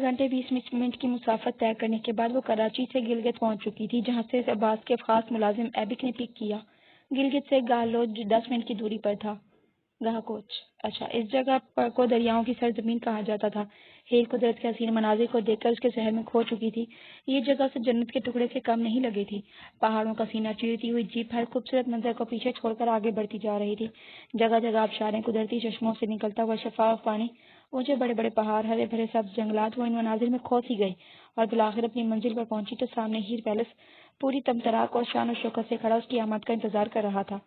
گھنٹے 20 منٹ کی مسافت طے کرنے کے بعد وہ کراچی سے گلگت پہنچ چکی تھی، جہاں سے عباس کے خاص ملازم ایبک نے پک کیا۔ گلگت سے گالوچ 10 منٹ کی دوری پر تھا۔ گاہکوچ، اچھا، اس جگہ کو دریاؤں کی سرزمین کہا جاتا تھا۔ ہیل قدرت کے حسین مناظر کو دیکھ کر اس کے ذہن میں کھو چکی تھی۔ یہ جگہ اسے جنت کے ٹکڑے سے کم نہیں لگی تھی۔ پہاڑوں کا سینہ چیرتی ہوئی جیپ ہر خوبصورت منظر کو پیچھے چھوڑ کر آگے بڑھتی جا رہی تھی۔ جگہ جگہ آبشاریں، قدرتی چشموں سے نکلتا ہوا شفاف پانی، اونچے بڑے بڑے پہاڑ، ہرے بھرے سبز جنگلات، وہ ان مناظر میں کھو سی گئی اور بالآخر اپنی منزل پر پہنچی تو سامنے ہیر پیلس پوری تمطراق اور شان و شوکت سے کھڑا اس کی آمد کا انتظار کر رہا تھا۔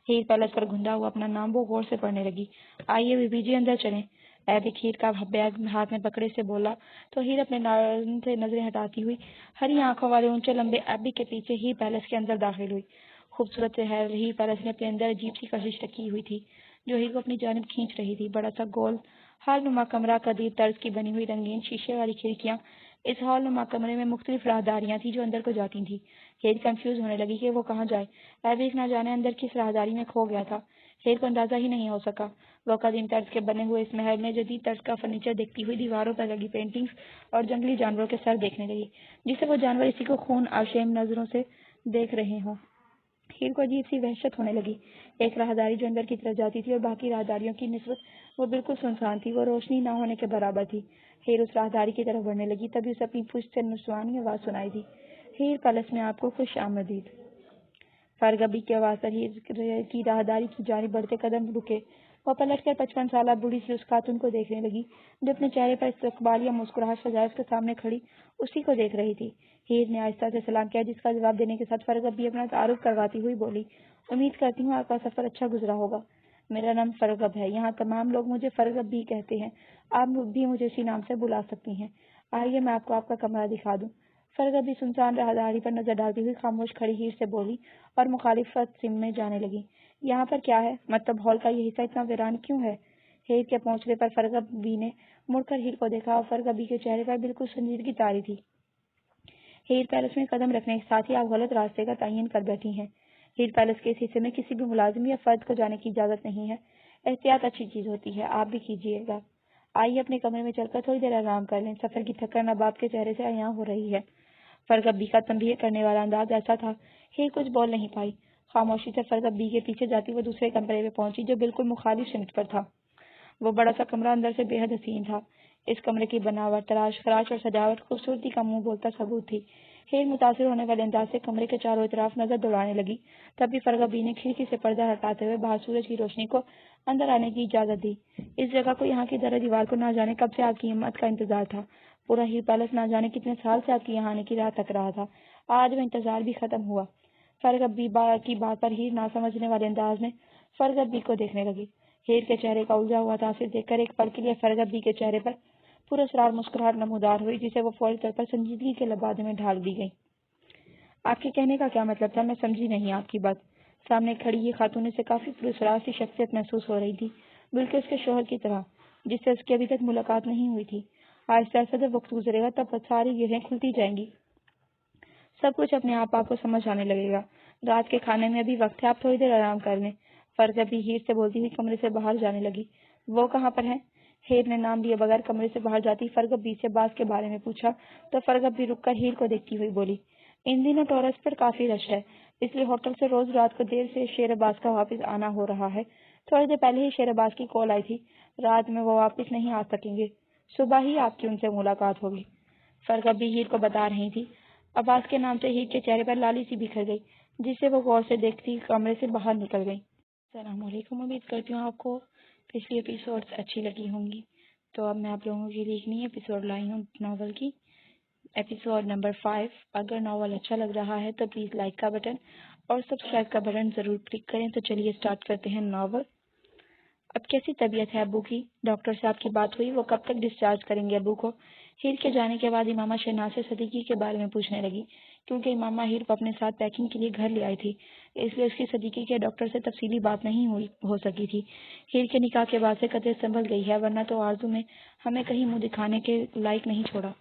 ہیر پیلس پر گھندا ہوا اپنا نام وہ غور سے پڑھنے لگی۔ آئیے بی بی جی، اندر چلیں۔ ایبک ہیر کا بیگ ہاتھ میں پکڑے سے بولا تو ہیر اپنے ناظرین سے نظریں ہٹاتی ہوئی ہری آنکھوں والے اونچے لمبے ایبک کے پیچھے ہیر پیلس کے اندر داخل ہوئی۔ خوبصورت ہیر پیلس نے اپنے اندر عجیب سی کشش رکھی ہوئی تھی جو ہیر کو اپنی جانب کھینچ رہی تھی۔ بڑا سا گول ہال نما کمرہ، قدیم طرز کی بنی ہوئی رنگین شیشے والی کھڑکیاں، اس ہال نما کمرے میں مختلف راہداریاں تھیں جو اندر کو جاتی تھیں۔ ہیر کنفیوز ہونے لگی کہ وہ کہاں جائے۔ ایبک نہ جانے اندر کس راہداری میں کھو گیا تھا۔ ہیر کو اندازہ ہی نہیں ہو سکا۔ وہ قدیم طرز کے بنے ہوئے اس محل میں جدید طرز کا فرنیچر دیکھتی ہوئی دیواروں پر لگی پینٹنگز اور جنگلی جانوروں کے سر دیکھنے لگی، جسے وہ جانور اسی کو خون آشیم نظروں سے دیکھ رہے ہوں۔ ہیر کو عجیب سی وحشت ہونے لگی۔ ایک راہداری جو اندر کی طرف جاتی تھی اور باقی راہداریوں کی نسبت وہ بالکل سنسان تھی، وہ روشنی نہ ہونے کے برابر تھی۔ ہیر اس راہداری کی طرف بڑھنے لگی، تبھی اسے اپنی پشت سے نسوانی آواز سنائی دی، ہیر پیلس میں آپ کو خوش آمدید۔ فرگبی کی آواز پر ہیر کی راہداری کی جانب بڑھتے قدم رکے۔ وہ پلٹ کر 55 سالہ بوڑھی سی اس خاتون کو دیکھنے لگی جو اپنے چہرے پر استقبالیہ مسکراہٹ سجائے اس کے سامنے کھڑی اسی کو دیکھ رہی تھی۔ ہیر نے آہستہ سے سلام کیا، جس کا جواب دینے کے ساتھ فرگبی اپنا تعارف کرواتی ہوئی بولی، امید کرتی ہوں آپ کا سفر اچھا گزرا ہوگا۔ میرا نام فرگب ہے، یہاں تمام لوگ مجھے فرگب بھی کہتے ہیں، آپ بھی مجھے اسی نام سے بلا سکتی ہیں۔ آئیے میں آپ کو آپ کا کمرہ دکھا دوں۔ فرگبی سنسان راہداری پر نظر ڈالتی ہوئی خاموش کھڑی ہیر سے بولی اور مخالفت سم میں جانے لگی۔ یہاں پر کیا ہے؟ مطلب ہال کا یہ حصہ اتنا ویران کیوں ہے؟ ہیر کے پہنچنے پر فرگبی نے مڑ کر ہیر کو دیکھا اور فرگبی کے چہرے پر بالکل سنجیدگی طاری تھی۔ ہیر پیلس میں قدم رکھنے کے ساتھ ہی آپ غلط راستے کا تعین کر بیٹھی ہیں۔ ہیر پیلس کے اس حصے میں کسی بھی ملازم یا فرد کو جانے کی اجازت نہیں ہے۔ احتیاط اچھی چیز ہوتی ہے، آپ بھی کیجیے گا۔ آئیے اپنے کمرے میں چل کر تھوڑی دیر آرام کر لیں، سفر کی تھکن اب آپ کے چہرے سے عیاں ہو رہی ہے۔ فرگبی کا تنبیہ کرنے والا انداز ایسا تھا، ہیر کچھ بول نہیں پائی۔ خاموشی سے فرگبی کے پیچھے جاتی وہ دوسرے کمرے میں پہنچی جو بالکل مخالف سمت پر تھا۔ وہ بڑا سا کمرہ اندر سے بے حد حسین تھا۔ اس کمرے کی بناوٹ، تراش خراش اور سجاوٹ خوبصورتی کا منہ بولتا ثبوت تھی۔ ہیر متاثر ہونے والے انداز سے کمرے کے چاروں طرف نظر دوڑانے لگی، تبھی فرگبی نے کھڑکی سے پردہ ہٹاتے ہوئے باہر سورج کی روشنی کو اندر آنے کی اجازت دی۔ اس جگہ کو، یہاں کی در دیوار کو نہ جانے کب سے آپ کی ہمت کا انتظار تھا۔ پورا ہیر پیلس نہ جانے کتنے سال سے آپ کی یہاں آنے کی راہ تک رہا تھا۔ آج وہ انتظار بھی ختم ہوا۔ فرگبی کی بات پر ہیر نہ سمجھنے والے انداز میں فرگبی کو دیکھنے لگی۔ ہیر کے چہرے کا الجھا ہوا تاثر دیکھ کر ایک پل کے لیے فرگبی کے چہرے پر پراسرار مسکراہٹ نمودار ہوئی، جسے وہ فوری طور پر سنجیدگی کے لبادے میں ڈھال دی گئی۔ آپ کے کہنے کا کیا مطلب تھا؟ میں سمجھی نہیں آپ کی بات۔ سامنے کھڑی یہ خاتون سے کافی پراسرار سی شخصیت محسوس ہو رہی تھی، بالکل اس کے شوہر کی طرح، جس سے اس کی ابھی تک ملاقات نہیں ہوئی تھی۔ آہستہ آہستہ جب وقت گزرے گا تب ساری گرہیں کھلتی جائیں گی، سب کچھ اپنے آپ کو سمجھ آنے لگے گا۔ رات کے کھانے میں ابھی وقت ہے، آپ تھوڑی دیر آرام کر لیں۔ فرگبی ہیر سے بولتی ہوئی کمرے سے باہر جانے لگی۔ وہ کہاں پر ہے؟ ہیر نے نام لیے بغیر کمرے سے باہر جاتی فرگبی سے باز کے بارے میں پوچھا تو فرگبی رک کر ہیر کو دیکھتی ہوئی بولی، ان دنوں ٹورس پر کافی رش ہے، اس لیے ہوٹل سے روز رات کو دیر سے شیر عباس کا واپس آنا ہو رہا ہے۔ تھوڑی دیر پہلے ہی شیر عباس کی کال آئی تھی، رات میں وہ واپس نہیں آ سکیں گے، صبح ہی آپ کی ان سے ملاقات ہوگی۔ فرگبی ہیر کو بتا رہی تھی۔ عباس کے نام سے ہیر کے چہرے پر لالی سی بکھر گئی، جس سے وہ غور سے دیکھتی کمرے سے باہر نکل گئی۔ السلام علیکم، امید کرتی ہوں آپ کو پچھلی ایپیسوڈز اچھی لگی ہوں گی۔ تو اب میں آپ لوگوں کے لیے ایک نئی ایپیسوڈ لائی ہوں ناول کی، ایپیسوڈ نمبر 5۔ اگر ناول اچھا لگ رہا ہے تو پلیز لائک کا بٹن اور سبسکرائب کا بٹن ضرور کلک کریں۔ تو چلیے اسٹارٹ کرتے ہیں ناول۔ اب کیسی طبیعت ہے ابو کی؟ ڈاکٹر سے آپ کی بات ہوئی؟ وہ کب تک ڈسچارج کریں گے ابو کو؟ ہیر کے جانے کے بعد امامہ شہناز سے صدیقی کے بارے میں پوچھنے لگی، کیونکہ امامہ ہیر کو اپنے ساتھ پیکنگ کے لیے گھر لے آئی تھی، اس لیے اس کی صدیقی کے ڈاکٹر سے تفصیلی بات نہیں ہو سکی تھی۔ ہیر کے نکاح کے بعد سے قطعے سنبھل گئی ہے، ورنہ تو آرزو میں ہمیں کہیں منہ دکھانے کے لائق نہیں چھوڑا۔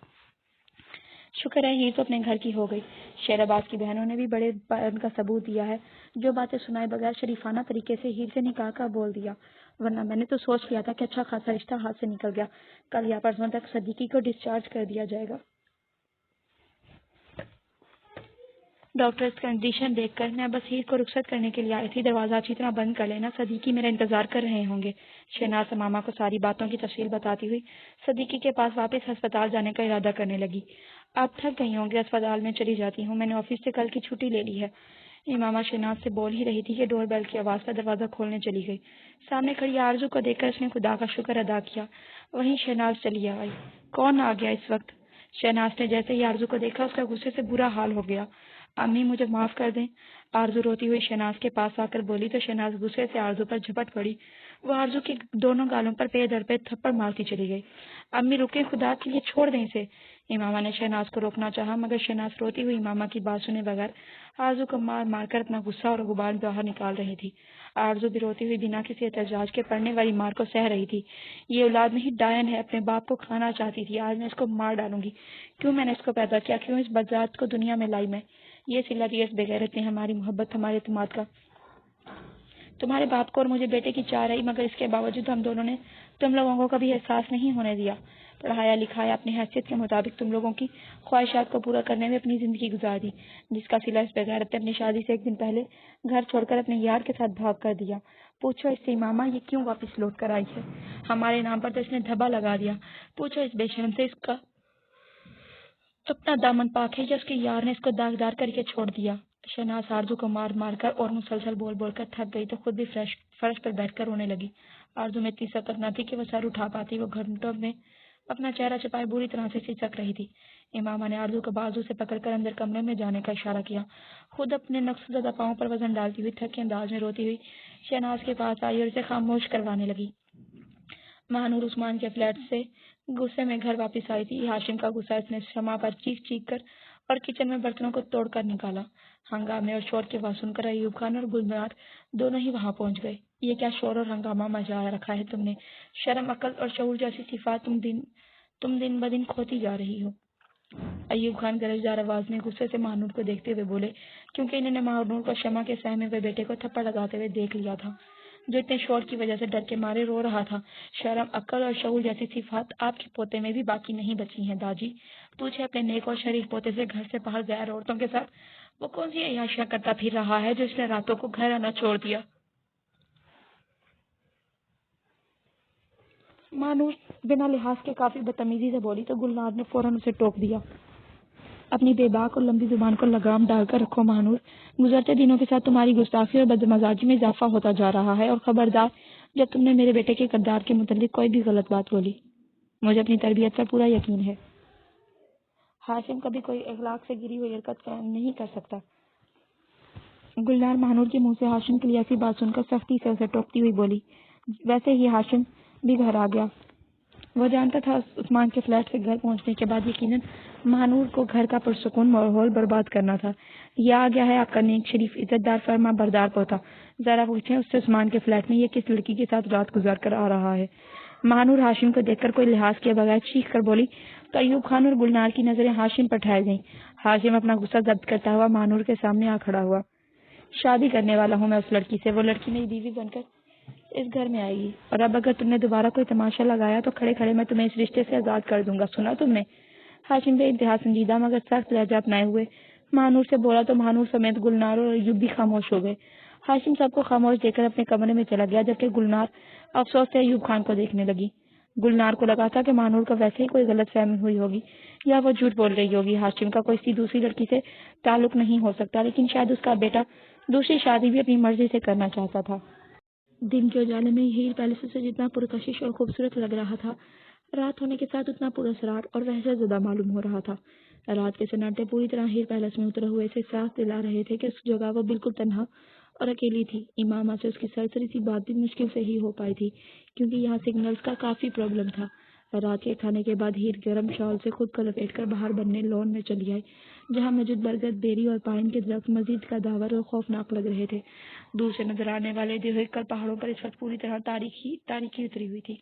شکر ہے ہیر تو اپنے گھر کی ہو گئی۔ شیر عباس کی بہنوں نے بھی بڑے ان کا ثبوت دیا ہے، جو باتیں سنائے بغیر شریفانہ طریقے سے ہیر سے نکاح کا بول دیا۔ ورنہ میں نے تو سوچ لیا تھا کہ اچھا خاصا رشتہ ہاتھ سے نکل گیا، کل یا پرسوں تک صدیقی کو ڈسچارج کر دیا جائے گا۔ ڈاکٹر اس کنڈیشن دیکھ کر میں بس ہیر کو رخصت کرنے کے لیے آئی تھی، دروازہ اچھی طرح بند کر لینا، صدیقی میرا انتظار کر رہے ہوں گے۔ شہناز ماما کو ساری باتوں کی تفصیل بتاتی ہوئی صدیقی کے پاس واپس ہسپتال جانے کا ارادہ کرنے لگی۔ آپ تھک گئی ہوں گی، اسپتال میں چلی جاتی ہوں، میں نے آفس سے کل کی چھٹی لے لی ہے۔ امامہ شہناز سے بول ہی رہی تھی کہ ڈور بیل کی آواز پر دروازہ کھولنے چلی گئی۔ سامنے کھڑی آرزو کو دیکھ کر اس نے خدا کا شکر ادا کیا۔ وہیں شہناز چلی آئی۔ کون آ گیا اس وقت؟ شہناز نے جیسے ہی آرزو کو دیکھا اس کا غصے سے برا حال ہو گیا۔ امی مجھے معاف کر دیں، آرزو روتی ہوئی شہناز کے پاس آ کر بولی تو شہناز غصے سے آرزو پر جھپٹ پڑی۔ وہ آرزو کی دونوں گالوں پر پے در پے تھپڑ مارتی چلی گئی۔ امی رکیں، خدا کے لیے چھوڑ دیں اسے۔ امامہ نے شہناز کو روکنا چاہا مگر شہناز روتی ہوئی امامہ کی بات سنے بغیر آرزو کو مار مار کر اپنا غصہ اور غبار باہر نکال رہی تھی۔ آرزو بھی روتی ہوئی بنا کسی احتجاج کے پڑنے والی مار کو سہ رہی تھی۔ یہ اولاد نہیں ڈائن ہے، اپنے باپ کو کھانا چاہتی تھی، آج میں اس کو مار ڈالوں گی۔ کیوں میں نے اس کو پیدا کیا، کیوں اس بدذات کو دنیا میں لائی میں؟ یہ صلت، یہ اس بغیرت نے ہماری محبت، ہمارے اعتماد کا، تمہارے باپ کو اور مجھے بیٹے کی چاہ رہی، مگر اس کے باوجود ہم دونوں نے تم لوگوں کو کبھی احساس نہیں ہونے دیا۔ پڑھایا لکھایا، اپنی حیثیت کے مطابق تم لوگوں کی خواہشات کو پورا کرنے میں اپنی زندگی گزار دی، جس کا صلہ اس بغیرت نے اپنی شادی سے ایک دن پہلے گھر چھوڑ کر اپنے یار کے ساتھ بھاگ کر دیا۔ پوچھو اس سے امامہ یہ کیوں واپس لوٹ کر آئی ہے؟ ہمارے نام پر تو اس نے دھبا لگا دیا۔ پوچھو اس بے شرم سے اس کا اپنا دامن پاک ہے یا اس کے یار نے اس کو داغدار کر کے چھوڑ دیا؟ شہناز آرزو کو مار مار کر اور مسلسل بول بول کر تھک گئی تو خود بھی فرش پر بیٹھ کر رونے لگی۔ آرزو میں اتنی سکت نہ تھی کہ وہ سر اٹھا پاتی، وہ گھنٹوں میں اپنا چہرہ چھپائے بری طرح سے سسک رہی تھی۔ امامہ نے آرزو کو بازو سے پکڑ کر اندر کمرے میں جانے کا اشارہ کیا۔ خود اپنے نقص زدہ پاؤں پر وزن ڈالتی ہوئی تھکے انداز میں روتی ہوئی شہناز کے پاس آئی اور اسے خاموش کروانے لگی۔ مہنور عثمان کے فلیٹ سے غصے میں گھر واپس آئی تھی۔ ہاشم کا غصہ اس نے شمع پر چیخ چیخ کر اور کچن میں برتنوں کو توڑ کر نکالا۔ ہنگامے اور شور کی آواز سن کر ایوب خان اور گلنار دونوں ہی وہاں پہنچ گئے۔ یہ کیا شور اور ہنگامہ مچا رکھا ہے تم نے؟ شرم، عقل اور شعور جیسی صفات تم دن بدن کھوتی جا رہی ہو۔ ایوب خان گرجدار آواز میں غصے سے مہنور کو دیکھتے ہوئے بولے، کیونکہ انہوں نے مہنور کو شمع کے سہمے ہوئے بیٹے کو تھپڑ لگاتے ہوئے دیکھ لیا تھا، جو اتنے شور کی وجہ سے ڈر کے مارے رو رہا تھا۔ شرم، عقل اور شعور جیسی صفات آپ کے پوتے میں بھی باقی نہیں بچی ہیں داجی۔ پوچھے اپنے نیک اور شریف پوتے سے گھر سے باہر غیر عورتوں کے ساتھ وہ کون سی عیاشیاں کرتا پھر رہا ہے جو اس نے راتوں کو گھر آنا چھوڑ دیا؟ مانور بنا لحاظ کے کافی بدتمیزی سے بولی تو گلنار نے فوراً اسے ٹوک دیا۔ اپنی بے باک اور لمبی زبان کو لگام ڈال کر رکھو مہنور، گزرتے دنوں کے ساتھ تمہاری گستاخی اور بدمزاجی میں اضافہ ہوتا جا رہا ہے، اور خبردار جب تم نے میرے بیٹے کے کردار کے متعلق کوئی بھی غلط بات بولی۔ مجھے اپنی تربیت پر پورا یقین ہے۔ ہاشم کبھی کوئی اخلاق سے گری ہوئی حرکت نہیں کر سکتا۔ گلنار مہنور کے منہ سے ہاشم کے لیے ایسی بات سن کر سختی سے اسے ٹوکتی ہوئی بولی۔ ویسے ہی ہاشم بھی گھر آ گیا۔ وہ جانتا تھا عثمان کے فلیٹ سے گھر پہنچنے کے بعد یقیناً مہنور کو گھر کا پرسکون ماحول برباد کرنا تھا۔ یہ آ گیا ہے آپ کا نیک، شریف، عزت دار، فرما بردار پوتا، ذرا پوچھیں اس سے عثمان کے فلیٹ میں یہ کس لڑکی کے ساتھ رات گزار کر آ رہا ہے؟ مہنور ہاشم کو دیکھ کر کوئی لحاظ کیے بغیر چیخ کر بولی تو ایوب خان اور گلنار کی نظریں ہاشم پر ٹھہر گئیں۔ ہاشم اپنا غصہ ضبط کرتا ہوا مہنور کے سامنے آ کھڑا ہوا۔ شادی کرنے والا ہوں میں اس لڑکی سے، وہ لڑکی میری بیوی بن کر اس گھر میں آئے گی، اور اب اگر تم نے دوبارہ کوئی تماشا لگایا تو کھڑے کھڑے میں تمہیں اس رشتے سے آزاد کر دوں گا، سنا تم نے؟ ہاشم بے انتہا سنجیدہ مگر سخت لہجہ اپنائے ہوئے مہنور سے بولا تو مہنور سمیت گلنار اور ایوب بھی خاموش ہو گئے۔ ہاشم سب کو خاموش دیکھ کر اپنے کمرے میں چلا گیا، جبکہ گلنار افسوس سے ایوب خان کو دیکھنے لگی۔ گلنار کو لگا تھا کہ مہنور کو ویسے ہی کوئی غلط فہمی ہوئی ہوگی یا وہ جھوٹ بول رہی ہوگی، ہاشم کا کوئی دوسری لڑکی سے تعلق نہیں ہو سکتا، لیکن شاید اس کا بیٹا دوسری شادی بھی اپنی مرضی سے کرنا چاہتا تھا۔ دن کے اجالے میں ہیر پیلس سے جتنا پرکشش اور خوبصورت لگ رہا تھا، رات ہونے کے ساتھ اتنا پراسرار اور وحشت زدہ معلوم ہو رہا تھا۔ رات کے سناٹے پوری طرح ہیر پیلس میں اترے ہوئے سے احساس دلا رہے تھے کہ اس جگہ وہ بالکل تنہا اور اکیلی تھی۔ امامہ سے اس کی سرسری سی بات بھی مشکل سے ہی ہو پائی تھی، کیونکہ یہاں سگنلز کا کافی پرابلم تھا۔ رات کے کھانے کے بعد ہیر گرم شال سے خود کو لپیٹ کر باہر بننے لون میں چلی آئی، جہاں موجود برگد، بیری اور پائن کے درخت مزید قداور اور خوفناک لگ رہے تھے۔ دور سے نظر آنے والے دیوہکر پہاڑوں پر اس وقت پوری طرح تاریکی اتری ہوئی تھی۔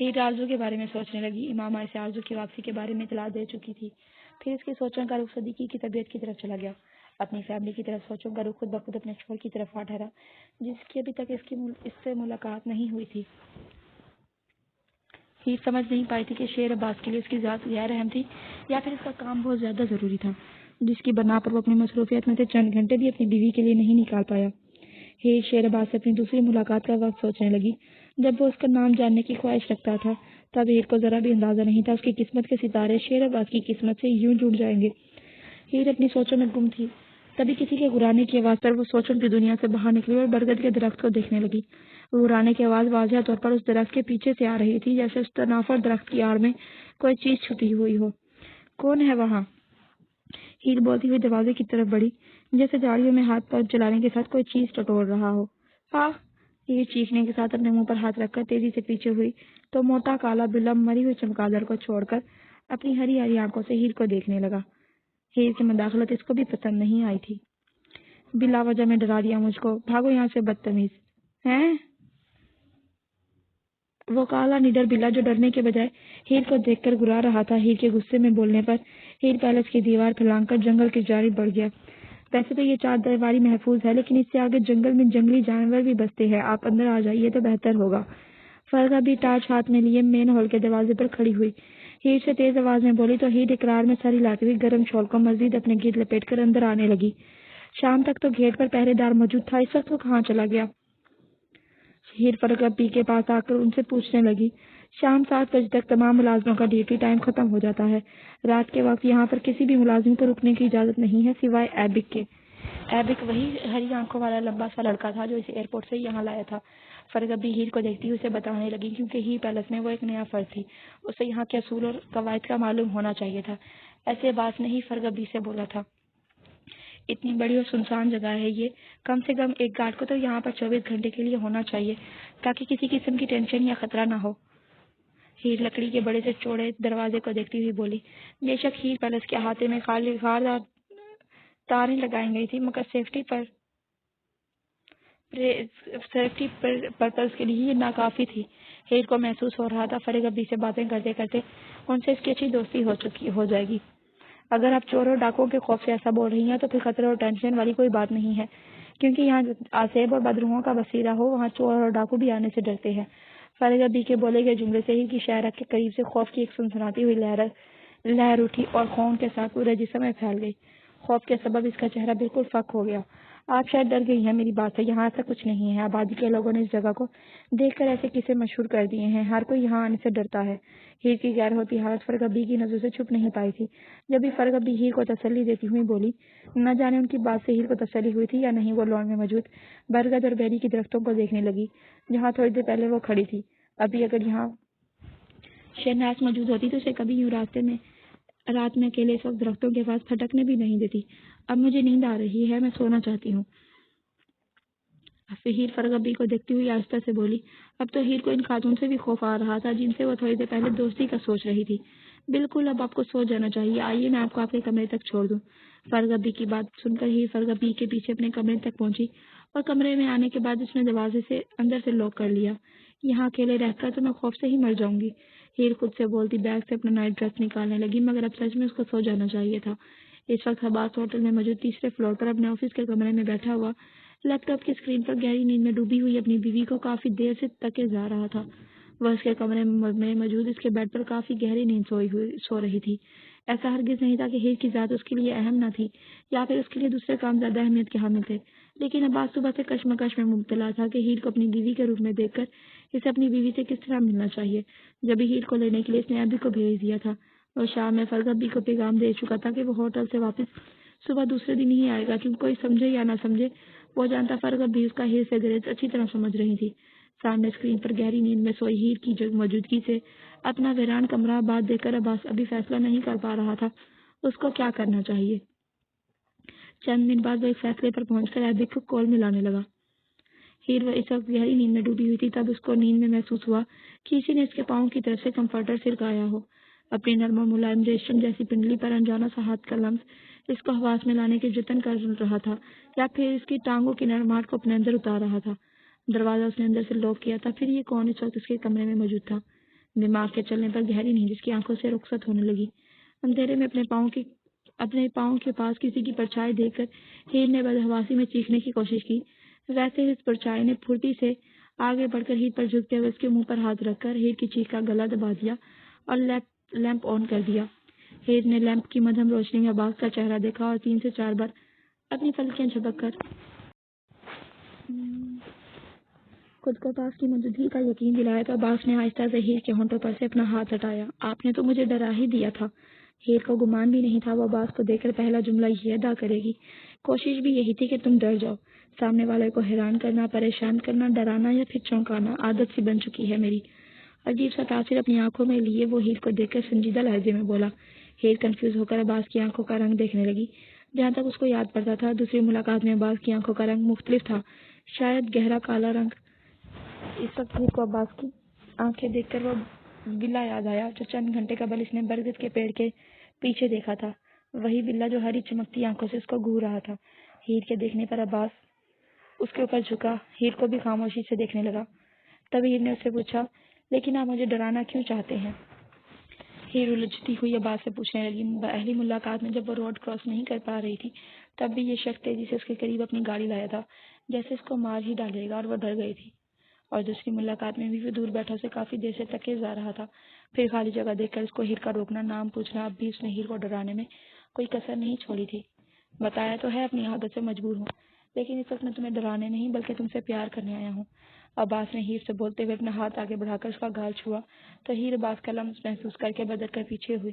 ہیر آرزو کے بارے میں سوچنے لگی۔ امامہ اسے آرزو کی واپسی کے بارے میں اطلاع دے چکی تھی۔ پھر اس کی سوچوں کا رخ صدیقی کی طبیعت کی طرف چلا گیا۔ اپنی فیملی کی طرف سوچو گا، خود بخود اپنے شوہر کی طرف آ ٹھہرا جس کی ابھی تک اس سے ملاقات نہیں ہوئی تھی۔ ہیر سمجھ نہیں پائی تھی کہ شیر عباس کے لیے اس کی ذات غیر اہم تھی یا پھر اس کا کام بہت زیادہ ضروری تھا جس کی بنا پر وہ اپنی مصروفیت میں سے چند گھنٹے بھی اپنی بیوی کے لیے نہیں نکال پایا۔ ہیر شیر عباس سے اپنی دوسری ملاقات کا وقت سوچنے لگی۔ جب وہ اس کا نام جاننے کی خواہش رکھتا تھا تب ہیر کو ذرا بھی اندازہ نہیں تھا اس کی قسمت کے ستارے شیر عباس کی قسمت سے یوں جڑ جائیں گے۔ ہیر اپنی سوچوں میں گم تھی، تبھی کسی کے غرانے کی آواز پر وہ سوچوں کی دنیا سے باہر نکلی اور برگد کے درخت کو دیکھنے لگی۔ غرانے کی آواز واضح طور پر اس درخت کے پیچھے سے آ رہی تھی، جیسے اس تنافر درخت کی آڑ میں کوئی چیز چھپی ہوئی ہو۔ کون ہے وہاں؟ ہیر بولتی ہوئی دروازے کی طرف بڑھی، جیسے جھاڑیوں میں ہاتھ پاؤں چلانے کے ساتھ کوئی چیز ٹٹول رہا ہو۔ ہاں، ہیر چیخنے کے ساتھ اپنے منہ پر ہاتھ رکھ کر تیزی سے پیچھے ہوئی تو موٹا کالا بلا مری ہوئی چمگادڑ کو چھوڑ کر اپنی ہری ہری آنکھوں سے ہیر کو دیکھنے لگا۔ ہیر کی مداخلت اس کو بھی پسند نہیں آئی تھی۔ بلا وجہ میں ڈرا دیا مجھ کو، بھاگو یہاں سے بدتمیز۔ ہیں؟ وہ کالا نڈر بلا جو ڈرنے کے بجائے ہیر کو دیکھ کر گھرا رہا تھا، ہیر کے غصے میں بولنے پر ہیر پیلس کی دیوار پھلانگ کر جنگل کی جانب بڑھ گیا۔ ویسے تو یہ چار دیواری محفوظ ہے لیکن اس سے آگے جنگل میں جنگلی جانور بھی بستے ہیں، آپ اندر آ جائیے تو بہتر ہوگا۔ فرغہ بھی ٹارچ ہاتھ میں لیے مین ہال کے دروازے پر کھڑی ہوئی ہیر سے تیز آواز میں بولی تو ہیر اقرار میں سر ہلاتی ہوئی گرم شال کو مزید اپنے گرد لپیٹ کر اندر آنے لگی۔ شام تک تو گیٹ پر پہرے دار موجود تھا، اس وقت وہ کہاں چلا گیا؟ ہیر فرغہ پی کے پاس آ کر ان سے پوچھنے لگی۔ شام 7 بجے تک تمام ملازموں کا ڈیوٹی ٹائم ختم ہو جاتا ہے۔ رات کے وقت یہاں پر کسی بھی ملازم کو رکنے کی اجازت نہیں ہے سوائے ایبک کے۔ ایبک وہی ہری آنکھوں والا لمبا سا لڑکا تھا جو اسے ایئرپورٹ سے یہاں لایا تھا۔ فرغہ بھی ہیر کو دیکھتی ہوئی اسے بتانے لگی کیونکہ ہیر پیلس میں وہ ایک نیا فرد تھی، اسے یہاں کے اصول اور قواعد کا معلوم ہونا چاہیے تھا۔ ایسے بات نہیں، فرغہ بھی سے بولا تھا۔ اتنی بڑی اور سنسان جگہ ہے یہ، کم سے کم ایک گارڈ کو تو یہاں پر 24 گھنٹے کے لیے ہونا چاہیے تاکہ کسی قسم کی ٹینشن یا خطرہ نہ ہو۔ ہیر لکڑی کے بڑے سے چوڑے دروازے کو دیکھتی ہوئی بولی۔ بے شک ہیر پیلس کے احاطے میں خالی خاردار تاریں لگائی گئی تھی مگر سیفٹی پرپز کے لیے یہ ناکافی تھی۔ ہیر کو محسوس ہو رہا تھا فرغہ بھی سے باتیں کرتے کرتے ان سے اس کی اچھی دوستی ہو جائے گی۔ اگر آپ چوروں اور ڈاکوں کے خوف سے ایسا بول رہی ہیں تو پھر خطرے اور ٹینشن والی کوئی بات نہیں ہے، کیونکہ یہاں آسیب اور بدروحوں کا بسیرا ہو وہاں چور اور ڈاکو بھی آنے سے ڈرتے ہیں۔ فرغہ بی کے بولے گئے جملے سے ہی کی شاعرہ کے قریب سے خوف کی ایک سنسناتی ہوئی لہر اٹھی اور خون کے ساتھ پورے جسم میں پھیل گئی۔ خوف کے سبب اس کا چہرہ بالکل فک ہو گیا۔ آپ شاید ڈر گئی ہیں میری بات سے، یہاں ایسا کچھ نہیں ہے۔ آبادی کے لوگوں نے اس جگہ کو دیکھ کر ایسے قصے مشہور کر دیے ہیں، ہر کوئی یہاں آنے سے ڈرتا ہے۔ ہیر کی غیر ہوتی حالت فرغہ بی کی نظروں سے چھپ نہیں پائی تھی۔ جب بھی فرغہ بی ہیر کو تسلی دیتی ہوئی بولی، نہ جانے ان کی بات سے ہیر کو تسلی ہوئی تھی یا نہیں، وہ لان میں موجود برگد اور بیری کی درختوں کو دیکھنے لگی جہاں تھوڑی دیر پہلے وہ کھڑی تھی۔ ابھی اگر یہاں شہناز موجود ہوتی تو اسے کبھی یوں رات میں اکیلے اس وقت درختوں کے پاس پھٹکنے بھی نہیں دیتی۔ اب مجھے نیند آ رہی ہے، میں سونا چاہتی ہوں۔ ہیر فرغہ بی کو دیکھتی ہوئی آہستہ سے بولی۔ اب تو ہیر کو ان خاتون سے بھی خوف آ رہا تھا جن سے وہ تھوڑی دیر پہلے دوستی کا سوچ رہی تھی۔ بالکل، اب آپ کو سو جانا چاہیے، آئیے میں آپ کو آپ کے کمرے تک چھوڑ دوں۔ فرغہ بی کی بات سن کر ہیر فرغہ بی کے پیچھے اپنے کمرے تک پہنچی اور کمرے میں آنے کے بعد اس نے دروازے سے اندر سے لاک کر لیا۔ یہاں اکیلے رہ کر تو میں خوف سے ہی مر جاؤں گی، ہیر خود سے بولتی بیگ سے اپنا نائٹ ڈریس نکالنے لگی، مگر اب سچ میں اس کو سو جانا چاہیے تھا۔ اس وقت حباس ہوٹل میں موجود تیسرے فلور پر اپنے آفس کے کمرے میں بیٹھا ہوا لیپ ٹاپ کی اسکرین پر گہری نیند میں ڈوبی ہوئی اپنی بیوی کو کافی دیر سے تکے جا رہا تھا۔ وہ اس کے کمرے میں موجود اس کے بیڈ پر کافی گہری نیند سو رہی تھی۔ ایسا ہرگز نہیں تھا کہ ہیر کی ذات اس کے لیے اہم نہ تھی یا پھر اس کے لیے دوسرے کام زیادہ اہمیت کے حامل تھے، لیکن عباس صبح سے کشمکش میں مبتلا تھا کہ ہیر کو اپنی بیوی کے روپ میں دیکھ کر اسے اپنی بیوی سے کس طرح ملنا چاہیے۔ جب ہیر کو لینے کے لیے اس نے ابھی کو بھیج دیا تھا، اور شام میں فرغہ بی کو پیغام دے چکا تھا کہ وہ ہوٹل سے واپس صبح دوسرے دن ہی آئے گا، کیونکہ کوئی سمجھے یا نہ سمجھے وہ جانتا فرغہ بھی اس کا ہیر سے گریز اچھی طرح سمجھ رہی تھی۔ سامنے اسکرین پر گہری نیند میں سوئی ہیر کی موجودگی سے اپنا ویران کمرہ آباد دیکھ کر عباس ابھی فیصلہ نہیں کر پا رہا تھا اس کو کیا کرنا چاہیے۔ چند دن بعد وہ ایک فیصلے پر پہنچ کر ایبک کو کال ملانے لگا۔ ہیر وہ اس وقت گہری نیند میں ڈوبی ہوئی تھی، تب اس کو نیند میں محسوس ہوا کہ کسی نے اس کے پاؤں کی طرف سے کمفرٹر سرکایا ہو۔ اپنی نرم و ملائم ریشم جیسی پنڈلی پر انجانا سا ہاتھ کا لمس اس کو حواس میں لانے کے جتن کر رہا تھا یا پھر اس کی ٹانگوں کی نرماہٹ کو اپنے اندر اتار رہا تھا۔ دروازہ اس نے اندر سے لاک کیا تھا، پھر یہ کون اس وقت اس کے کمرے میں موجود تھا؟ دماغ کے چلنے پر گہری نیند اس کی آنکھوں سے رخصت ہونے لگی۔ اندھیرے میں اپنے پاؤں کی اپنے پاؤں کے پاس کسی کی پرچھائی دیکھ کر ہیر نے بدحواسی میں چیخنے کی کوشش کی۔ ویسے ہی اس پرچھائی نے پھرتی سے آگے بڑھ کر ہیر پر جھکتے ہوئے اس کے منہ پر ہاتھ رکھ کر ہیر کی چیخ کا گلا دبا دیا اور لیمپ آن کر دیا۔ ہیر نے لیمپ کی مدھم روشنی میں عباس کا چہرہ دیکھا اور 3 سے 4 بار اپنی پلکیں جھپک کر خود کو عباس کی موجودگی کا یقین دلایا تو عباس نے آہستہ سے ہیر کے ہونٹوں پر سے اپنا ہاتھ ہٹایا۔ آپ نے تو مجھے ڈرا ہی دیا تھا۔ ہیر کو گمان بھی نہیں تھا وہ عباس کو دیکھ کر پہلا جملہ یہ ادا کرے گی۔ کوشش بھی یہی تھی کہ تم ڈر جاؤ۔ سامنے والے کو حیران کرنا، پریشان کرنا، ڈرانا یا پھر چونکانا عادت سی بن چکی ہے میری۔ عجیب سا تاثر اپنی آنکھوں میں لیے وہ ہیر کو دیکھ کر سنجیدہ لہجے میں بولا۔ ہیر کنفیوز ہو کر عباس کی آنکھوں کا رنگ دیکھنے لگی۔ جہاں تک اس کو یاد پڑتا تھا دوسری ملاقات میں عباس کی آنکھوں کا رنگ مختلف تھا، شاید گہرا کالا رنگ۔ اس وقت ہیر کو عباس کی آنکھیں دیکھ کر وہ بلا یاد آیا جو چند گھنٹے قبل اس نے برگد کے پیڑ کے پیچھے دیکھا تھا، وہی بلا جو ہری چمکتی آنکھوں سے اس کو گھور رہا تھا۔ ہیر کے دیکھنے پر عباس اس کے اوپر جھکا، ہیر کو بھی خاموشی سے دیکھنے لگا۔ تب ہیر نے اس سے پوچھا، لیکن آپ مجھے ڈرانا کیوں چاہتے ہیں؟ ہیر الجھتی ہوئی عباس سے پوچھنے لگی۔ پہلی ملاقات میں جب وہ روڈ کراس نہیں کر پا رہی تھی تب بھی یہ شخص تیزی سے اس کے قریب اپنی گاڑی لایا تھا جیسے اس کو مار ہی ڈالے گا، اور وہ ڈر گئی تھی۔ اور دوسری ملاقات میں بھی وہ دور بیٹھا اسے کافی دیر سے تکے جا رہا تھا، پھر خالی جگہ دیکھ کر اس کو ہیر کا روکنا، نام پوچھنا، اب بھی اس نے ہیر کو ڈرانے میں کوئی کسر نہیں چھوڑی تھی۔ بتایا تو ہے اپنی عادت سے مجبور ہوں، لیکن اس وقت میں تمہیں ڈرانے نہیں بلکہ تم سے پیار کرنے آیا ہوں۔ عباس نے ہیر سے بولتے ہوئے اپنا ہاتھ آگے بڑھا کر اس کا گال چھوا تو ہیر عباس کا لمس محسوس کر کے بدل کر پیچھے ہوئی۔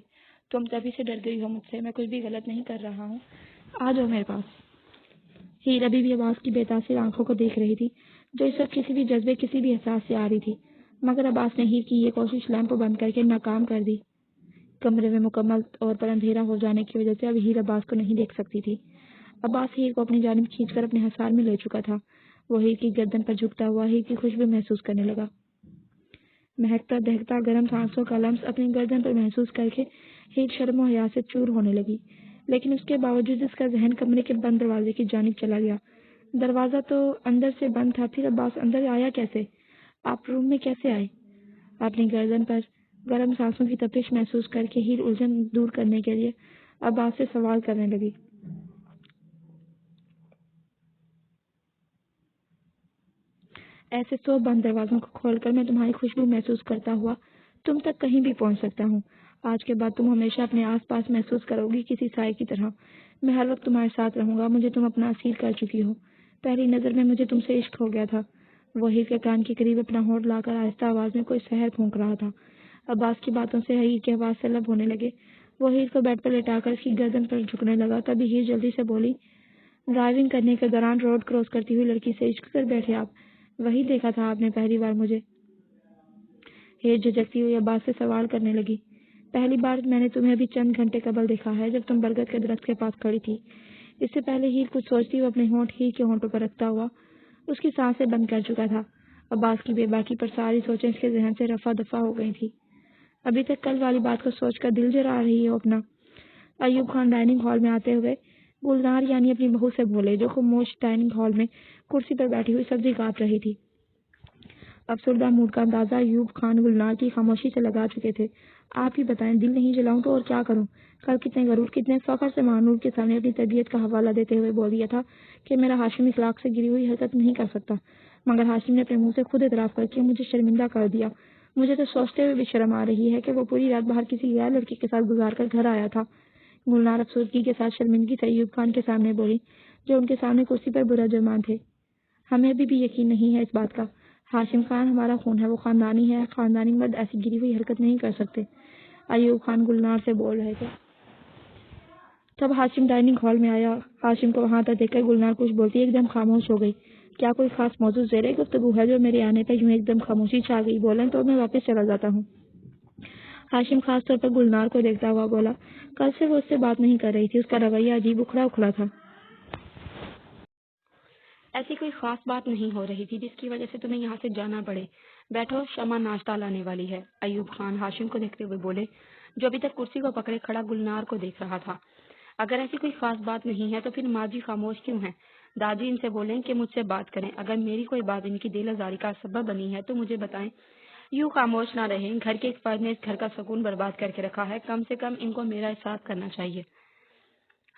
تم تبھی سے ڈر گئی ہو مجھ سے، میں کچھ بھی غلط نہیں کر رہا ہوں، آ جاؤ میرے پاس۔ ہیر ابھی بھی عباس کی بے تاثر آنکھوں کو دیکھ رہی تھی جو اس وقت کسی بھی جذبے، کسی بھی احساس سے آ رہی تھی، مگر عباس نے ہیر کی یہ کوشش لیمپ بند کر کے ناکام کر دی۔ کمرے میں مکمل طور پر اندھیرا ہو جانے کی وجہ سے اب ہیر عباس کو نہیں دیکھ سکتی تھی۔ عباس ہیر کو اپنی جانب کھینچ کر اپنے حصار میں لے چکا تھا۔ وہ ہیر کی گردن پر جھکتا ہوا ہیر کی خوشبو محسوس کرنے لگا۔ مہکتا دہکتا گرم سانسوں کا لمس اپنی گردن پر محسوس کر کے ہیر شرم و حیا سے چور ہونے لگی، لیکن اس کے باوجود اس کا ذہن کمرے کے بند دروازے کی جانب چلا گیا۔ دروازہ تو اندر سے بند تھا، پھر عباس اندر آیا کیسے؟ آپ روم میں کیسے آئے؟ اپنی گردن پر گرم سانسوں کی تپش محسوس کر کے ہیر الجھن دور کرنے کے لیے عباس سے سوال کرنے لگی۔ ایسے 100 بند دروازوں کو کھول کر میں تمہاری خوشبو محسوس کرتا ہوا تم تک کہیں بھی پہنچ سکتا ہوں۔ آج کے بعد تم ہمیشہ اپنے آس پاس محسوس کرو گی کسی سائے کی طرح۔ میں ہر وقت تمہارے ساتھ رہوں گا، مجھے تم اپنا اسیر کر چکی ہو۔ پہلی نظر میں مجھے تم سے عشق ہو گیا تھا۔ وہ ہیر کے کان کے قریب اپنا ہونٹ لا کر آہستہ آواز میں کوئی سحر پھونک رہا تھا۔ عباس کی باتوں سے ہیر کی آواز سے لب ہونے لگے۔ وہ ہیر کو بیڈ پر لٹا کر اس کی گردن پر جھکنے لگا، تبھی ہیر جلدی سے بولی، ڈرائیونگ کرنے کے دوران روڈ کراس کرتی ہوئی لڑکی سے عشق کر بیٹھے آپ؟ وہی دیکھا تھا آپ نے پہلی بار مجھے؟ ہیر جھجکتی ہوئی عباس سے سوال کرنے لگی۔ پہلی بار میں نے تمہیں ابھی چند گھنٹے قبل دیکھا ہے جب تم برگد کے درخت کے پاس کھڑی تھی۔ اس سے پہلے ہیر کچھ سوچتی ہوئی اپنے ہونٹ ہیر کے ہونٹوں پر رکھتا ہوا اس کی سانسیں بند کر چکا تھا۔ عباس کی بے باکی پر ساری سوچیں اس کے ذہن سے رفع دفع ہو گئی تھی۔ ابھی تک کل والی بات کو سوچ کر دل جلا رہی ہو اپنا؟ ایوب خان ڈائننگ ہال میں آتے ہوئے گلنار یعنی اپنی بہو سے بولے، جو خاموش ڈائننگ ہال میں کرسی پر بیٹھی ہوئی سبزی کاٹ رہی تھی۔ افسردہ موڈ کا اندازہ ایوب خان گلنار کی خاموشی سے لگا چکے تھے۔ آپ ہی بتائیں، دل نہیں جلاؤں تو اور کیا کروں؟ کل کتنے غرور، کتنے فخر سے مانور کے سامنے اپنی طبیعت کا حوالہ دیتے ہوئے بول دیا تھا کہ میرا ہاشم اخلاق سے گری ہوئی حرکت نہیں کر سکتا، مگر ہاشم نے اپنے منہ سے خود اعتراف کر کے مجھے شرمندہ کر دیا۔ مجھے تو سوچتے ہوئے بھی شرم آ رہی ہے کہ وہ پوری رات باہر کسی غیر لڑکی کے ساتھ گزار کر گھر آیا تھا۔ گلنار افسردگی کے ساتھ شرمندگی سے ایوب خان کے سامنے بولی، جو ان کے سامنے کرسی پر برا جرمان تھے۔ ہمیں ابھی بھی یقین نہیں ہے اس بات کا۔ ہاشم خان ہمارا خون ہے، وہ خاندانی ہے، خاندانی مرد ایسی گری ہوئی حرکت نہیں کر سکتے۔ ایوب خان گلنار سے بول رہے تھے۔ تب ہاشم ڈائننگ ہال میں آیا۔ ہاشم کو وہاں تک دیکھ کر گلنار کچھ بولتی ایک دم خاموش ہو گئی۔ کیا کوئی خاص موضوع زیر گفتگو ہے جو میرے آنے پر یوں ایک دم خاموشی چھا گئی؟ بولیں تو میں واپس چلا جاتا ہوں۔ ہاشم خاص طور پر گلنار کو دیکھتا ہوا بولا، کل سے وہ اس سے بات نہیں کر رہی تھی، اس کا رویہ عجیب اکھڑا اکھڑا تھا۔ ایسی کوئی خاص بات نہیں ہو رہی تھی جس کی وجہ سے تمہیں یہاں سے جانا پڑے۔ بیٹھو، شمع ناشتہ لانے والی ہے۔ ایوب خان ہاشم کو دیکھتے ہوئے بولے، جو ابھی تک کرسی کو پکڑے کھڑا گلنار کو دیکھ رہا تھا۔ اگر ایسی کوئی خاص بات نہیں ہے تو پھر ماں جی خاموش کیوں ہیں؟ داجی ان سے بولیں کہ مجھ سے بات کریں۔ اگر میری کوئی بات ان کی دل آزاری کا سبب بنی ہے تو مجھے بتائیں۔ یوں خاموش نہ رہیں، گھر کے ایک فرد نے اس گھر کا سکون برباد کر کے رکھا ہے، کم سے کم ان کو میرا احساس کرنا چاہیے۔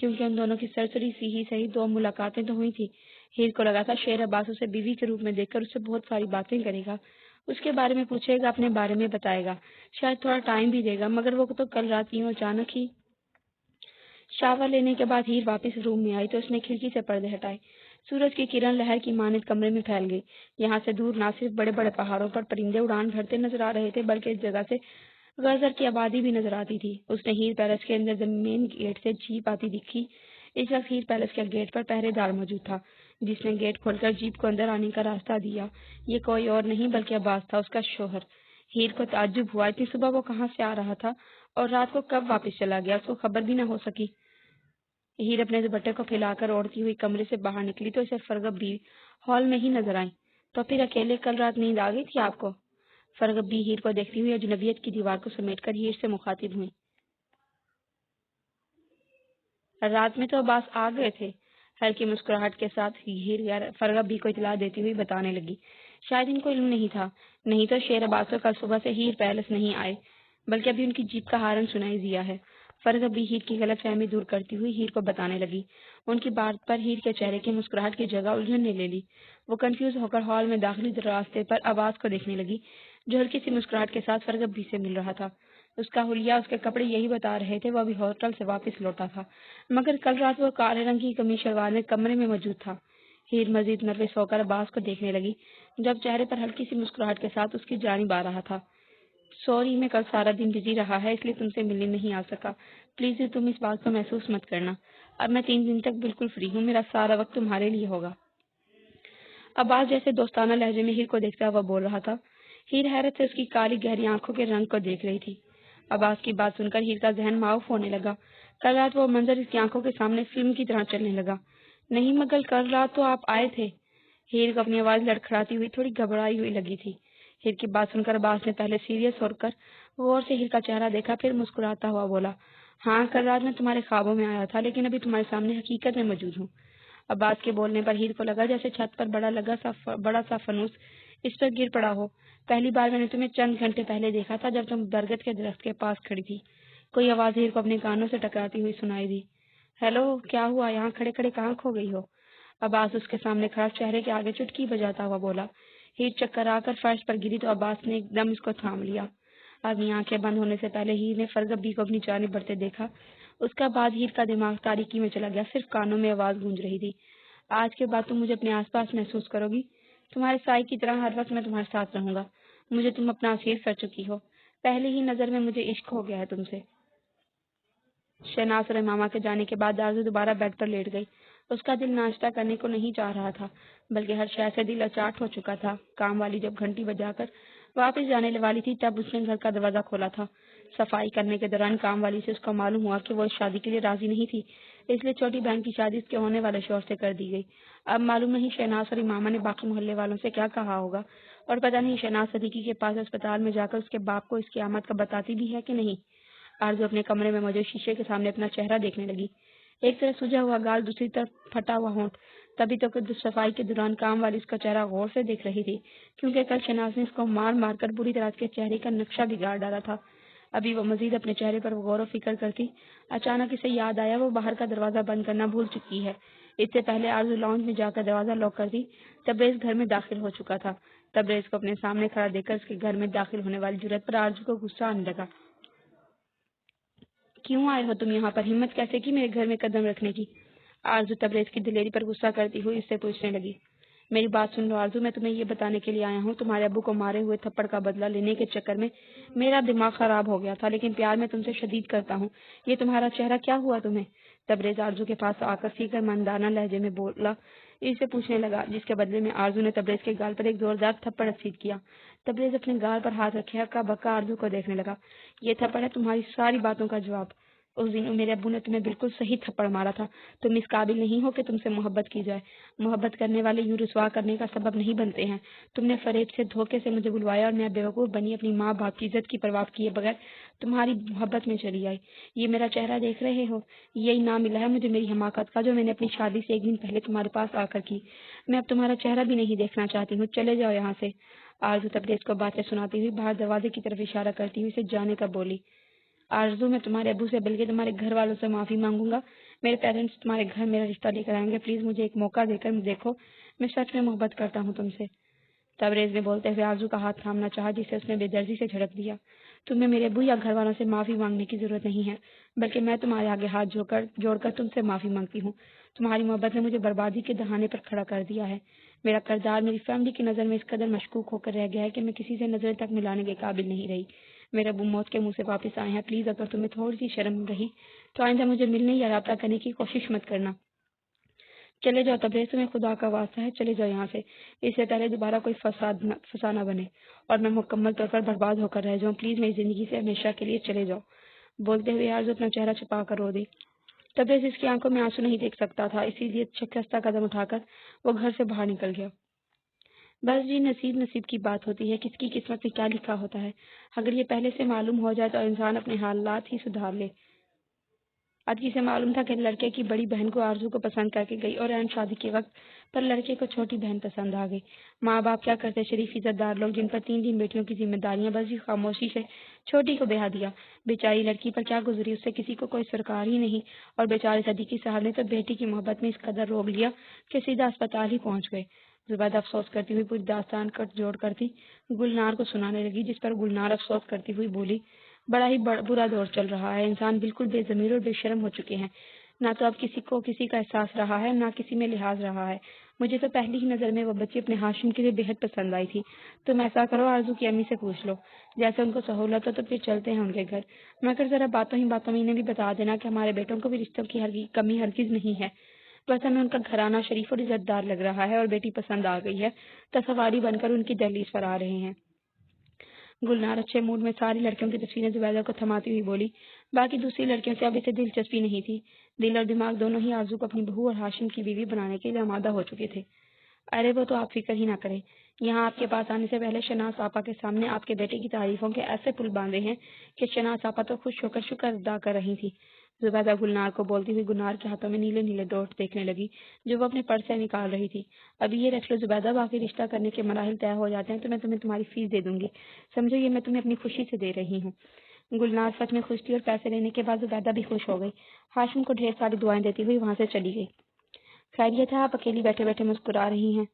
کیونکہ ان دونوں کی سرسری سی ہی صحیح 2 ملاقاتیں تو ہوئی تھی۔ ہیر کو لگا تھا شیر عباس اسے بیوی کے روپ میں دیکھ کر اسے بہت ساری باتیں کرے گا، اس کے بارے میں پوچھے گا، اپنے بارے میں بتائے گا، شاید تھوڑا ٹائم بھی دے گا، مگر وہ تو کل رات یوں اچانک ہی۔ شاور لینے کے بعد ہیر واپس روم میں آئی تو اس نے کھڑکی سے پردے ہٹائے۔ سورج کی کرن لہر کی مانند کمرے میں پھیل گئی۔ یہاں سے دور نہ صرف بڑے بڑے پہاڑوں پر پرندے اڑان بھرتے نظر آ رہے تھے، بلکہ اس جگہ سے غرضر کی آبادی بھی نظر آتی تھی۔ اس نے ہیر پیلس کے اندر زمین گیٹ سے جیپ آتی دیکھی۔ اس وقت ہیر پیلس کے گیٹ پر پہرے دار موجود تھا، جس نے گیٹ کھول کر جیپ کو اندر آنے کا راستہ دیا۔ یہ کوئی اور نہیں بلکہ عباس تھا، اس کا شوہر۔ ہیر کو تعجب ہوا، اتنی صبح وہ کہاں سے آ رہا تھا اور رات کو کب واپس چلا گیا، اس کو خبر بھی نہ ہو سکی۔ ہیر اپنے دوپٹے کو پھیلا کر اوڑھتی ہوئی کمرے سے باہر نکلی تو اسے فرغب بھی ہال میں ہی نظر آئی۔ تو پھر اکیلے کل رات نیند آ گئی تھی آپ کو؟ فرغب بھی ہیر کو دیکھتی ہوئی اجنبیت کی دیوار کو سمیٹ کر ہیر سے مخاطب ہوئی۔ رات میں تو عباس آ گئے تھے، ہلکی مسکراہٹ کے ساتھ ہیر فرغب بھی کو اطلاع دیتی ہوئی بتانے لگی۔ شاید ان کو علم نہیں تھا، نہیں تو شیر عباس کو کل صبح سے ہیر پیلس نہیں آئے، بلکہ ابھی ان کی جیپ کا ہارن سنائی دیا ہے۔ فرغب بھی ہیر کی غلط فہمی دور کرتی ہوئی ہیر کو بتانے لگی۔ ان کی بات پر ہیر کے چہرے کی مسکراہٹ کی جگہ الجھن نے لے لی۔ وہ کنفیوز ہو کر ہال میں داخلی راستے پر عباس کو دیکھنے لگی، جو ہلکی سی مسکراہٹ کے ساتھ فرغب بھی سے مل رہا تھا۔ اس کا حلیہ، اس کے کپڑے یہی بتا رہے تھے، وہ ابھی ہوٹل سے واپس لوٹا تھا، مگر کل رات وہ کالے رنگ کی قمیص شلوار میں کمرے میں موجود تھا۔ ہیر مزید نروس ہو کر عباس کو دیکھنے لگی، جب چہرے پر ہلکی سی مسکراہٹ کے ساتھ اس کی جانب آ رہا تھا۔ سوری، میں کل سارا دن بزی رہا ہے، اس لیے تم سے ملنے نہیں آ سکا۔ پلیز تم اس بات کو محسوس مت کرنا۔ اب میں 3 دن تک بالکل فری ہوں، میرا سارا وقت تمہارے لیے ہوگا۔ عباس جیسے دوستانہ لہجے میں ہیر کو دیکھتا ہوا بول رہا تھا۔ ہیر حیرت سے اس کی کالی گہری آنکھوں کے رنگ کو دیکھ رہی تھی۔ عباس کی بات سن کر ہیر کا ذہن معاف ہونے لگا۔ کل رات وہ منظر اس کی آنکھوں کے سامنے فلم کی طرح چلنے لگا۔ نہیں مگر کل رات تو آپ آئے تھے۔ ہیر کو اپنی آواز لڑکھڑاتی ہوئی تھوڑی گھبرائی ہوئی لگی تھی۔ ہیر کی بات سن کر عباس نے پہلے سیریس ہو کر غور سے ہیر کا چہرہ دیکھا، پھر مسکراتا ہوا بولا، ہاں کل رات میں تمہارے خوابوں میں آیا تھا، لیکن ابھی تمہارے سامنے حقیقت میں موجود ہوں۔ عباس کے بولنے پر ہیر کو لگا جیسے چھت پر بڑا سا فانوس اس پر گر پڑا ہو۔ پہلی بار میں نے تمہیں چند گھنٹے پہلے دیکھا تھا، جب تم برگد کے درخت کے پاس کھڑی تھی۔ کوئی آواز ہیر کو اپنے کانوں سے ٹکراتی ہوئی سنائی دی۔ ہیلو، کیا ہوا؟ یہاں کھڑے کھڑے کہاں کھو گئی ہو؟ عباس اس کے سامنے کھڑا چہرے کے آگے چٹکی بجاتا ہوا بولا۔ ہیر چکر آ کر فرش پر گری تو عباس نے ایک دم اس کو تھام لیا۔ اپنی آنکھیں بند ہونے سے پہلے ہیر نے فرغب بھی کو اپنی جانب بڑھتے دیکھا۔ اس کا بعد ہیر کا دماغ تاریکی میں چلا گیا، صرف کانوں میں آواز گونج رہی تھی، آج کے بعد تم مجھے اپنے آس پاس محسوس کرو گی، تمہارے سائے کی طرح ہر وقت میں تمہارے ساتھ رہوں گا۔ مجھے تم اپنا اسیر کر چکی ہو، پہلے ہی نظر میں مجھے عشق ہو گیا ہے تم سے۔ شہناز اور امامہ کے جانے کے بعد آرزو دوبارہ بیڈ پر لیٹ گئی۔ اس کا دل ناشتہ کرنے کو نہیں چاہ رہا تھا، بلکہ ہر شے سے دل اچاٹ ہو چکا تھا۔ کام والی جب گھنٹی بجا کر واپس جانے والی تھی، تب اس نے گھر کا دروازہ کھولا تھا۔ صفائی کرنے کے دوران کام والی سے اس کو معلوم ہوا کہ وہ اس شادی کے لیے راضی نہیں تھی، اس لیے چھوٹی بہن کی شادی اس کے ہونے والے شوہر سے کر دی گئی۔ اب معلوم نہیں شہناز اور امامہ نے باقی محلے والوں سے کیا کہا ہوگا، اور پتہ نہیں شہناز صدیقی کے پاس اسپتال میں جا کر اس کے باپ کو اس کی آمد کا بتاتی بھی ہے کہ نہیں۔ آرزو اپنے کمرے میں موجود شیشے کے سامنے اپنا چہرہ دیکھنے لگی، ایک طرف سجا ہوا گال، دوسری طرف پھٹا ہوا ہونٹ۔ تبھی تو صفائی کے دوران کام والی اس کا چہرہ غور سے دیکھ رہی تھی، کیونکہ کل شہناز نے اس کو مار مار کر بری طرح اس کے چہرے کا نقشہ بگاڑ ڈالا تھا۔ ابھی وہ مزید اپنے چہرے پر غور و فکر کرتی، اچانک اسے یاد آیا وہ باہر کا دروازہ بند کرنا بھول چکی ہے۔ اس سے پہلے آرزو لاؤنج میں جا کر دروازہ لاک کرتی، تبریز گھر میں داخل ہو چکا تھا۔ تبریز کو اپنے سامنے کھڑا دیکھ کر اس کے گھر میں داخل ہونے والی جرأت پر آرزو کو غصہ آنے لگا۔ کیوں آئے ہو تم یہاں پر؟ ہمت کیسے کی میرے گھر میں قدم رکھنے کی؟ آرزو تبریز کی دلیری پر غصہ کرتی ہوئی اس سے پوچھنے لگی۔ میری بات سن لو آرزو، میں تمہیں یہ بتانے کے لیے آیا ہوں، تمہارے ابو کو مارے ہوئے تھپڑ کا بدلہ لینے کے چکر میں میرا دماغ خراب ہو گیا تھا، لیکن پیار میں تم سے شدید کرتا ہوں۔ یہ تمہارا چہرہ کیا ہوا تمہیں؟ تبریز آرزو کے پاس آ کر فکر مندانہ لہجے میں بولا، اسے پوچھنے لگا، جس کے بدلے میں آرزو نے تبریز کے گال پر ایک زوردار تھپڑ رسید کیا۔ تبریز اپنے گال پر ہاتھ رکھے ہکا بکا آرزو کو دیکھنے لگا۔ یہ تھپڑ ہے تمہاری ساری باتوں کا جواب۔ اس دن میرے ابو نے تمہیں بالکل صحیح تھپڑ مارا تھا۔ تم اس قابل نہیں ہو کہ تم سے محبت کی جائے۔ محبت کرنے والے یوں رسوا کرنے کا سبب نہیں بنتے ہیں۔ تم نے فریب سے دھوکے سے مجھے بلوایا اور میں بیوقوف بنی اپنی ماں باپ کی عزت کی پرواہ کیے بغیر تمہاری محبت میں چلی آئی۔ یہ میرا چہرہ دیکھ رہے ہو، یہی نام ملا ہے مجھے میری حماقت کا، جو میں نے اپنی شادی سے 1 دن پہلے تمہارے پاس آ کر کی۔ میں اب تمہارا چہرہ بھی نہیں دیکھنا چاہتی ہوں، چلے جاؤ یہاں سے۔ آرزو تبریز کو باتیں سناتی ہوئی باہر دروازے کی طرف اشارہ کرتی ہوئی اسے جانے کا بولی۔ آرزو، میں تمہارے ابو سے بلکہ تمہارے گھر والوں سے معافی مانگوں گا، میرے پیرنٹس تمہارے گھر میرا رشتہ لے کر آئیں گے، پلیز مجھے ایک موقع دے کر دیکھو، میں سچ میں محبت کرتا ہوں تم سے۔ تبریز نے بولتے ہوئے آرزو کا ہاتھ تھامنا چاہا، جسے اس نے بے دردی سے جھڑک دیا۔ تمہیں میرے ابو یا گھر والوں سے معافی مانگنے کی ضرورت نہیں ہے، بلکہ میں تمہارے آگے ہاتھ جوڑ کر تم سے معافی مانگتی ہوں۔ تمہاری محبت نے مجھے بربادی کے دہانے پر کھڑا کر دیا ہے۔ میرا کردار میری فیملی کی نظر میں اس قدر مشکوک ہو کر رہ گیا ہے کہ میں کسی سے نظر تک ملانے کے قابل نہیں رہی۔ میرے ابو موت کے منہ سے واپس آئے ہیں، پلیز اگر تمہیں تھوڑی سی شرم رہی تو آئندہ مجھے ملنے یا رابطہ کرنے کی کوشش مت کرنا۔ چلے جاؤ تبریز، تمہیں خدا کا واسطہ ہے، چلے جاؤ یہاں سے، اس سے پہلے دوبارہ کوئی فسانہ بنے اور میں مکمل طور پر برباد ہو کر رہ جاؤں۔ پلیز میری زندگی سے ہمیشہ کے لیے چلے جاؤ۔ بولتے ہوئے آرزو اپنا چہرہ چھپا کر رو دی۔ تبریز اس کی آنکھوں میں آنسو نہیں دیکھ سکتا تھا، اسی لیے شکستہ قدم اٹھا کر وہ گھر سے باہر نکل گیا۔ بس جی، نصیب کی بات ہوتی ہے، کس کی قسمت میں کیا لکھا ہوتا ہے، اگر یہ پہلے سے معلوم ہو جائے تو انسان اپنے حالات ہی سدھار لے۔ آدمی سے معلوم تھا کہ لڑکے کی بڑی بہن کو آرزو کو پسند کر کے گئی اور عین شادی کے وقت پر لڑکے کو چھوٹی بہن پسند آ گئی۔ ماں باپ کیا کرتے، شریف عزت دار لوگ جن پر 3 بیٹیوں کی ذمہ داریاں، بس خاموشی سے چھوٹی کو بیاہ دیا۔ بیچاری لڑکی پر کیا گزری، اس سے کسی کو کوئی سرکار ہی نہیں، اور بیچارے صدیقی صاحب نے تو بیٹی کی محبت میں اس قدر روک لیا کہ سیدھا اسپتال ہی پہنچ گئے۔ زبیدہ افسوس کرتی ہوئی پوری داستان کٹ جوڑ کرتی گلنار کو سنانے لگی، جس پر گلنار افسوس کرتی ہوئی بولی، بڑا ہی برا دور چل رہا ہے، انسان بالکل بے ضمیر اور بے شرم ہو چکے ہیں، نہ تو اب کسی کا احساس رہا ہے، نہ کسی میں لحاظ رہا ہے۔ مجھے تو پہلی ہی نظر میں وہ بچی اپنے ہاشم کے لیے بے حد پسند آئی تھی۔ تم ایسا کرو، آرزو کی امی سے پوچھ لو، جیسے ان کو سہولت ہو تو پھر چلتے ہیں ان کے گھر، مگر ذرا باتوں میں انہیں بھی بتا دینا کہ ہمارے بیٹوں کو بھی رشتوں کی کمی ہرگز نہیں ہے، بس ہمیں ان کا گھرانہ شریف اور عزت دار لگ رہا ہے اور بیٹی پسند آ گئی ہے تو سواری بن کر ان کی دہلیز پر آ رہے ہیں۔ گلنار اچھے موڈ میں ساری لڑکیوں کی تصویریں زبیدہ کو تھماتی ہوئی بولی، باقی دوسری لڑکیوں سے اب اسے دلچسپی نہیں تھی، دل اور دماغ دونوں ہی آرزو کو اپنی بہو اور ہاشم کی بیوی بنانے کے لیے آمادہ ہو چکے تھے۔ ارے وہ تو آپ فکر ہی نہ کریں، یہاں آپ کے پاس آنے سے پہلے شناز آپا کے سامنے آپ کے بیٹے کی تعریفوں کے ایسے پل باندھے ہیں کہ شناز آپا تو خوش ہو کر شکر ادا کر رہی تھی۔ زبیدہ گلنار کو بولتی ہوئی گلنار کے ہاتھوں میں نیلے نیلے ڈاٹ دیکھنے لگی جو وہ اپنے پرس سے نکال رہی تھی۔ ابھی یہ رکھ لو زبیدہ، باقی رشتہ کرنے کے مراحل طے ہو جاتے ہیں تو میں تمہیں تمہاری فیس دے دوں گی، سمجھو یہ میں تمہیں اپنی خوشی سے دے رہی ہوں۔ گلنار سچ میں خوش تھی اور پیسے لینے کے بعد زبیدہ بھی خوش ہو گئی۔ ہاشم کو ڈھیر ساری دعائیں دیتی ہوئی وہاں سے چلی گئی۔ خیریت ہے، آپ اکیلی بیٹھے بیٹھے مسکرا رہی ہیں؟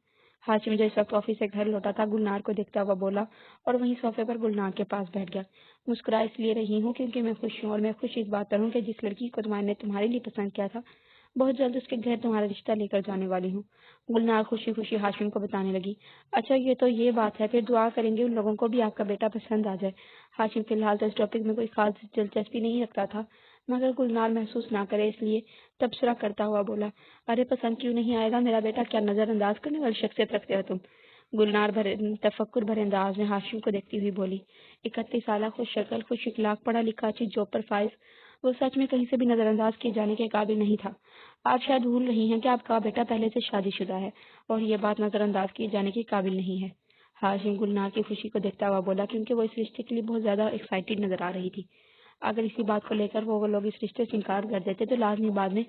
ہاشم جو اس وقت آفس سے گھر لوٹا تھا گلنار کو دیکھتا ہوا بولا اور وہیں صوفے پر گلنار کے پاس بیٹھ گیا۔ مسکرا اس لیے رہی ہوں کیونکہ میں خوش ہوں، اور میں خوش اس بات پر ہوں کہ جس لڑکی کو تمہارے لیے پسند کیا تھا بہت جلد اس کے گھر تمہارا رشتہ لے کر جانے والی ہوں۔ گلنار خوشی خوشی ہاشم کو بتانے لگی، اچھا یہ بات ہے، پھر دعا کریں گے ان لوگوں کو بھی آپ کا بیٹا پسند آ جائے۔ ہاشم فی الحال تو اس ٹاپک میں کوئی خاص دلچسپی نہیں رکھتا تھا، مگر گلنار محسوس نہ کرے اس لیے تبصرہ کرتا ہوا بولا، ارے پسند کیوں نہیں آئے گا میرا بیٹا، کیا نظر انداز کرنے والی شخصیت رکھتے ہو تم؟ گلنار تفکر بھرے انداز میں ہاشم کو دیکھتی ہوئی بولی، 31 سالہ، خوش شکل، خوش اخلاق، پڑھا لکھا، اچھی جاب پر فائز، وہ سچ میں کہیں سے بھی نظر انداز کیے جانے کے قابل نہیں تھا۔ آپ شاید بھول رہی ہیں کہ آپ کا بیٹا پہلے سے شادی شدہ ہے اور یہ بات نظر انداز کیے جانے کے قابل نہیں ہے۔ ہاشم گلنار کی خوشی کو دیکھتا ہوا بولا کیونکہ وہ اس رشتے کے لیے بہت زیادہ ایکسائٹیڈ نظر آ رہی تھی۔ اگر اسی بات کو لے کر وہ لوگ اس رشتے سے انکار کر دیتے تو لازمی بعد میں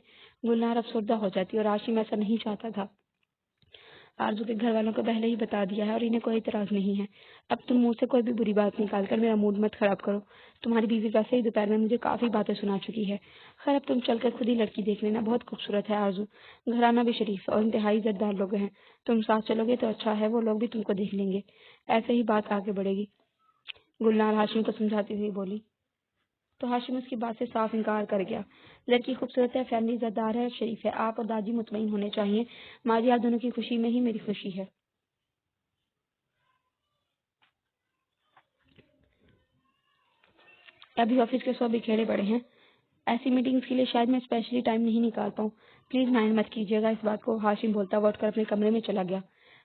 گلنار افسردہ ہو جاتی، اور ہاشم ایسا نہیں چاہتا تھا۔ آرزو کے گھر والوں کو پہلے ہی بتا دیا ہے اور انہیں کوئی اعتراض نہیں ہے، اب تم منہ سے کوئی بھی بری بات نکال کر میرا موڈ مت خراب کرو، تمہاری بیوی ویسے ہی دوپہر میں مجھے کافی باتیں سنا چکی ہے۔ خیر اب تم چل کر خود ہی لڑکی دیکھ لینا، بہت خوبصورت ہے آرزو، گھرانہ بھی شریف اور انتہائی عزت دار لوگ ہیں، تم ساتھ چلو گے تو اچھا ہے، وہ لوگ بھی تم کو دیکھ لیں گے، ایسے ہی بات آگے بڑھے گی۔ گلنار ہاشم کو سمجھاتی ہوئی بولی تو ہاشم اس کی بات سے صاف انکار کر گیا۔ لڑکی خوبصورت ہے، فیملی عزت دار ہے، شریف ہے، آپ اور دادی مطمئن ہونے چاہیے، ماجی آپ دونوں کی خوشی میں ہی میری خوشی ہے۔ ابھی آفس کے 100 بکھیرے پڑے ہیں، ایسی میٹنگز کے لیے شاید میں اسپیشلی ٹائم نہیں نکال پاؤں، پلیز مائنڈ مت کیجیے گا اس بات کو۔ ہاشم بولتا ہوا اٹھ کر اپنے کمرے میں چلا گیا۔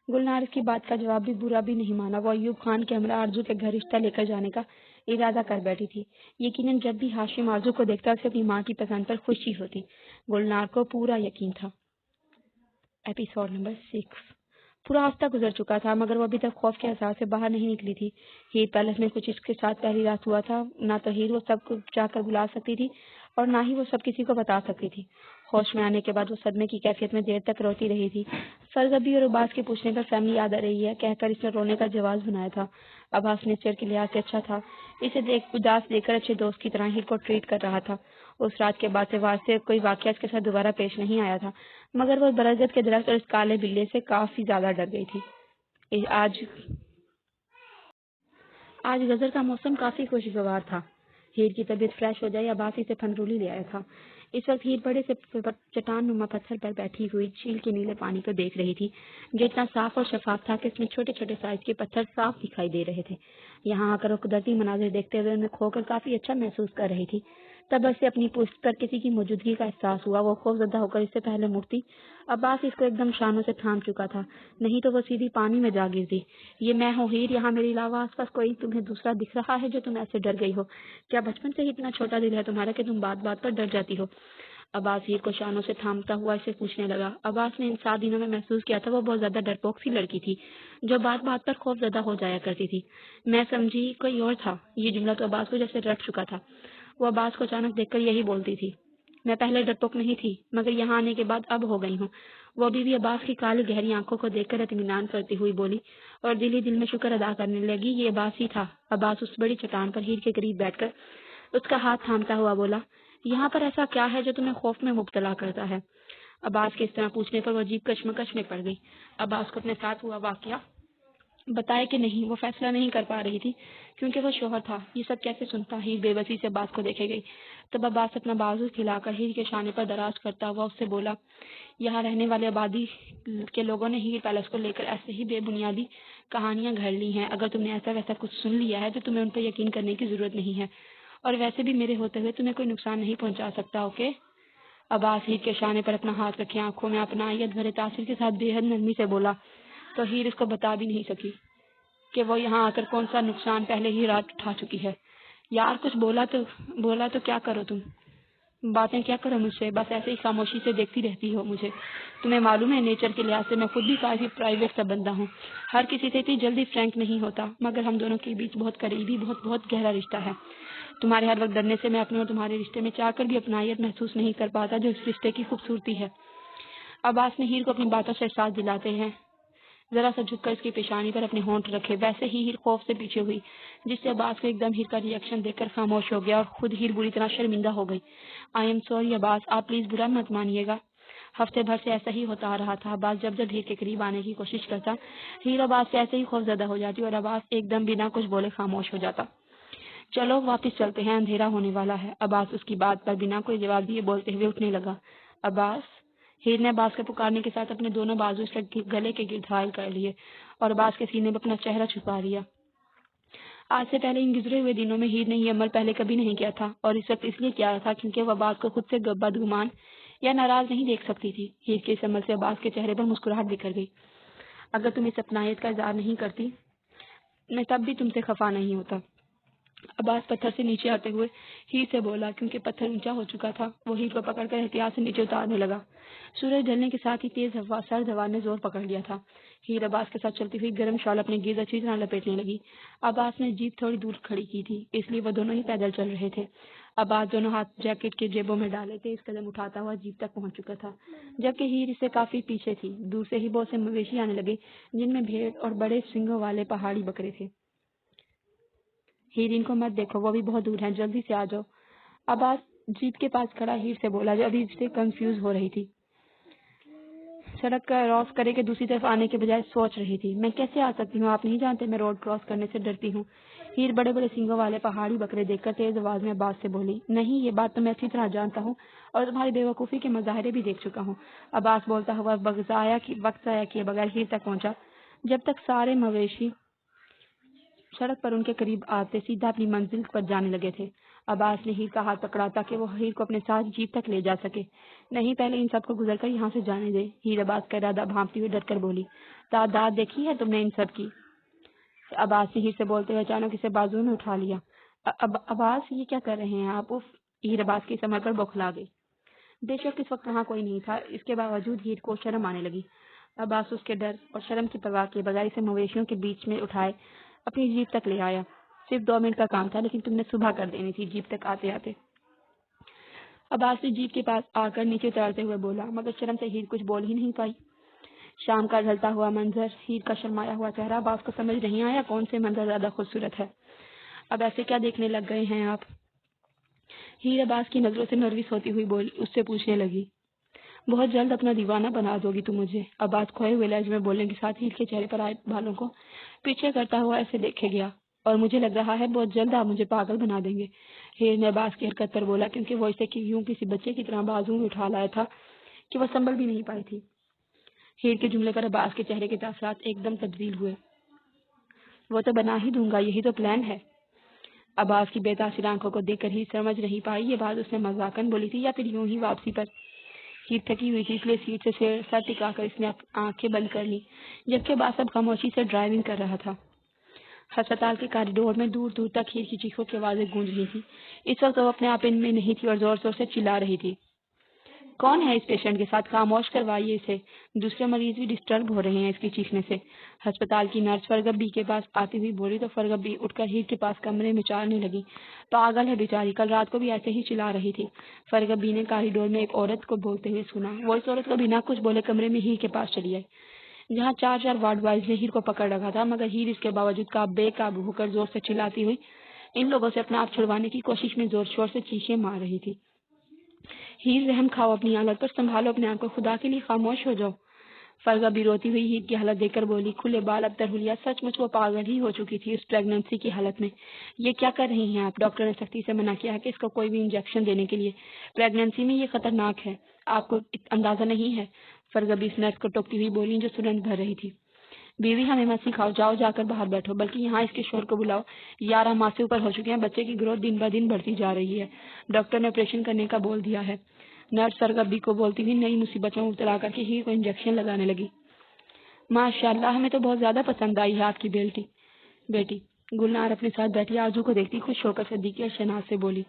گلنار اس کی بات کا جواب بھی برا بھی نہیں مانا، وہ ایوب خان کے ہمراہ آرزو کے گھر رشتہ لے کر جانے کا ارادہ کر بیٹھی تھی۔ یقیناً جب بھی ہاشم آرزو کو دیکھتا اسے اپنی ماں کی پسند پر خوشی ہوتی، گلنار کو پورا یقین تھا۔ Episode number 6۔ پورا ہفتہ گزر چکا تھا مگر وہ ابھی تک خوف کے احساس سے باہر نہیں نکلی تھی۔ ہیر پیلس میں کچھ اس کے ساتھ پہلی رات ہوا تھا، نہ تو ہیر وہ سب کو جا کر بلا سکتی تھی اور نہ ہی وہ سب کسی کو بتا سکتی تھی۔ ہوش میں آنے کے بعد وہ صدمے کی کیفیت میں دیر تک روتی رہی تھی۔ سرزبی اور عباس کے پوچھنے پر فیملی یاد آ رہی ہے کہہ کر اس نے رونے کا جواز بنایا تھا۔ عباس نیچر کے لحاظ سے اچھا تھا، اسے اداس دیکھ کر اچھے دوست کی طرح ہیر کو ٹریٹ کر رہا تھا۔ اس رات کے بعد سے واسطے کوئی واقعہ اس کے ساتھ دوبارہ پیش نہیں آیا تھا، مگر وہ برگد کے درخت اور اس کالے بلے سے کافی زیادہ ڈر گئی تھی۔ آج گزر کا موسم کافی خوشگوار تھا۔ ہیر کی طبیعت فریش ہو جائے عباس اسے پھنرولی لے آیا تھا۔ اس وقت ہیر بڑے سے چٹان نما پتھر پر بیٹھی ہوئی جھیل کے نیلے پانی کو دیکھ رہی تھی، جو اتنا صاف اور شفاف تھا کہ اس میں چھوٹے چھوٹے سائز کے پتھر صاف دکھائی دے رہے تھے۔ یہاں آ کر وہ قدرتی مناظر دیکھتے ہوئے ان میں کھو کر کافی اچھا محسوس کر رہی تھی۔ تب اسے اپنی پشت پر کسی کی موجودگی کا احساس ہوا۔ وہ خوف زدہ ہو کر اس سے پہلے مڑتی، عباس اس کو ایک دم شانوں سے تھام چکا تھا، نہیں تو وہ سیدھی پانی میں جا گرتی۔ یہ میں ہوں ہیر، یہاں میرے علاوہ آس پاس کوئی تمہیں دوسرا دکھ رہا ہے جو تم ایسے ڈر گئی ہو؟ کیا بچپن سے ہی اتنا چھوٹا دل ہے تمہارا کہ تم بات بات پر ڈر جاتی ہو؟ عباس ہیر کو شانوں سے تھامتا ہوا اسے پوچھنے لگا۔ عباس نے ان 7 دنوں میں محسوس کیا تھا وہ بہت زیادہ ڈرپوک سی لڑکی تھی، جو بات بات پر خوف زدہ ہو جایا کرتی تھی۔ میں سمجھی کوئی اور تھا۔ یہ جملہ تو عباس کو جیسے رٹ چکا تھا۔ وہ عباس کو اچانک دیکھ کر یہی بولتی تھی، میں پہلے ڈرپوک نہیں تھی، مگر یہاں آنے کے بعد اب ہو گئی ہوں۔ وہ بھی عباس کی کالی گہری آنکھوں کو دیکھ کر اطمینان کرتی ہوئی بولی اور دل ہی دل میں شکر ادا کرنے لگی، یہ عباس ہی تھا۔ عباس اس بڑی چٹان پر ہیر کے قریب بیٹھ کر اس کا ہاتھ تھامتا ہوا بولا، یہاں پر ایسا کیا ہے جو تمہیں خوف میں مبتلا کرتا ہے؟ عباس کے اس طرح پوچھنے پر وہ عجیب کشمکش میں پڑ گئی۔ عباس کو اپنے ساتھ ہوا واقعہ بتائے کہ نہیں وہ فیصلہ نہیں کر پا رہی تھی، کیونکہ وہ شوہر تھا۔ یہ سب کیسے سنتا؟ ہیر بے بسی سے عباس کو دیکھے گئی۔ تب عباس اپنا بازو کھلا کر ہیر کے شانے پر دراز کرتا ہوا اس سے بولا، یہاں رہنے والے آبادی کے لوگوں نے ہیر پیلس کو لے کر ایسے ہی بے بنیادی کہانیاں گھڑ لی ہیں۔ اگر تم نے ایسا ویسا کچھ سن لیا ہے تو تمہیں ان پر یقین کرنے کی ضرورت نہیں ہے، اور ویسے بھی میرے ہوتے ہوئے تمہیں کوئی نقصان نہیں پہنچا سکتا، اوکے؟ عباس ہیر کے شانے پر اپنا ہاتھ رکھے آنکھوں میں اپنائیت بھرے تاثر کے ساتھ بے حد نرمی سے بولا، تو ہیر اس کو بتا بھی نہیں سکی کہ وہ یہاں آ کر کون سا نقصان پہلے ہی رات اٹھا چکی ہے۔ یار کچھ بولا تو کیا کرو تم؟ باتیں کیا کرو مجھ سے؟ بس ایسے ہی خاموشی سے دیکھتی رہتی ہو مجھے۔ تمہیں معلوم ہے نیچر کے لحاظ سے میں خود بھی کافی پرائیویٹ سا بندہ ہوں، ہر کسی سے اتنی جلدی فرینک نہیں ہوتا، مگر ہم دونوں کے بیچ بہت قریبی بہت گہرا رشتہ ہے۔ تمہارے ہر وقت ڈرنے سے میں اپنے اور تمہارے رشتے میں چاہ کر بھی اپنائیت محسوس نہیں کر پاتا، جو اس رشتے کی خوبصورتی ہے۔ عباس نے ہیر کو اپنی باتوں سے احساس دلاتے ہیں ذرا سا جھک کر اس کی پیشانی پر اپنے ہونٹ رکھے۔ ویسے ہی ہیر خوف سے پیچھے ہوئی، جس سے عباس کو ایک دم ہیر کا ری ایکشن دیکھ کر خاموش ہو گیا، اور خود ہیر بری طرح شرمندہ ہو گئی۔ آئی ایم سوری عباس، آپ پلیز برا مت مانیے گا۔ ہفتے بھر سے ایسا ہی ہوتا آ رہا تھا۔ عباس جب ہیر کے قریب آنے کی کوشش کرتا، ہیر عباس سے ایسے ہی خوف زدہ ہو جاتی اور عباس ایک دم بنا کچھ بولے خاموش ہو جاتا۔ چلو واپس چلتے ہیں، اندھیرا ہونے والا ہے۔ عباس اس کی بات پر بنا کوئی جواب دیے بولتے ہوئے اٹھنے لگا۔ عباس، ہیر نے عباس کے پکارنے کے ساتھ اپنے دونوں بازو اس کے گلے کے گرد حائل کر لیے اور عباس کے سینے پر اپنا چہرہ چھپا لیا۔ آج سے پہلے ان گزرے ہوئے دنوں میں ہیر نے یہ عمل پہلے کبھی نہیں کیا تھا، اور اس وقت اس لیے کیا تھا کیونکہ وہ عباس کو خود سے بدگمان یا ناراض نہیں دیکھ سکتی تھی۔ ہیر کے اس عمل سے عباس کے چہرے پر مسکراہٹ بکھر گئی۔ اگر تم اس اپنائیت کا اظہار نہیں کرتی، میں تب بھی تم سے خفا نہیں ہوتا۔ عباس پتھر سے نیچے آتے ہوئے ہیر سے بولا، کیونکہ پتھر اونچا ہو چکا تھا۔ وہ ہیر کو پکڑ کر احتیاط سے نیچے اتارنے لگا۔ سورج ڈھلنے کے ساتھ ہی تیز ہوا سرد ہوا نے زور پکڑ لیا تھا۔ ہیر عباس کے ساتھ چلتی ہوئی گرم شال اپنے گرد اچھی طرح لپیٹنے لگی۔ عباس نے جیپ تھوڑی دور کھڑی کی تھی، اس لیے وہ دونوں ہی پیدل چل رہے تھے۔ عباس دونوں ہاتھ جیکٹ کے جیبوں میں ڈالے تھے، اس قدم اٹھاتا ہوا جیپ تک پہنچ چکا تھا، جبکہ ہیر اس سے کافی پیچھے تھی۔ دور سے ہی بہت سے مویشی آنے لگے، جن میں بھیڑ اور بڑے سنگوں والے پہاڑی بکرے تھے۔ ہیر ان کو مت دیکھو، وہ بھی بہت دور ہیں، جلدی سے آ جاؤ۔ عباس جیپ کے پاس کھڑا ہیر سے بولا، جو ابھی سے کنفیوز ہو رہی تھی۔ سڑک کراس کرے کے دوسری طرف آنے کے بجائے سوچ رہی تھی، میں کیسے آ سکتی ہوں؟ آپ نہیں جانتے میں روڈ کراس کرنے سے ڈرتی ہوں۔ ہیر بڑے بڑے سینگوں والے پہاڑی بکرے دیکھ کر تیز آواز میں عباس سے بولی، نہیں یہ بات تو میں اچھی طرح جانتا ہوں اور تمہاری بے وقوفی کے مظاہرے بھی دیکھ چکا ہوں۔ عباس بولتا ہوا وقت ضائع کیے بغیر ہیر تک پہنچا، جب تک سارے مویشی سڑک پر ان کے قریب آتے سیدھا اپنی منزل پر جانے لگے تھے۔ عباس نے ہیر کا ہاتھ پکڑا تاکہ وہ ہیر کو اپنے ساتھ جیپ تک لے جا سکے۔ نہیں، پہلے ان سب کو گزر کر یہاں سے جانے دے۔ ہیر عباس کا ارادہ بھانپتی ہوئی ڈر کر بولی، تعداد دیکھی ہے تم نے ان سب کی؟ عباس نے ہیر سے بولتے ہوئے اچانک اسے بازو میں اٹھا لیا۔ عباس یہ کیا کر رہے ہیں آپ؟ اف! ہیر عباس کی سمر پر بوکھلا گئی۔ بے شک اس وقت وہاں کوئی نہیں تھا، اس کے باوجود ہیر کو شرم آنے لگی۔ عباس اس کے ڈر اور شرم کی پرواہ کیے بغیر اسے مویشیوں کے بیچ میں اٹھائے اپنی جیپ تک لے آیا۔ صرف 2 منٹ کا کام تھا، لیکن تم نے صبح کر دینی تھی جیپ تک آتے آتے۔ عباس نے جیپ کے پاس آ کر نیچے اتارتے ہوئے بولا، مگر شرم سے ہیر کچھ بول ہی نہیں پائی۔ شام کا ڈھلتا ہوا منظر، ہیر کا شرمایا ہوا چہرہ، عباس کو سمجھ نہیں آیا کون سے منظر زیادہ خوبصورت ہے۔ اب ایسے کیا دیکھنے لگ گئے ہیں آپ؟ ہیر عباس کی نظروں سے نروس ہوتی ہوئی اس سے پوچھنے لگی۔ بہت جلد اپنا دیوانہ بنا دو گی تم مجھے، عباس کھوئے ہوئے لہجے میں بولنے کے ساتھ ہیر کے چہرے پر آئے بالوں کو پیچھے کرتا ہوا ایسے دیکھے گیا۔ اور مجھے لگ رہا ہے بہت جلد آپ مجھے پاگل بنا دیں گے، ہیر نے عباس کی حرکت پر بولا، کیونکہ وہ اسے یوں کسی بچے کی طرح بازو میں اٹھا لایا تھا کہ وہ سنبھل بھی نہیں پائی تھی۔ ہیر کے جملے پر عباس کے چہرے کے تاثرات ایک دم تبدیل ہوئے۔ وہ تو بنا ہی دوں گا، یہی تو پلان ہے۔ عباس کی بے تاثیر آنکھوں کو دیکھ کر ہیر سمجھ نہیں پائی یہ بات اس نے مذاقن بولی تھی یا پھر یوں ہی واپسی پر۔ ہیر تھکی ہوئی تھی، اس لیے سیٹ سے سر ٹکا کر اس نے آنکھیں بند کر لی، جبکہ عباس اب خاموشی سے ڈرائیونگ کر رہا تھا۔ ہسپتال کے کاریڈور میں دور دور تک ہیر کی چیخوں کی آوازیں گونج رہی تھی۔ اس وقت وہ اپنے آپ ان میں نہیں تھی اور زور زور سے چلا رہی تھی۔ کون ہے اس پیشنٹ کے ساتھ؟ خاموش کروائیے اسے، دوسرے مریض بھی ڈسٹرب ہو رہے ہیں اس کی چیخنے سے۔ ہسپتال کی نرس فرغت بی کے پاس آتی ہوئی بولی تو فرغت بی اٹھ کر ہیر کے پاس کمرے میں چارنے لگی۔ پاگل ہے بیچاری، کل رات کو بھی ایسے ہی چلا رہی تھی، فرغت بی نے کاریڈور میں ایک عورت کو بولتے ہوئے سنا۔ وہ اس عورت کو بنا کچھ بولے کمرے میں ہیر کے پاس چلی آئی، جہاں چار وارڈ بوائز نے ہیر کو پکڑ رکھا تھا، مگر ہیر اس کے باوجود بے قابو ہو کر زور سے چلاتی ہوئی ان لوگوں سے اپنا آپ چھڑوانے کی کوشش میں زور شور سے چیخیں مار رہی تھی۔ ہیر رحم کھاؤ اپنی حالت پر، سنبھالو اپنے آپ کو، خدا کے لیے خاموش ہو جاؤ۔ فرغت بھی روتی ہوئی ہیر کی حالت دیکھ کر بولی، کھلے بال اب ترہلیا، سچ مچ وہ پاگل ہی ہو چکی تھی اس پریگننسی کی حالت میں۔ یہ کیا کر رہی ہیں آپ؟ ڈاکٹر نے سختی سے منع کیا ہے کہ اس کو کوئی بھی انجیکشن دینے کے لیے، پریگننسی میں یہ خطرناک ہے، آپ کو اندازہ نہیں ہے۔ فرغت بھی اس نرس کو ٹوکتی ہوئی بولی جو سرنج بھر رہی تھی۔ بیوی ہمیں مت سکھاؤ، جاؤ جا کر باہر بیٹھو، بلکہ یہاں اس کے شوہر کو بلاؤ، 11 ماہ سے اوپر ہو چکے ہیں، بچے کی گروتھ دن بہ دن بڑھتی جا رہی ہے، ڈاکٹر نے آپریشن کرنے کا بول دیا ہے۔ نرس فرغت بی کو بولتی ہوئی نئی مصیبت میں مبتلا کر کے ہیر کو انجیکشن لگانے لگی۔ ماشاءاللہ، ہمیں تو بہت زیادہ پسند آئی ہے آپ کی بیٹی۔ گلنار اپنے ساتھ بیٹھی آرزو کو دیکھتی خوش ہو کر صدیقی اور شہناز سے بولی،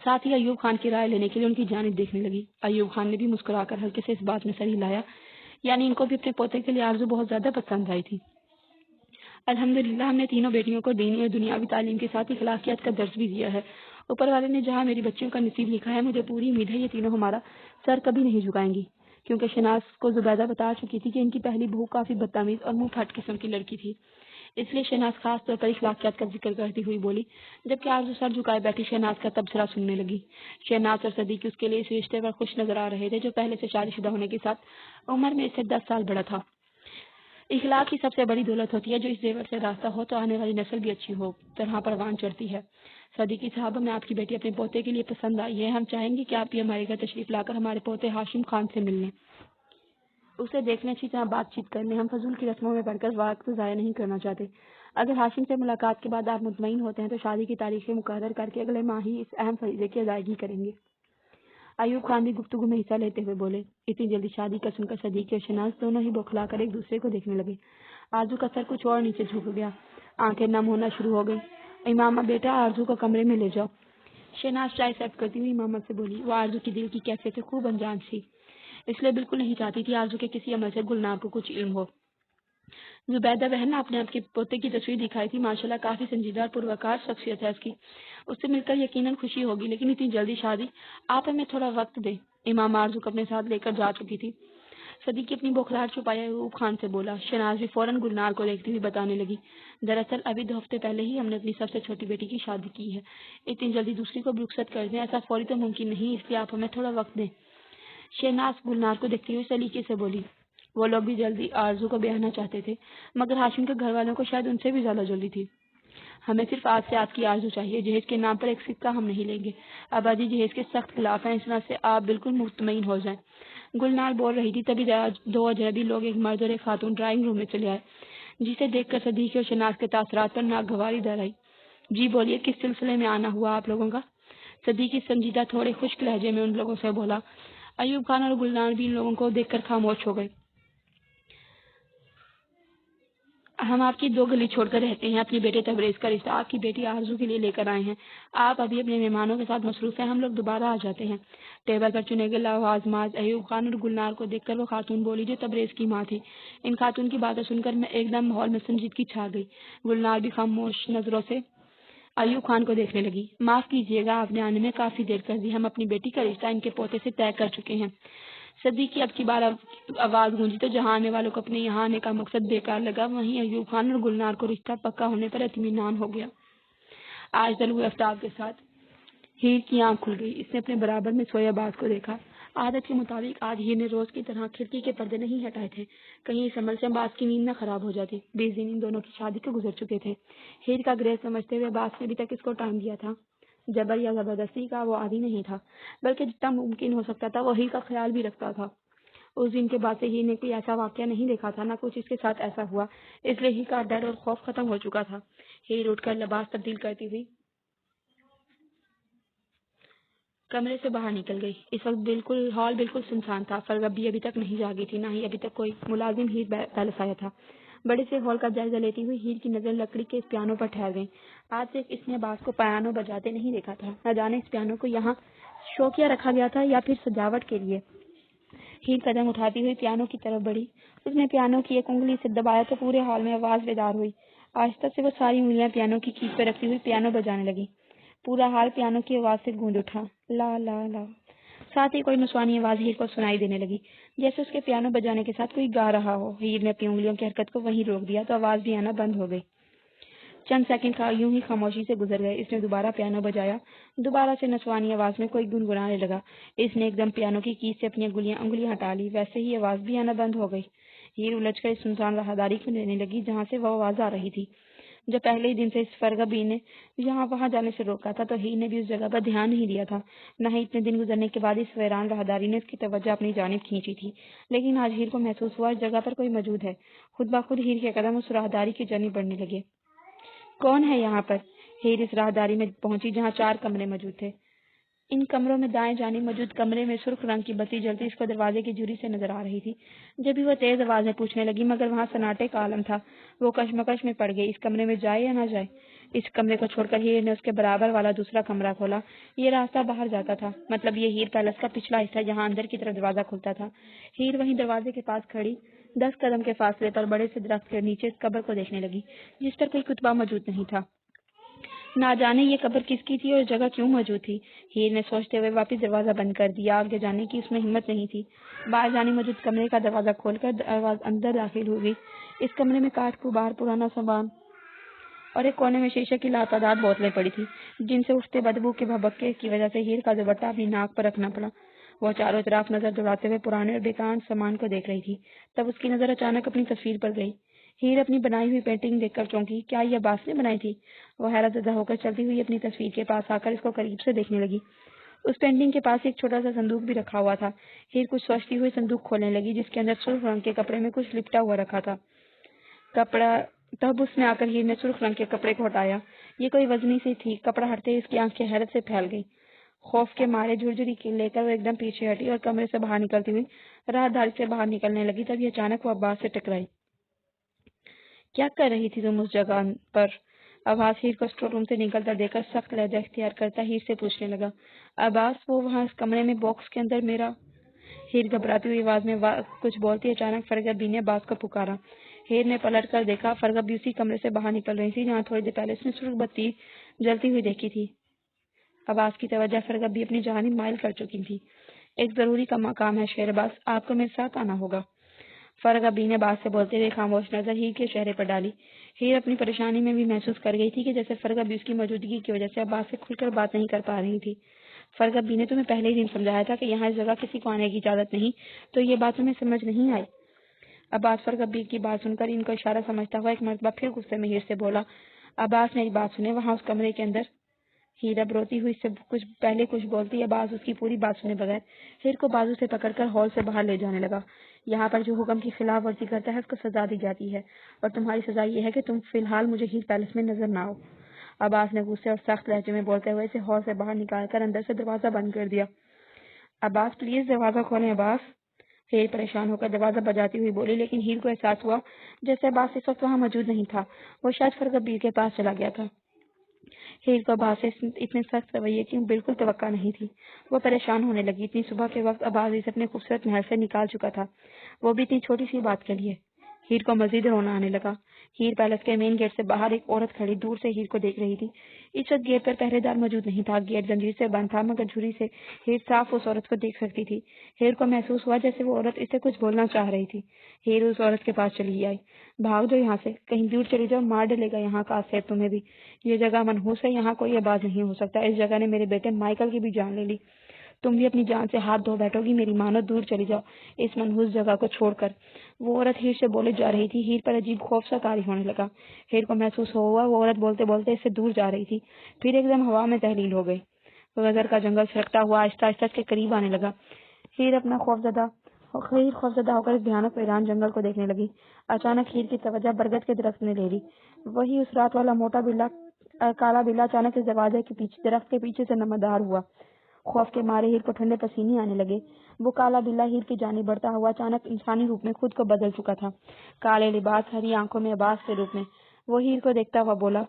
ساتھ ہی ایوب خان کی رائے لینے کے لیے ان کی جانب دیکھنے لگی۔ ایوب خان نے بھی مسکرا کر ہلکے سے اس بات میں سر ہلایا، یعنی ان کو بھی اپنے پوتے کے لیے آرزو بہت زیادہ پسند آئی تھی۔ الحمدللہ، ہم نے تینوں بیٹیوں کو دینی اور دنیاوی تعلیم کے ساتھ اخلاقیات کا درس بھی دیا ہے۔ اوپر والے نے جہاں میری بچیوں کا نصیب لکھا ہے، مجھے پوری امید ہے یہ تینوں ہمارا سر کبھی نہیں جھکائیں گی، کیونکہ شہناز کو زبیدہ بتا چکی تھی کہ ان کی پہلی بہو کافی بدتمیز اور منہ پھٹ قسم کی لڑکی تھی، اس لیے شہناز خاص طور پر اخلاقیات کا ذکر کرتی ہوئی بولی، جبکہ آرزو سر جھکائے بیٹھی شہناز کا تبصرہ سننے لگی۔ شہناز اور صدیقی اس کے لیے اس رشتے پر خوش نظر آ رہے تھے جو پہلے سے شادی شدہ ہونے کے ساتھ عمر میں اس سے 10 سال بڑا تھا۔ اخلاق کی سب سے بڑی دولت ہوتی ہے، جو اس زیور سے راستہ ہو تو آنے والی نسل بھی اچھی ہو، طرح پروان چڑھتی ہے۔ صدیقی صاحبہ، میں آپ کی بیٹی اپنے پوتے کے لیے پسند آئی ہے، ہم چاہیں گے کہ آپ بھی ہمارے گھر تشریف لا کر ہمارے پوتے ہاشم خان سے مل لیں، اسے دیکھنے، اچھی طرح بات چیت کرنے، ہم فضول کی رسموں میں پڑھ کر وقت ضائع نہیں کرنا چاہتے۔ اگر ہاشم سے ملاقات کے بعد آپ مطمئن ہوتے ہیں تو شادی کی تاریخیں مقرر کر کے اگلے ماہ ہی اس اہم فریضے کی ادائیگی کریں گے۔ ایوب خان بھی گفتگو میں حصہ لیتے ہوئے بولے۔ اتنی جلدی شادی کا سن کر صدیقی اور شہناز دونوں ہی بوکھلا کر ایک دوسرے کو دیکھنے لگے۔ آرزو کا سر کچھ اور نیچے جھک گیا، آنکھیں نم ہونا شروع ہو گئی۔ امامہ بیٹا، آرزو کو کمرے میں لے جاؤ، شہناز چائے سرو کرتی ہوئی امامہ سے بولی۔ وہ آرزو کی دل کی کیفیت سے خوب انجان تھی، اس لیے بالکل نہیں چاہتی تھی آرزو کے کسی عمل سے گلنار کو کچھ علم ہو۔ زبیدہ بہن نے آپ نے آپ کے پوتے کی تصویر دکھائی تھی، ماشاءاللہ کافی سنجیدہ اور پروکار شخصیت ہے اس کی، اس سے مل کر یقیناً خوشی ہوگی، لیکن اتنی جلدی شادی، آپ ہمیں تھوڑا وقت دیں۔ امام آرزو کو اپنے ساتھ لے کر جا چکی تھی۔ صدیقی اپنی بوکھلاہٹ چھپائے ایوب خان سے بولا۔ شہناز بھی فوراً گلنار کو دیکھتی ہوئی بتانے لگی، دراصل ابھی 2 ہفتے پہلے ہی ہم نے اپنی سب سے چھوٹی بیٹی کی شادی کی ہے، اتنی جلدی دوسری کو بھی رخصت کر دیں ایسا فوری تو ممکن نہیں، اس لیے آپ ہمیں تھوڑا وقت دیں۔ شہناز گلنار کو دیکھتے ہوئے سلیقے سے بولی۔ وہ لوگ بھی جلدی آرزو کو بیاہنا چاہتے تھے، مگر ہاشم کے گھر والوں کو شاید ان سے بھی زیادہ جلدی تھی۔ ہمیں صرف آج سے آپ کی آرزو چاہیے، جہیز کے نام پر ایک سکہ ہم نہیں لیں گے، اباجی جہیز کے سخت خلاف ہیں، اس وجہ سے آپ بالکل مطمئن ہو جائیں۔ گلنار بول رہی تھی، تبھی 2 اجنبی لوگ، ایک مرد اور ایک خاتون، ڈرائنگ روم میں چلے آئے، جسے دیکھ کر صدیقی اور شہناز کے تاثرات پر ناگواری در آئی۔ جی بولیے، کس سلسلے میں آنا ہوا آپ لوگوں کا؟ صدیقی سنجیدہ تھوڑے خشک لہجے میں ان لوگوں سے بولا۔ ایوب خان اور گلنار بھی ان لوگوں کو دیکھ کر خاموش ہو گئے۔ ہم آپ کی 2 گلی چھوڑ کر رہتے ہیں، اپنی بیٹے تبریز کا رشتہ آپ کی بیٹی آرزو کے لیے لے کر آئے ہیں، آپ ابھی اپنے مہمانوں کے ساتھ مصروف ہیں، ہم لوگ دوبارہ آ جاتے ہیں۔ ٹیبل پر چنے گئے لوازمات ایوب خان اور گلنار کو دیکھ کر وہ خاتون بولی جو تبریز کی ماں تھی۔ ان خاتون کی باتیں سن کر میں ایک دم ماحول میں سنجیدگی چھا گئی۔ گلنار بھی خاموش نظروں سے ایوب خان کو دیکھنے لگی۔ معاف کیجیے گا، آپ نے آنے میں کافی دیر کر دی، ہم اپنی بیٹی کا رشتہ ان کے پوتے سے طے کر چکے ہیں۔ صدیق کی اب کی بار آواز گونجی تو جہاں آنے والوں کو اپنے یہاں آنے کا مقصد بیکار لگا، وہیں ایوب خان اور گلنار کو رشتہ پکا ہونے پر اطمینان ہو گیا۔ آج طلوع آفتاب کے ساتھ ہیر کی آنکھ کھل گئی۔ اس نے اپنے برابر میں سوئے عباس کو دیکھا۔ عادت کے مطابق آج ہیر نے روز کی طرح کھڑکی کے پردے نہیں ہٹائے تھے، کہیں اس عمل سے عباس کی نیند نہ خراب ہو جاتی۔ 20 دن ان دونوں کی شادی کے گزر چکے تھے۔ ہیر کا گریز سمجھتے ہوئے عباس نے ابھی تک اس کو ٹائم دیا تھا۔ جبر یا زبردستی کا وہ عادی نہیں تھا، بلکہ جتنا ممکن ہو سکتا تھا وہ ہیر کا خیال بھی رکھتا تھا۔ اس دن کے بعد سے ہیر نے کوئی ایسا واقعہ نہیں دیکھا تھا، نہ کچھ اس کے ساتھ ایسا ہوا، اس لیے ہیر کا ڈر اور خوف ختم ہو چکا تھا۔ ہیر اٹھ کر لباس تبدیل کرتی ہوئی کمرے سے باہر نکل گئی۔ اس وقت ہال بالکل سنسان تھا۔ فرغبی ابھی تک نہیں جاگی تھی، نہ ہی ابھی تک کوئی ملازم ہیر پیلس آیا تھا۔ بڑے سے ہال کا جائزہ لیتی ہوئی ہیر کی نظر لکڑی کے اس پیانو پر ٹھہر گئی۔ آج تک اس نے عباس کو پیانو بجاتے نہیں دیکھا تھا، نہ جانے اس پیانو کو یہاں شوقیہ رکھا گیا تھا یا پھر سجاوٹ کے لیے۔ ہیر قدم اٹھاتی ہوئی پیانو کی طرف بڑھی۔ اس نے پیانو کی ایک انگلی سے دبایا تو پورے ہال میں آواز بیدار ہوئی۔ آہستہ سے وہ ساری انگلیاں پیانو کی کیج پہ رکھتی ہوئی پیانو بجانے لگی۔ پورا ہال پیانو کی آواز سے گونج اٹھا، لا لا لا۔ ساتھ ہی کوئی نسوانی آواز ہیر کو سنائی دینے لگی، جیسے اس کے پیانو بجانے کے ساتھ کوئی گا رہا ہو۔ ہیر نے اپنی انگلیوں کی حرکت کو وہیں روک دیا تو آواز بھی آنا بند ہو گئی۔ چند سیکنڈ یوں ہی خاموشی سے گزر گئے۔ اس نے دوبارہ پیانو بجایا۔ دوبارہ سے نسوانی آواز میں کوئی گنگنانے لگا۔ اس نے ایک دم پیانو کی کیج سے اپنی انگلیاں ہٹا لی، ویسے ہی آواز بھی آنا بند ہو گئی۔ ہیر الجھ کر اس سنسان راہداری کو لینے لگی جہاں سے وہ آواز آ رہی تھی۔ جب پہلے ہی دن سے اس فرغبی نے یہاں وہاں جانے سے روکا تھا تو ہیر نے بھی اس جگہ پر دھیان نہیں دیا تھا، نہ ہی اتنے دن گزرنے کے بعد اس ویران راہداری نے اس کی توجہ اپنی جانب کھینچی تھی۔ لیکن آج ہیر کو محسوس ہوا اس جگہ پر کوئی موجود ہے۔ خود بخود ہیر کے قدم اس راہداری کی جانب بڑھنے لگے۔ کون ہے یہاں پر؟ ہیر اس راہداری میں پہنچی جہاں 4 کمرے موجود تھے۔ ان کمروں میں دائیں جانب موجود کمرے میں سرخ رنگ کی بتی جلتی اس کو دروازے کی جھری سے نظر آ رہی تھی۔ جب بھی وہ تیز آواز میں پوچھنے لگی مگر وہاں سناٹے کا عالم تھا۔ وہ کشمکش میں پڑ گئی، اس کمرے میں جائے یا نہ جائے۔ اس کمرے کو چھوڑ کر ہیر نے اس کے برابر والا دوسرا کمرہ کھولا۔ یہ راستہ باہر جاتا تھا، مطلب یہ ہیر پیلس کا پچھلا حصہ جہاں اندر کی طرف دروازہ کھلتا تھا۔ ہیر وہیں دروازے کے پاس کھڑی 10 قدم کے فاصلے پر بڑے سے درخت کے نیچے اس قبر کو دیکھنے لگی جس پر کوئی کتبہ موجود نہیں تھا۔ نہ جانے یہ قبر کس کی تھی اور جگہ کیوں موجود تھی۔ ہیر نے سوچتے ہوئے واپس دروازہ بند کر دیا۔ آگے جانے کی اس میں ہمت نہیں تھی۔ باہر جانے موجود کمرے کا دروازہ کھول کر اندر داخل ہوئی۔ اس کمرے میں کاٹ کو باہر پرانا سامان اور ایک کونے میں شیشے کی لاتعداد بوتلیں پڑی تھی جن سے اٹھتے بدبو کے بھبکے کی وجہ سے ہیر کا دوپٹہ اپنی ناک پر رکھنا پڑا۔ وہ چاروں طرف نظر دوڑاتے ہوئے پرانے اور بیکار سامان کو دیکھ رہی تھی، تب اس کی نظر اچانک اپنی تصویر پر گئی۔ ہیر اپنی بنائی ہوئی پینٹنگ دیکھ کر چونکی۔ کیا یہ عباس نے بنائی تھی؟ وہ حیرت زدہ ہو کر چلتی ہوئی اپنی تصویر کے پاس آ کر اس کو قریب سے دیکھنے لگی۔ اس پینٹنگ کے پاس ایک چھوٹا سا صندوق بھی رکھا ہوا تھا۔ ہیر کچھ سوچتی ہوئی صندوق کھولنے لگی جس کے اندر سرخ رنگ کے کپڑے میں کچھ لپٹا ہوا رکھا تھا۔ تب اس میں آ کر ہیر نے سرخ رنگ کے کپڑے کو ہٹایا۔ یہ کوئی وزنی سی تھی۔ کپڑا ہٹتے ہی اس کی آنکھیں حیرت سے پھیل گئی۔ خوف کے مارے جھرجھری لے کر وہ ایک دم پیچھے ہٹی اور کمرے سے باہر نکلتی ہوئی راہداری سے باہر نکلنے لگی۔ تب یہ اچانک وہ عباس سے ٹکرائی۔ کیا کر رہی تھی تم اس جگہ پر؟ عباس ہیر کو اسٹور روم سے نکلتا دیکھ کر سخت لہجہ اختیار کرتا ہیر سے پوچھنے لگا۔ عباس، وہ وہاں اس کمرے میں باکس کے اندر میرا۔ ہیر گھبراتی ہوئی آواز میں کچھ بولتی اچانک فرغبی نے عباس کو پکارا۔ ہیر نے پلٹ کر دیکھا، فرغبی اسی کمرے سے باہر نکل رہی تھی جہاں تھوڑی دیر پہلے اس نے سرخ بتی جلتی ہوئی دیکھی تھی۔ عباس کی توجہ فرغبی اپنی جانب مائل کر چکی تھی۔ ایک ضروری کام ہے شیر عباس، آپ کو میرے ساتھ آنا ہوگا۔ فرغبی نے بات سے بولتے ہوئے خاموش نظر ہیر کے چہرے پر ڈالی۔ ہیر اپنی پریشانی میں بھی محسوس کر گئی تھی کہ جیسے فرغبی اس کی موجودگی کی وجہ سے عباس سے کھل کر بات نہیں کر پا رہی تھی۔ فرغبی نے تمہیں پہلے ہی دن سمجھایا تھا کہ یہاں اس جگہ کسی کو آنے کی اجازت نہیں، تو یہ بات تمہیں سمجھ نہیں آئی؟ عباس فرغبی کی بات سن کر ان کو اشارہ سمجھتا ہوا ایک مرتبہ پھر غصے میں ہیر سے بولا۔ عباس نے ایک بات سنے وہاں اس کمرے کے اندر۔ ہیر اب روتی ہوئی سے کچھ بولتی، عباس اس کی پوری بات سنے بغیر ہیر کو بازو سے پکڑ کر ہال سے باہر لے جانے لگا۔ یہاں پر جو حکم کی خلاف ورزی کرتا ہے اس کو سزا دی جاتی ہے، اور تمہاری سزا یہ ہے کہ تم فی الحال مجھے ہیر پیلس میں نظر نہ آؤ۔ عباس نے غصے اور سخت لہجے میں بولتے ہوئے اسے ہال سے باہر نکال کر اندر سے دروازہ بند کر دیا۔ عباس پلیز دروازہ کھولیں عباس۔ ہیر پریشان ہو کر دروازہ بجاتی ہوئی بولی، لیکن ہیر کو احساس ہوا جیسے عباس اس وقت وہاں موجود نہیں تھا، وہ شاید فرغبی کے پاس چلا گیا تھا۔ ہیر کو عباس سے اتنے سخت رویے کی بالکل توقع نہیں تھی۔ وہ پریشان ہونے لگی۔ اتنی صبح کے وقت عباس اسے اپنے خوبصورت محل سے نکال چکا تھا، وہ بھی اتنی چھوٹی سی بات کے لیے۔ ہیر کو مزید رونا آنے لگا۔ ہیر پیلس کے مین گیٹ سے باہر ایک عورت کھڑی دور سے ہیر کو دیکھ رہی تھی۔ اس وقت گیٹ پر پہرے دار موجود نہیں تھا، گیٹ زنجیر سے بند تھا، مگر جھری سے ہیر صاف اس عورت کو دیکھ سکتی تھی۔ ہیر کو محسوس ہوا جیسے وہ عورت اسے کچھ بولنا چاہ رہی تھی۔ ہیر اس عورت کے پاس چلی آئی۔ بھاگ جاؤ یہاں سے، کہیں دور چلی جاؤ، مار ڈلے گا یہاں کا آصف تمہیں بھی۔ یہ جگہ منحوس ہے، یہاں کوئی آباد نہیں ہو سکتا۔ اس جگہ نے میرے بیٹے مائیکل کی بھی جان لے لی، تم بھی اپنی جان سے ہاتھ دھو بیٹھو گی، میری مانو دور چلی جاؤ اس منحوس جگہ کو چھوڑ کر۔ وہ عورت ہیر سے بولے جا رہی تھی۔ ہیر پر عجیب خوف سا طاری ہونے لگا۔ ہیر کو محسوس ہوا وہ عورت بولتے بولتے اس سے دور جا رہی تھی، پھر ایک دم ہوا میں تحلیل ہو گئی۔ غزر کا جنگل سرکتا ہوا آہستہ آہستہ اس کے قریب آنے لگا۔ ہیر خوفزدہ ہو کر اس بھیانک ویران جنگل کو دیکھنے لگی۔ اچانک ہیر کی توجہ برگد کے درخت نے لے لی۔ وہی اس رات والا موٹا کالا بلا اچانک اس دروازے کے پیچھے درخت کے پیچھے سے نمودار ہوا۔ خوف کے مارے ہیر کو ٹھنڈے پسینے آنے لگے۔ وہ کالا بلا ہیر کی جانب بڑھتا ہوا اچانک انسانی روپ میں خود کو بدل چکا تھا، کالے لباس، ہری آنکھوں میں عباس کے روپ میں۔ وہ ہیر کو دیکھتا ہوا بولا،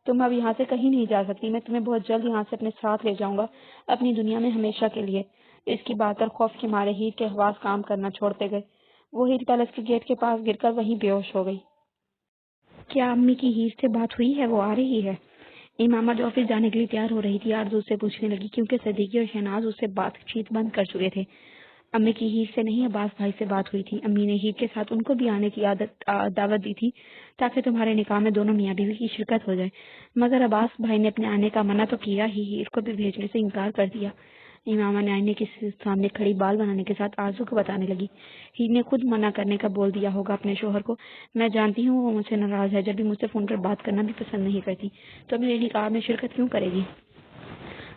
تم اب یہاں سے کہیں نہیں جا سکتی، میں تمہیں بہت جلد یہاں سے اپنے ساتھ لے جاؤں گا، اپنی دنیا میں ہمیشہ کے لیے۔ اس کی بات پر خوف کے مارے ہیر کے حواس کام کرنا چھوڑتے گئے۔ وہ ہیر پیلس کے گیٹ کے پاس گر کر وہیں بے ہوش ہو گئی۔ کیا امی کی ہیر سے بات ہوئی ہے؟ وہ آ رہی ہے؟ امامہ جو آفس جانے کے لیے تیار ہو رہی تھی، آرزو سے پوچھنے لگی، کیونکہ صدیقی اور شہناز اس سے بات چیت بند کر چکے تھے۔ امی کی ہیر سے نہیں، عباس بھائی سے بات ہوئی تھی۔ امی نے ہیر کے ساتھ ان کو بھی آنے کی دعوت دی تھی تاکہ تمہارے نکاح میں دونوں میاں بیوی کی شرکت ہو جائے، مگر عباس بھائی نے اپنے آنے کا منع تو کیا ہی، ہیر کو بھی بھیجنے سے انکار کر دیا۔ امامہ نے آئینے کے سامنے کھڑی بال بنانے کے ساتھ آرزو کو بتانے لگی، ہیر نے خود منع کرنے کا بول دیا ہوگا اپنے شوہر کو، میں جانتی ہوں وہ مجھ سے ناراض ہے، جب بھی مجھ سے فون پر بات کرنا بھی پسند نہیں کرتی، تو میرے نکاح میں شرکت کیوں کرے گی؟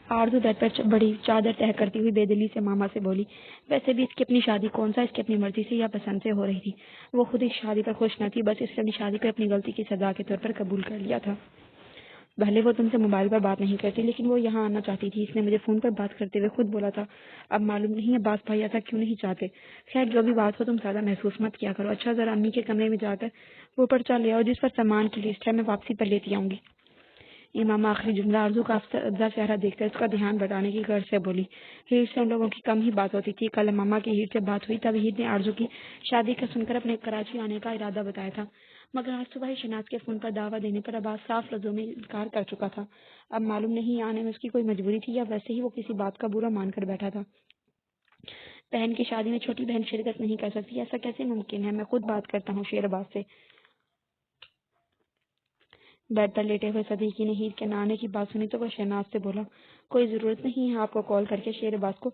آرزو بیڈ پر بڑی چادر تہہ کرتی ہوئی بے دلی سے ماما سے بولی، ویسے بھی اس کی اپنی شادی کون سا اس کی اپنی مرضی سے یا پسند سے ہو رہی تھی، وہ خود اس شادی پر خوش نہ تھی، بس اس نے اپنی شادی کو اپنی غلطی کی سزا کے طور پر قبول کر لیا تھا۔ بھلے وہ تم سے موبائل پر بات نہیں کرتی، لیکن وہ یہاں آنا چاہتی تھی، اس نے مجھے فون پر بات کرتے ہوئے خود بولا تھا، اب معلوم نہیں عباس بھائی ایسا کیوں نہیں چاہتے۔ خیر جو بھی بات ہو، تم زیادہ محسوس مت کیا کرو۔ اچھا ذرا امی کے کمرے میں جا کر وہ پرچہ لے آؤ جس پر سامان کی لسٹ ہے، میں واپسی پر لیتی آؤں گی۔ امامہ آخری جملہ آرزو کا افسردہ چہرہ دیکھ کر اس کا دھیان بٹانے کی غرض سے بولی۔ ہیر سے ان لوگوں کی کم ہی بات ہوتی تھی۔ کل امامہ کی ہیر سے بات ہوئی تب ہیر نے آرزو کی شادی کا سن کر اپنے کراچی آنے کا ارادہ بتایا تھا، مگر آج صبح ہی شناز کے فون پر دعویٰ دینے پر عباس صاف لفظوں میں انکار کر چکا تھا۔ اب معلوم نہیں آنے میں اس کی کوئی مجبوری تھی یا ویسے ہی وہ کسی بات کا برا مان کر بیٹھا تھا۔ بہن کی شادی میں چھوٹی بہن شرکت نہیں کر سکتی، ایسا کیسے ممکن ہے؟ میں خود بات کرتا ہوں شیر عباس سے۔ بیڈ پر لیٹے ہوئے صدیقی نے ہیر کے نہ آنے کی بات سنی تو وہ شہناز سے بولا، کوئی ضرورت نہیں ہے آپ کو کال کر کے شیر عباس کو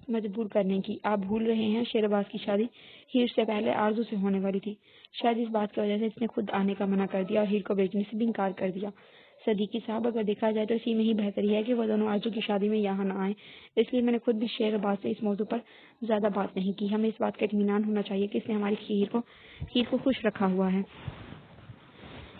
مجبور کرنے کی، آپ بھول رہے ہیں شیر عباس کی شادی ہیر سے پہلے آرزو سے ہونے والی تھی، شاید اس بات کی وجہ سے اس نے خود آنے کا منع کر دیا اور ہیر کو بھیجنے سے بھی انکار کر دیا۔ صدیقی صاحب اگر دیکھا جائے تو اسی میں ہی بہتری ہے کہ وہ دونوں آرزو کی شادی میں یہاں نہ آئیں، اس لیے میں نے خود بھی شیر عباس سے اس موضوع پر زیادہ بات نہیں کی، ہمیں اس بات کا اطمینان ہونا چاہیے کہ اس نے ہماری ہیر کو خوش رکھا ہوا ہے۔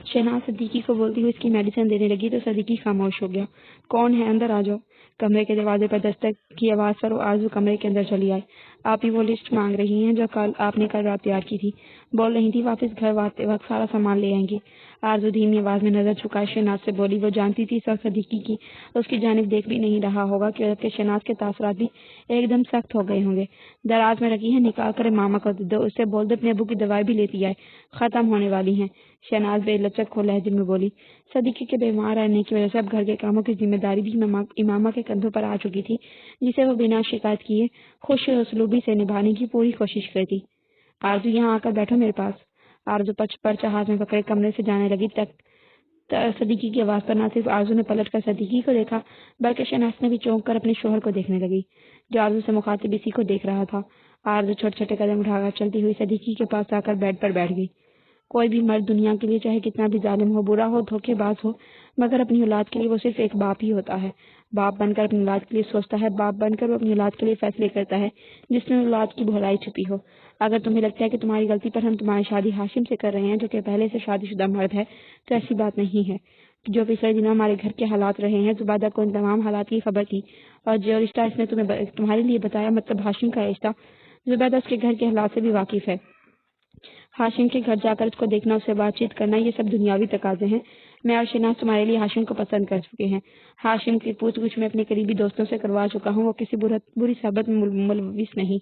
شہناز صدیقی کو بولتی ہوئی اس کی میڈیسن دینے لگی تو صدیقی خاموش ہو گیا۔ کون ہے؟ اندر آ جاؤ۔ کمرے کے دروازے پر دستک کی آواز پر آرزو کمرے کے اندر چلی آئی۔ آپ ہی وہ لسٹ مانگ رہی ہیں جو آپ نے کل رات تیار کی تھی، بول رہی تھی واپس گھر آتے وقت سارا سامان لے آئیں گی۔ آرزو دھیمی آواز میں نظر جھکائے شہناز سے بولی، وہ جانتی تھی اس وقت صدیقی کی اس کی جانب دیکھ بھی نہیں رہا ہوگا کہ شہناز کے تاثرات بھی ایک دم سخت ہو گئے ہوں گے۔ دراز میں رکھی ہے، نکال کر ماما کو دو، اس سے بول دو اپنے ابو کی دوائی بھی لیتی آئے، ختم ہونے والی ہیں۔ شہناز بے لچک ہو لہجے میں بولی۔ صدیقی کے بیمار رہنے کی وجہ سے اب گھر کے کاموں کی ذمہ داری بھی امامہ کے کندھوں پر آ چکی تھی، جسے وہ بنا شکایت کیے خوش اسلوبی سے نبھانے کی پوری کوشش کرتی۔ آرزو یہاں آ کر بیٹھو میرے پاس۔ آرزو پرچہ ہاتھ میں پکڑے کمرے سے جانے لگی تک صدیقی کی آواز پر نہ صرف آرزو نے پلٹ کر صدیقی کو دیکھا بلکہ شہناز نے بھی چونک کر اپنے شوہر کو دیکھنے لگی جو آرزو سے مخاطب اسی کو دیکھ رہا تھا۔ آرزو چھوٹے چھوٹے قدم اٹھا کر چلتی ہوئی صدیقی کے پاس آ کر بیڈ پر بیٹھ گئی۔ کوئی بھی مرد دنیا کے لیے چاہے کتنا بھی ظالم ہو، برا ہو، دھوکے باز ہو، مگر اپنی اولاد کے لیے وہ صرف ایک باپ ہی ہوتا ہے۔ باپ بن کر اپنی اولاد کے لیے سوچتا ہے، باپ بن کر وہ اپنی اولاد کے لیے فیصلے کرتا ہے جس میں اولاد کی بھلائی چھپی ہو۔ اگر تمہیں لگتا ہے کہ تمہاری غلطی پر ہم تمہاری شادی ہاشم سے کر رہے ہیں جو کہ پہلے سے شادی شدہ مرد ہے، تو ایسی بات نہیں ہے۔ جو پچھلے دنوں ہمارے گھر کے حالات رہے ہیں، زبیدہ کو ان تمام حالات کی خبر تھی، اور جو رشتہ اس نے تمہارے لیے بتایا، مطلب ہاشم کا رشتہ، زبیدہ اس کے گھر کے حالات سے بھی واقف ہے۔ ہاشم کے گھر جا کر اس کو دیکھنا، اس سے بات چیت کرنا، یہ سب دنیاوی تقاضے ہیں۔ میں اور شہناز تمہارے لیے ہاشم کو پسند کر چکے ہیں۔ ہاشم کی پوچھ گچھ میں اپنے قریبی دوستوں سے کروا چکا ہوں، وہ کسی بری صحبت میں ملوث نہیں۔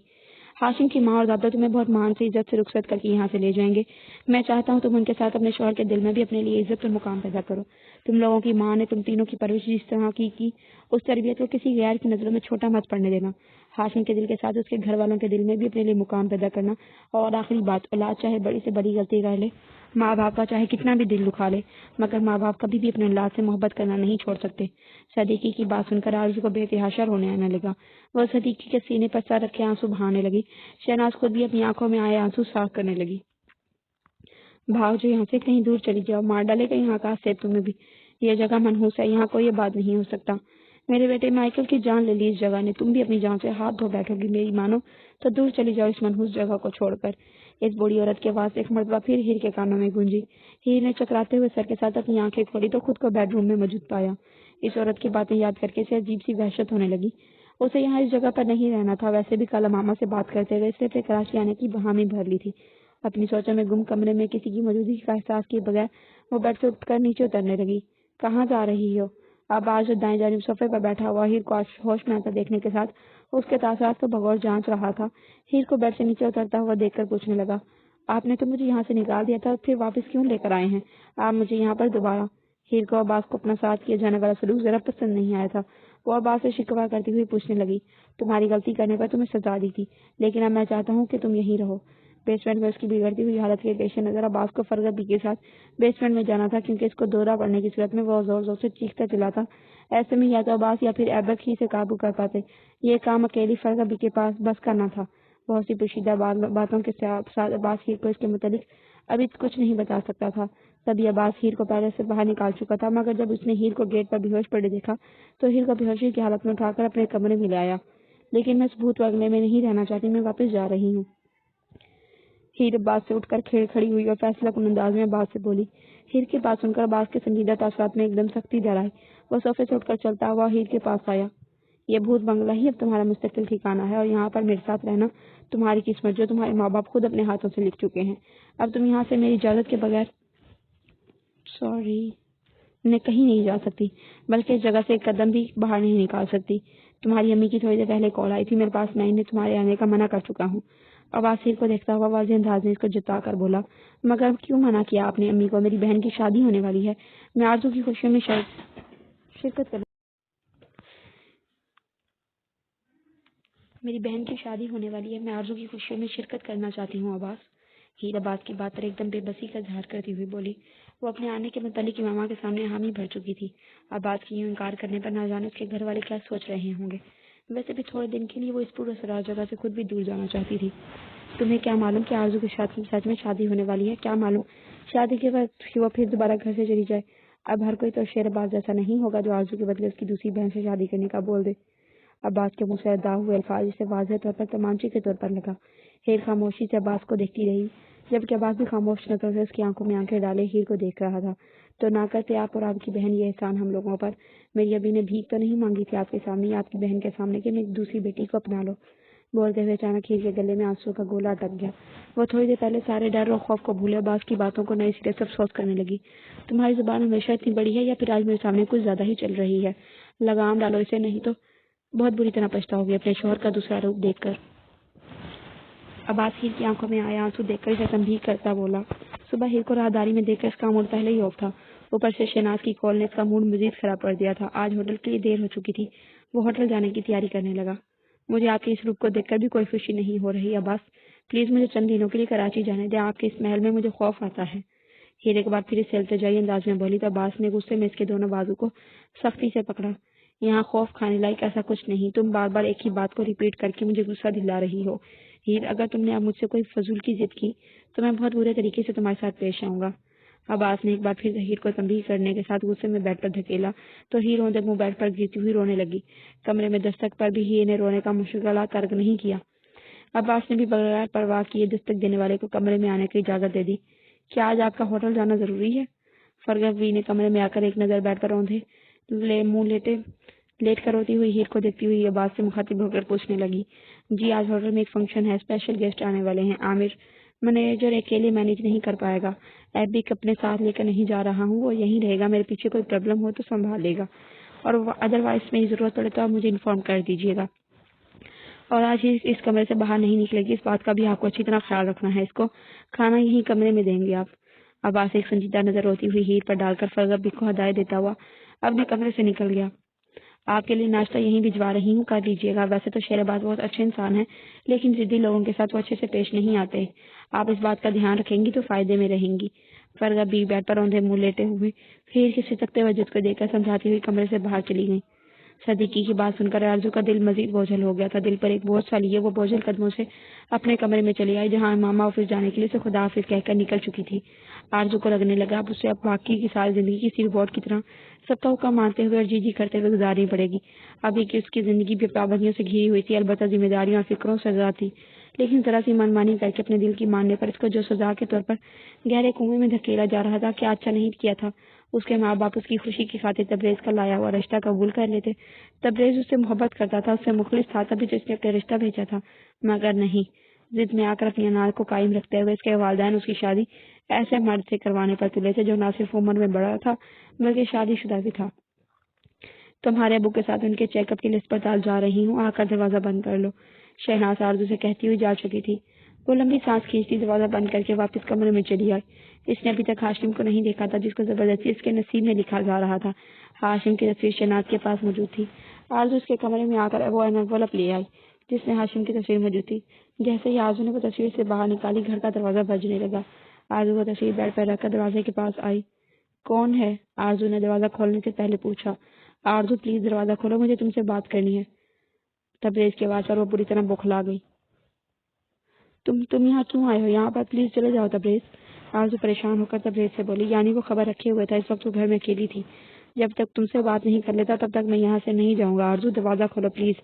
ہاشم کی ماں اور دادا تمہیں بہت مان سے عزت سے رخصت کر کے یہاں سے لے جائیں گے. میں چاہتا ہوں تم ان کے ساتھ اپنے شوہر کے دل میں بھی اپنے لیے عزت اور مقام پیدا کرو. تم لوگوں کی ماں نے تم تینوں کی پرورش جس طرح کی اس تربیت کو کسی غیر کی نظروں میں چھوٹا مت پڑنے دینا. ہاشم کے دل کے ساتھ اس کے گھر والوں کے دل میں بھی اپنے لیے مقام پیدا کرنا. اور آخری بات، اولاد چاہے بڑی سے بڑی غلطی کر لے، ماں باپ کا چاہے کتنا بھی دل دکھا لے، مگر ماں باپ کبھی بھی اپنے اولاد سے محبت کرنا نہیں چھوڑ سکتے. صدیقی کی بات سن کر آرزو کو بے تحاشا رونے آنے لگا. وہ صدیقی کے سینے پر سر رکھ کے آنسو بہانے لگی. شہناز خود بھی اپنی آنکھوں میں آئے آنسو صاف کرنے لگی. بھاگ جو یہاں سے، کہیں دور چلی جاؤ، مار ڈالے گا یہاں کا سیب تمہیں بھی. یہ جگہ منحوس ہے، یہاں کوئی بات نہیں ہو سکتا. میرے بیٹے مائیکل کی جان لے لی اس جگہ نے، تم بھی اپنی جان سے ہاتھ دھو بیٹھو گی. میری مانو تو دور چلی جاؤ اس منحوس جگہ کو چھوڑ کر. اس بوڑھی عورت کے آواز ایک مرتبہ پھر ہیر کے کانوں میں گونجی. ہیر نے چکراتے ہوئے سر کے ساتھ اپنی آنکھیں کھولی تو خود کو بیڈ روم میں موجود پایا. اس عورت کی باتیں یاد کر کے اسے عجیب سی وحشت ہونے لگی. اسے یہاں اس جگہ پر نہیں رہنا تھا. ویسے بھی کل ماما سے بات کرتے ہوئے اسے اپنے کراچی آنے کی بہامی بھر لی تھی. اپنی سوچوں میں گم کمرے میں کسی کی موجودگی کا احساس کیے بغیر وہ بیڈ سے اٹھ کر نیچے اترنے لگی. کہاں جا رہی ہو؟ اب آج دائیں جانب صوفے پر بیٹھا ہوا ہیر کو ہوش میں آتا دیکھنے کے ساتھ اس کے تاثرات کو بغور جانچ رہا تھا. ہیر کو بیڈ سے نیچے اترتا ہوا دیکھ کر پوچھنے لگا، آپ نے تو مجھے یہاں سے نکال دیا تھا، پھر واپس کیوں لے کر آئے ہیں آپ مجھے یہاں پر دوبارہ؟ ہیر کو عباس کو اپنا ساتھ کیا جانے والا سلوک ذرا پسند نہیں آیا تھا. وہ عباس سے شکوہ کرتی ہوئی پوچھنے لگی، تمہاری غلطی کرنے پر تمہیں سزا دی تھی، لیکن اب میں چاہتا ہوں کہ تم یہیں رہو. بیسمنٹ میں اس کی بگڑتی ہوئی حالت کے پیش نظر عباس کو فرغت بی کے ساتھ بیسمنٹ میں جانا تھا، کیونکہ اس کو دورہ پڑنے کی صورت میں وہ زور زور سے چیختا چلاتا. ایسے میں یا تو عباس یا پھر ایبک ہی سے قابو کر پاتے. یہ کام اکیلی فرغت بی کے پاس بس کرنا تھا. بہت سی پوشیدہ باتوں کے ساتھ عباس ہیر کو اس کے متعلق ابھی کچھ نہیں بتا سکتا تھا. تبھی عباس ہیر کو پہلے سے باہر نکال چکا تھا، مگر جب اس نے ہیر کو گیٹ پر بے ہوش پڑے دیکھا تو ہیر کو بے ہوشی کی حالت میں اٹھا کر اپنے کمرے میں لے آیا. لیکن میں اس بھوت بنگلے میں نہیں رہنا چاہتی، میں واپس جا رہی ہوں. ہیر عباس سے اٹھ کر کھڑی ہوئی اور فیصلہ کن انداز میں عباس سے بولی. ہیر کی بات سن کر عباس کے سنجیدہ تاثرات میں ایک دم سختی در آئی. وہ صوفے سے اٹھ کر چلتا ہوا ہیر کے پاس آیا. یہ بھوت بنگلہ ہی اب تمہارا مستقل ٹھکانہ ہے، اور یہاں پر میرے ساتھ رہنا تمہاری قسمت جو تمہارے ماں باپ خود اپنے ہاتھوں سے لکھ چکے ہیں. اب تم یہاں سے میری اجازت کے بغیر کہیں نہیں جا سکتی، بلکہ اس جگہ سے ایک قدم بھی باہر نہیں نکال سکتی. تمہاری امی کی تھوڑی دیر پہلے کال آئی تھی میرے پاس، میں انہیں تمہارے آنے کا منع کر چکا ہوں. عباس ہیر کو دیکھتا ہوا واضح انداز میں اس کو جتا کر بولا، مگر اب کیوں منع کیا آپ نے امی کو؟ میری بہن کی شادی ہونے والی ہے، میں آرزو کی خوشیوں میں شرکت کرنا میری بہن کی شادی ہونے والی ہے، میں آرزو کی خوشیوں میں شرکت کرنا چاہتی ہوں. عباس. ہیر عباس کی بات پر ایک دم بے بسی کا اظہار کرتی ہوئی بولی. وہ اپنے آنے کے متعلق امامہ کے سامنے حامی بھر چکی تھی. عباس کی یوں انکار کرنے پر نہ جانے اس کے گھر والے کیا سوچ رہے ہوں گے. ویسے بھی تھوڑے دن کے لیے وہ اس پورے سراج جگہ سے خود بھی دور جانا چاہتی تھی. تمہیں کیا معلوم کہ آرزو کی سچ میں شادی ہونے والی ہے؟ کیا معلوم شادی کے وقت وہ پھر دوبارہ گھر سے چلی جائے. اب ہر کوئی تو شیر عباس جیسا نہیں ہوگا جو آرزو کے بدلے اس کی دوسری بہن سے شادی کرنے کا بول دے. عباس کے منہ سے ادا ہوئے الفاظ اسے واضح طور پر تمانچے کے طور پر لگا. ہیر خاموشی سے عباس کو دیکھتی رہی، جبکہ عباس بھی خاموش نظروں سے اس کی آنکھوں میں آنکھیں ڈالے ہیر کو دیکھ رہا تھا. تو نہ کرتے آپ اور آپ کی بہن یہ احسان ہم لوگوں پر. میری ابھی نے بھیک تو نہیں مانگی تھی آپ کے سامنے یا آپ کی بہن کے سامنے کہ میری دوسری بیٹی کو اپنا لو. بولتے ہوئے اچانک ہیر کے گلے میں آنسو کا گولا اٹک گیا. وہ تھوڑی دیر پہلے سارے ڈر اور خوف کو بھولے عباس کی باتوں کو نئے سرے سے افسوس کرنے لگی. تمہاری زبان ہمیشہ اتنی بڑی ہے یا پھر آج میرے سامنے کچھ زیادہ ہی چل رہی ہے؟ لگام ڈالو اسے، نہیں تو بہت بری طرح پچھتاؤ گی اپنے شوہر کا دوسرا روپ دیکھ کر. عباس ہیر کی آنکھوں میں آئے آنسو دیکھ کر اسے تنبیہ کرتا بولا. صبح ہیر کو راہداری میں دیکھ کر اس کا موڈ پہلے ہی آف تھا. اوپر سے شہناز کی کال نے اس کا موڈ مزید خراب کر دیا تھا. آج ہوٹل کے لیے دیر ہو چکی تھی. وہ ہوٹل جانے کی تیاری کرنے لگا. مجھے آپ کے اس روپ کو دیکھ کر بھی کوئی خوشی نہیں ہو رہی عباس. پلیز مجھے چند دنوں کے لیے کراچی جانے دیں، آپ کے اس محل میں مجھے خوف آتا ہے. ہیر ایک بار پھر اس التجائی انداز میں بولی تو عباس نے غصے میں اس کے دونوں بازو کو سختی سے پکڑا. یہاں خوف کھانے لائق ایسا کچھ نہیں. تم بار بار ایک ہی بات کو ریپیٹ کر کے مجھے غصہ دلا رہی ہو. ہیر، اگر تم نے اب مجھ سے کوئی فضول کی ضد کی تو میں بہت برے طریقے سے تمہارے ساتھ پیش آؤں گا. عباس نے ایک بار پھر ہیر کو تنبیہ کرنے کے ساتھ غصے میں بیڈ پر دھکیلا تو ہیر روندے منہ بیڈ پر گرتی ہوئی رونے لگی. کمرے میں دستک پر بھی ہیر نے رونے کا مشغلہ ترک نہیں کیا. عباس نے بھی بغیر پرواہ کیے دستک دینے والے کو کمرے میں آنے کی اجازت دے دی. کیا آج آپ کا ہوٹل جانا ضروری ہے؟ فرغت بی نے کمرے میں آ کر ایک نظر بیڈ پر روندے منہ لیٹ کر روتی ہوئی ہیر کو دیکھتی ہوئی عباس سے مخاطب ہو کر پوچھنے لگی. جی، آج ہوٹل میں ایک فنکشن ہے، اسپیشل گیسٹ آنے والے ہیں. عامر مینیجر اکیلے مینیج نہیں کر پائے گا. ایبک اپنے ساتھ لے کر نہیں جا رہا ہوں، وہ یہیں رہے گا. میرے پیچھے کوئی پرابلم ہو تو سنبھال لے گا، اور ادروائز میری ضرورت پڑے تو آپ مجھے انفارم کر دیجیے گا. اور آج ہی اس کمرے سے باہر نہیں نکلے گی، اس بات کا بھی آپ کو اچھی طرح خیال رکھنا ہے۔ اس کو کھانا یہی کمرے میں دیں گے آپ۔ عباس ایک سنجیدہ نظر ہوتی ہوئی ہیر پر ڈال کر فرغت بیگ کو ہدایت دیتا ہوا اپنے کمرے سے نکل گیا۔ آپ کے لیے ناشتہ یہیں بھجوا رہی ہوں، کر لیجیے گا۔ ویسے تو شہرباز بہت اچھے انسان ہیں، لیکن ضدی لوگوں کے ساتھ وہ اچھے سے پیش نہیں آتے۔ آپ اس بات کا دھیان رکھیں گی تو فائدے میں رہیں گی۔ فرغت بیگ بیڈ پر اوندھے منہ لیٹے ہوئے ہیر کے سسکتے وجود کو دیکھ کر سمجھاتی ہوئی کمرے سے باہر چلی گئی۔ صدیقی کی بات سن کر آرزو کا دل مزید بوجھل ہو گیا تھا۔ دل پر ایک بوجھ سا لیے وہ بوجھل قدموں سے اپنے کمرے میں چلی آئی، جہاں ماما آفس جانے کے لیے اسے خدا حافظ کہہ کر نکل چکی تھی۔ آرزو کو لگنے لگا اب اسے باقی کی ساری زندگی کسی روبوٹ کی طرح سب کا حکم مانتے ہوئے اور جی کرتے ہوئے گزارنی پڑے گی۔ ابھی کہ اس کی زندگی بھی پابندیوں سے گھری ہوئی تھی، البتہ ذمہ داریوں اور فکروں سے آزاد تھی، لیکن ذرا سی منمانی کر کے اپنے دل کی ماننے پر اس کو جو سزا کے طور پر گہرے کنویں میں دھکیلا جا رہا تھا، کیا اچھا نہیں کیا تھا۔ اس کے ماں باپ اس کی خوشی کی خاطر تبریز کا لایا ہوا رشتہ قبول کر لیتے۔ تبریز اس سے محبت کرتا تھا، اس سے مخلص تھا، تبھی تو اس نے اپنا رشتہ بھیجا تھا، مگر نہیں۔ ضد میں آ کر اپنی انار کو قائم رکھتے ہوئے اس کے والدین اس کی شادی ایسے مرد سے کروانے پر تلے تھے جو نہ صرف عمر میں بڑا تھا بلکہ شادی شدہ بھی تھا۔ تمہارے ابو کے ساتھ ان کے چیک اپ کی لسٹ پر جا رہی ہوں، آ کر دروازہ بند کر لو، شہناز آرزو سے کہتی ہوئی جا چکی تھی۔ وہ لمبی سانس کھینچتی دروازہ بند کر کے واپس کمرے میں چلی آئی۔ اس نے ابھی تک ہاشم کو نہیں دیکھا تھا، جس کو زبردستی اس کے نصیب میں لکھا جا رہا تھا۔ ہاشم کی تصویر شہناز کے پاس موجود تھی۔ آرزو اس کے کمرے میں آ کر وہ انویلپ لے آئی جس میں ہاشم کی تصویر موجود تھی۔ جیسے ہی آرزو نے وہ تصویر سے باہر نکالی، گھر کا دروازہ بجنے لگا۔ آرزو وہ تصویر بیڈ پر رکھ کر دروازے کے پاس آئی۔ کون ہے؟ آرزو نے دروازہ کھولنے سے پہلے پوچھا۔ آرزو پلیز دروازہ کھولو، مجھے تم سے بات کرنی ہے۔ تبریز کی آواز پر وہ بری طرح بوکھلا گئی۔ تم یہاں کیوں آئے ہو؟ یہاں پر پلیز چلے جاؤ تبریز۔ آرزو پریشان ہو کر تبریز سے بولی۔ یعنی وہ خبر رکھے ہوئے تھا، اس وقت وہ گھر میں اکیلی تھی۔ جب تک تم سے بات نہیں کر لیتا تب تک میں یہاں سے نہیں جاؤں گا۔ آرزو دروازہ کھولو پلیز،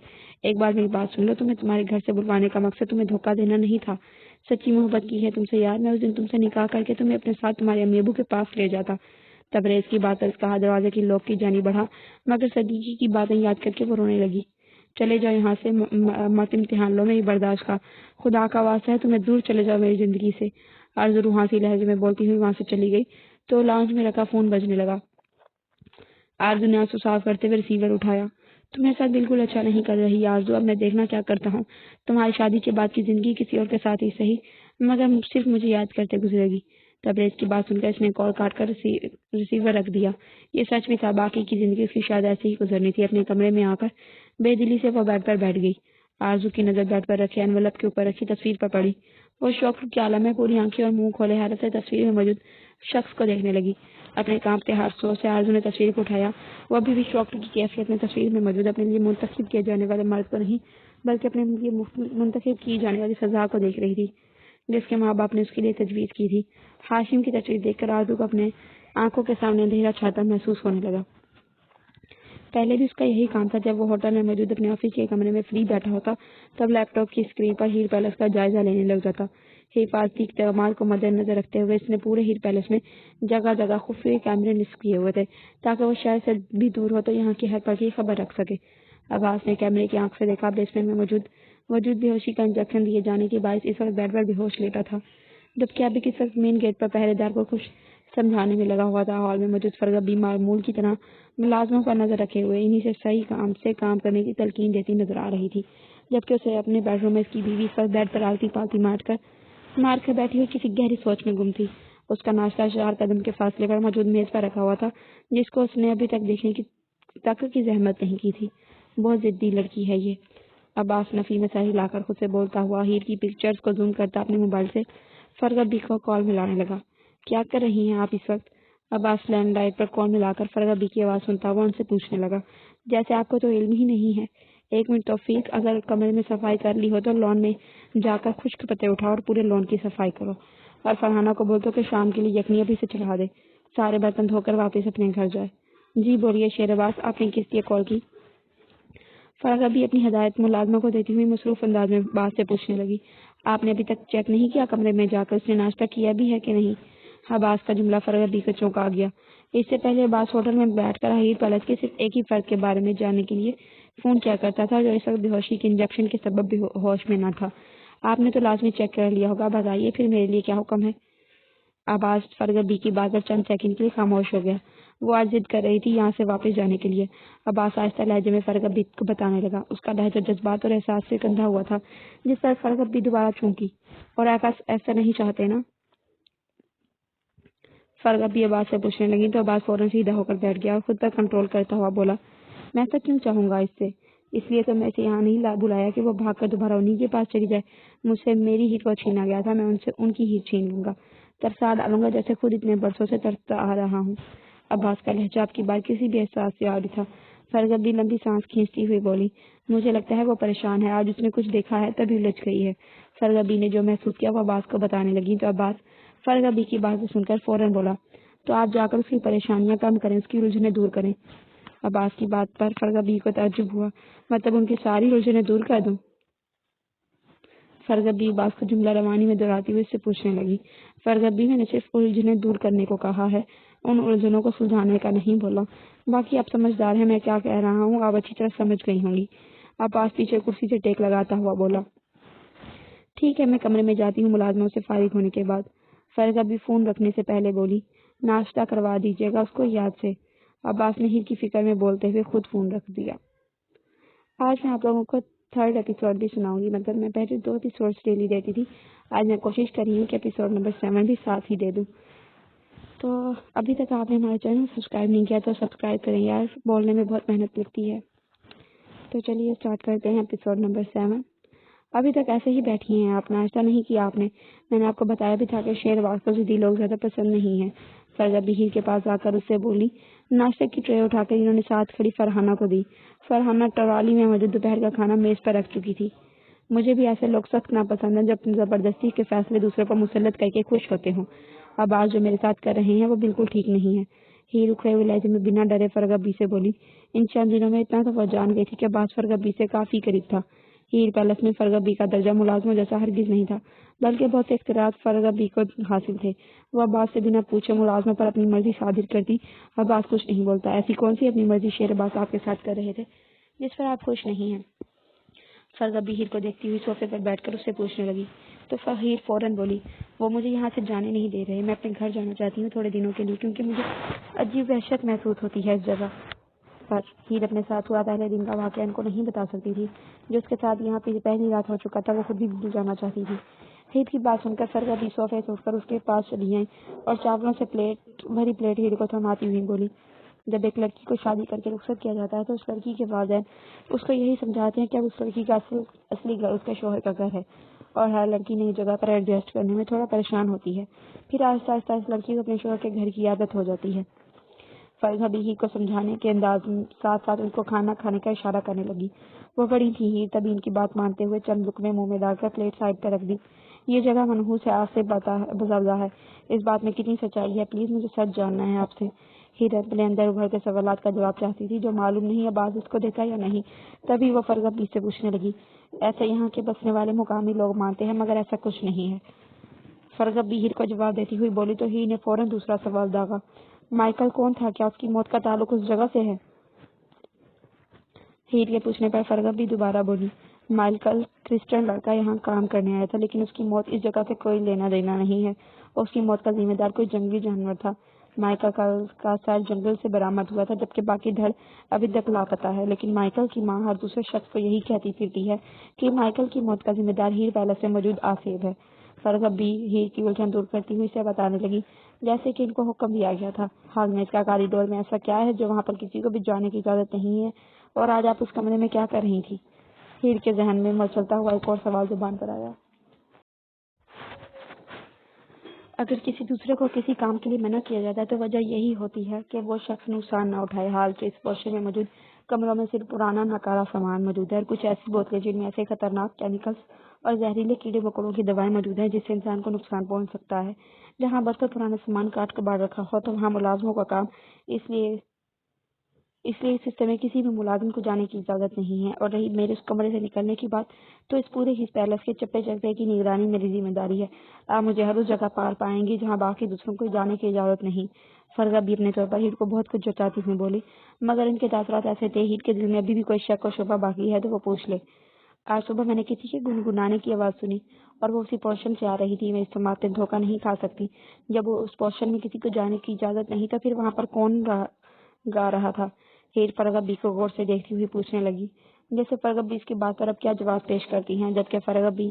ایک بار میری بات سن لو۔ تمہیں تمہارے گھر سے بلوانے کا مقصد تمہیں دھوکہ دینا نہیں تھا، سچی محبت کی ہے تم سے یار۔ میں اس دن تم سے نکاح کر کے تمہیں اپنے ساتھ تمہارے امی ابو کے پاس لے جاتا۔ تبریز کی بات پر اس کا ہاتھ دروازے کی لوک کی جانب بڑھا، مگر صدیقی کی باتیں یاد کر کے وہ رونے لگی۔ چلے جاؤ یہاں سے، مت امتحان لو میری برداشت کا، خدا کا واسطہ ہے تمہیں دور چلے جاؤ میری زندگی سے۔ آرزو روحانسی لہجے میں بولتی ہوئی وہاں سے چلی گئی تو لاؤنج میں رکھا فون بجنے لگا۔ آرزو نے آنسو صاف کرتے ہوئے ریسیور اٹھایا۔ تمہیں ساتھ بالکل اچھا نہیں کر رہی آرزو، اب میں دیکھنا کیا کرتا ہوں۔ تمہاری شادی کے بعد کی زندگی کسی اور کے ساتھ ہی صحیح، مگر صرف مجھے یاد کرتے گزرے گی۔ تبریز کی بات سن کر اس نے کال کاٹ کر ریسیور رکھ دیا۔ یہ سچ بھی تھا، باقی کی زندگی اس کی شاید ایسے ہی گزرنی تھی۔ اپنے کمرے میں آ کر بے دلی سے وہ بیڈ پر بیٹھ گئی۔ آرزو کی نظر بیڈ پر رکھے انویلپ کے اوپر رکھی تصویر پر پڑی۔ وہ شوق کے عالم میں پوری آنکھیں اور منہ کھولے حیرت سے تصویر میں موجود شخص کو دیکھنے لگی۔ اپنے کانپتے ہاتھوں سے آرزو نے تصویر کو اٹھایا۔ وہ ابھی بھی شوق کی کیفیت میں تصویر میں موجود اپنے لیے منتخب کیے جانے والے مرد کو نہیں بلکہ اپنے لیے منتخب کی جانے والی سزا کو دیکھ رہی تھی جس کے ماں باپ نے اس کے لیے تجویز کی تھی۔ ہاشم کی تصویر دیکھ کر آرزو کو اپنے آنکھوں کے سامنے اندھیرا چھاتا محسوس ہونے لگا۔ پہلے بھی اس کا یہی کام تھا، جب وہ ہوٹل میں موجود اپنے آفس کے کمرے میں فری بیٹھا ہوتا تب لیپ ٹاپ کی اسکرین پر ہیر پیلس کا جائزہ لینے لگ جاتا۔ حفاظتی اقدامات کو مد نظر رکھتے ہوئے اس نے پورے ہیر پیلس میں جگہ جگہ خفیہ کیمرے نصب کیے ہوئے تھے تاکہ وہ شہر سے بھی دور ہو تو یہاں کی ہر پل کی خبر رکھ سکے۔ عباس نے کیمرے کی آنکھ سے دیکھا، بیسمنٹ میں موجود بے ہوشی کا انجیکشن دیے جانے کے باعث اس وقت بیڈ پر بے ہوش لیٹا تھا، جبکہ ابھی کس وقت مین گیٹ پر پہرے دار کو کچھ سمجھانے میں لگا ہوا تھا۔ ہال میں موجود فرغت بھی معمول کی طرح ملازموں پر نظر رکھے ہوئے انہی سے صحیح کام کرنے کی تلقین دیتی نظر آ رہی تھی، جبکہ اسے اپنے بیڈ روم میں اس کی بیوی اس وقت بیڈ پر آلتی پالتی مار کر بیٹھی ہوئی کسی گہری سوچ میں گم تھی۔ اس کا ناشتہ 4 قدم کے فاصلے پر موجود میز پر رکھا ہوا تھا، جس کو اس نے ابھی تک دیکھنے کی زحمت نہیں کی تھی۔ بہت ضدی لڑکی ہے یہ، عباس نفی میں سر ہلا کر خود سے بولتا ہوا ہیر کی پکچرز کو زوم کرتا اپنے موبائل سے فرغت بی کو کال ملانے لگا۔ کیا کر رہی ہیں آپ اس وقت؟ عباس لینڈ لائن پر کال ملا کر فرغت بی کی آواز سنتا ہوا ان سے پوچھنے لگا۔ جیسے آپ کو تو علم ہی نہیں ہے۔ 1 منٹ توفیق، اگر کمرے میں صفائی کر لی ہو تو لان میں جا کر خشک پتے اٹھاؤ اور پورے لان کی صفائی کرو، اور فرحانہ کو بول دو کہ شام کے لیے یخنی ابھی سے چڑھا دے، سارے برتن دھو کر واپس اپنے گھر جائے۔ جی بولیے شہرباز، آپ نے کس لیے کال کی؟ فرغت بھی اپنی ہدایت ملازمہ کو دیتی ہوئی مصروف انداز میں بات سے پوچھنے لگی۔ آپ نے ابھی تک چیک نہیں کیا کمرے میں جا کر اس نے ناشتہ کیا بھی ہے کہ نہیں؟ عباس کا جملہ فرغت بھی کو چونکا گیا۔ اس سے پہلے عباس ہوٹل میں بیٹھ کر ہیر پیلس کے صرف ایک ہی فرد کے بارے میں جاننے کے لیے فون کیا کرتا تھا جو اس وقت بے ہوشی کے انجیکشن کے سبب بھی ہوش میں نہ تھا۔ آپ نے تو لازمی چیک کر لیا ہوگا، بتائیے پھر میرے لیے کیا حکم ہے؟ عباس فرغت بی کی بات پر چند سیکنڈ کے لیے خاموش ہو گیا۔ وہ آج ضد کر رہی تھی یہاں سے واپس جانے کے لیے۔ عباس آہستہ لہجے میں فرغ عبید کو بتانے لگا۔ اس کا لہجہ جذبات اور احساس سے گندھا ہوا تھا، جس پر فرغ عبید دوبارہ چونکی۔ اور عباس ایسا نہیں چاہتے نا؟ فرغ عبید عباس سے پوچھنے لگی تو عباس فوراً سیدھا ہو کر بیٹھ گیا اور خود پر کنٹرول کرتا ہوا بولا، میں ایسا کیوں چاہوں گا اس سے؟ اس لیے تو میں اسے یہاں نہیں بلایا کہ وہ بھاگ کر دوبارہ انہیں کے پاس چلی جائے۔ مجھ سے میری ہیٹ کو چھینا گیا تھا، میں ان سے ان کی ہیٹ چھین لوں گا، ترسا ڈالوں گا جیسے خود اتنے برسوں سے ترستا آ رہا ہوں۔ عباس کا لہجہ اب کی بار کسی بھی احساس سے عاری تھا۔ فرغ عبید لمبی سانس کھینچتی ہوئی بولی، مجھے لگتا ہے وہ پریشان ہے، آج اس نے کچھ دیکھا ہے تبھی الجھ گئی ہے۔ فرغ عبید نے جو محسوس کیا وہ عباس کو بتانے لگی تو عباس فرغ عبید کی بات سن کر فوراً بولا، تو آپ جا کر اس کی پریشانیاں کم کریں، اس کی الجھنیں دور کریں۔ عباس کی بات پر فرغ عبید کو تعجب ہوا، مطلب ان کی ساری الجھنیں دور کر دوں؟ فرغ عبید عباس کو جملہ روانی میں دہراتی ہوئے اس سے پوچھنے لگی۔ فرغ عبید نے صرف الجھنیں دور کرنے کو کہا ہے، ان الجھنوں کو سلجھانے کا نہیں بولا۔ باقی آپ سمجھدار ہیں میں کیا کہہ رہا ہوں، آپ اچھی طرح سمجھ گئی ہوں گی۔ عباس پیچھے کرسی سے ٹیک لگاتا ہوا بولا، ٹھیک ہے میں کمرے میں جاتی ہوں ملازموں سے فارغ ہونے کے بعد۔ فرغ عبید فون رکھنے سے پہلے بولی، ناشتہ کروا دیجیے گا اس کو یاد سے۔ عباس نے ہیٹ کی فکر میں بولتے ہوئے خود فون رکھ دیا۔ آج میں آپ لوگوں کو 3rd ایپیسوڈ بھی سناؤں گی، مطلب میں پہلے 2 ایپیسوڈز ڈیلی دیتی تھی، آج میں کوشش کر رہی ہوں کہ ایپیسوڈ نمبر 7 بھی ساتھ ہی دے دوں۔ تو ابھی تک آپ نے ہمارے چینل سبسکرائب نہیں کیا تو سبسکرائب کریں یار، بولنے میں بہت محنت لگتی ہے۔ تو چلیے اسٹارٹ کرتے ہیں ایپیسوڈ نمبر 7۔ ابھی تک ایسے ہی بیٹھی ہیں آپ، ناشتہ نہیں کیا آپ نے؟ میں نے آپ کو بتایا بھی تھا کہ شیرواز کو ضدی لوگ زیادہ پسند نہیں ہیں۔ فرغ عبید ہیر کے پاس آ کر اس سے بولی۔ ناشتے کی ٹرے اٹھا کر انہوں نے ساتھ کھڑی فرحانہ کو دی۔ فرحانہ ٹرالی میں موجود دوپہر کا کھانا میز پر رکھ چکی تھی۔ مجھے بھی ایسے لوگ سخت ناپسند ہیں جب زبردستی کے فیصلے دوسروں پر مسلط کر کے خوش ہوتے ہوں۔ اب آج جو میرے ساتھ کر رہے ہیں وہ بالکل ٹھیک نہیں ہے۔ ہیر اکھڑے ہوئے لہجے میں بنا ڈرے فرغ عبید سے بولی۔ ان چند دنوں میں اتنا تو وہ جان گئی تھی کہ عباس فرغ عبید سے کافی قریب تھا۔ ہیر پیلس میں فرغ عبید کا درجہ ملازموں جیسا ہرگز نہیں تھا، بلکہ بہت سے اختیارات فرغ عبید کو حاصل تھے۔ وہ عباس سے بنا پوچھے ملازموں پر اپنی مرضی صادر کرتی۔ عباس کچھ نہیں بولتا۔ ایسی کون سی اپنی مرضی شیر عباس آپ کے ساتھ کر رہے تھے جس پر آپ خوش نہیں ہیں؟ فرغ عبید ہیر کو دیکھتی ہوئی صوفے پر بیٹھ کر اس سے پوچھنے لگی تو ہیر فوراً بولی، وہ مجھے یہاں سے جانے نہیں دے رہے، میں اپنے گھر جانا چاہتی ہوں تھوڑے دنوں کے لیے، کیونکہ مجھے عجیب وحشت محسوس ہوتی ہے اس جگہ پر۔ ہیر اپنے ساتھ ہوا پہلے دن کا واقعہ ان کو نہیں بتا سکتی تھی۔ جو اس کے ساتھ یہاں پہلی رات ہو چکا تھا وہ خود بھی بھول جانا چاہتی تھی۔ ہیر کی بات سن کر فرغ عبید صوفے سے اٹھ کر اس کے پاس چلی آئیں اور چاولوں سے بھری پلیٹ ہیر کو تھماتی ہوئی بولی، جب ایک لڑکی کو شادی کر کے رخصت کیا جاتا ہے تو اس لڑکی کے والدین اس کو یہی سمجھاتے ہیں کہ اب اس لڑکی کا اصلی گھر اس کے شوہر کا گھر ہے، اور ہر لڑکی نئی جگہ پر ایڈجسٹ کرنے میں تھوڑا پریشان ہوتی ہے۔ پھر آہستہ آہستہ اس لڑکی کو اپنے شوہر کے گھر کی عادت ہو جاتی ہے۔ فرغ عبید ہیر کو سمجھانے کے انداز ساتھ ساتھ ان کو کھانا کھانے کا اشارہ کرنے لگی۔ وہ بڑی تھی ہیر تبھی ان کی بات مانتے ہوئے چند لقمے منہ میں ڈال کر پلیٹ سائڈ پر رکھ دی۔ یہ جگہ منحوس ہے، آگ سے بزردہ ہے، اس بات میں کتنی سچائی ہے؟ پلیز مجھے سچ جاننا ہے آپ سے۔ ہیر اپنے اندر ابھرتے سوالات کا جواب چاہتی تھی جو معلوم نہیں عباس اس کو دیتا یا نہیں۔ تبھی وہ فرغ عبید سے پوچھنے لگی، ایسے یہاں کے بسنے والے مقامی لوگ مانتے ہیں مگر ایسا کچھ نہیں ہے۔ فرغ عبید ہیر کو جواب دیتی ہوئی بولی تو ہیر نے فوراً دوسرا سوال داغا، مائیکل کون تھا؟ کیا اس کی موت کا تعلق اس جگہ سے ہے؟ ہیر کے پوچھنے پر فرغ عبید دوبارہ بولی، مائیکل کرسچن لڑکا یہاں کام کرنے آیا تھا، لیکن اس کی موت اس جگہ سے کوئی لینا دینا نہیں ہے، اور اس کی موت کا ذمہ دار کوئی جنگلی جانور تھا۔ مائیکل کا سر جنگل سے برآمد ہوا تھا جبکہ باقی دھڑ ابھی تک لاپتہ ہے، لیکن مائیکل کی ماں ہر دوسرے شخص کو یہی کہتی پھرتی ہے کہ مائیکل کی موت کا ذمہ دار ہیر پیلس میں موجود آصف ہے۔ فرغ عبید ہیر کی الجھن دور کرتی ہوئی اسے بتانے لگی، جیسے کہ ان کو حکم دیا گیا تھا، ہاگنیس کا کاریڈور میں ایسا کیا ہے جو وہاں پر کسی کو بھی جانے کی اجازت نہیں ہے، اور آج آپ اس کمرے میں کیا کر رہی تھی؟ ہیر کے ذہن میں مچلتا ہوا ایک اور سوال زبان پر آیا۔ اگر کسی دوسرے کو کسی کام کے لیے منع کیا جاتا ہے تو وجہ یہی ہوتی ہے کہ وہ شخص نقصان نہ اٹھائے۔ حال کے اس پورشن میں موجود کمروں میں صرف پرانا ناکارہ سامان موجود ہے اور کچھ ایسی بوتلیں جن میں ایسے خطرناک کیمیکلز اور زہریلے کیڑے مکوڑوں کی دوائیں موجود ہیں جس سے انسان کو نقصان پہنچ سکتا ہے۔ جہاں برتن پرانا سامان کاٹ کباڑ رکھا ہو تو وہاں ملازموں کا کام، اس لیے اس حصے میں کسی بھی ملازم کو جانے کی اجازت نہیں ہے۔ اور رہی میرے اس کمرے سے نکلنے کی بات، تو اس پورے ہس پیلس کے چپے چپے کی نگرانی میری ذمہ داری ہے۔ آپ مجھے ہر اس جگہ پار پائیں گی جہاں باقی دوسروں کو جانے کی اجازت نہیں۔ فرغ عبید اپنے طور پر ہیر کو بہت کچھ جتاتی ہوئی بولی، مگر ان کے تاثرات ایسے تھے ہیر کے دل میں ابھی بھی کوئی شک و شبہ باقی ہے تو وہ پوچھ لے۔ آج صبح میں نے کسی کے گنگنانے کی آواز سنی اور وہ اسی پورشن سے آ رہی تھی. میں اس سماعت سے دھوکہ نہیں کھا سکتی. جب وہ اس پورشن میں کسی کو جانے کی اجازت نہیں تو پھر وہاں پر کون گا رہا تھا؟ ہیر فرغبی کو غور سے دیکھتی ہوئی پوچھنے لگی. جیسے فرغبی اس کی بات پر اب کیا جواب پیش کرتی ہیں، جبکہ فرغبی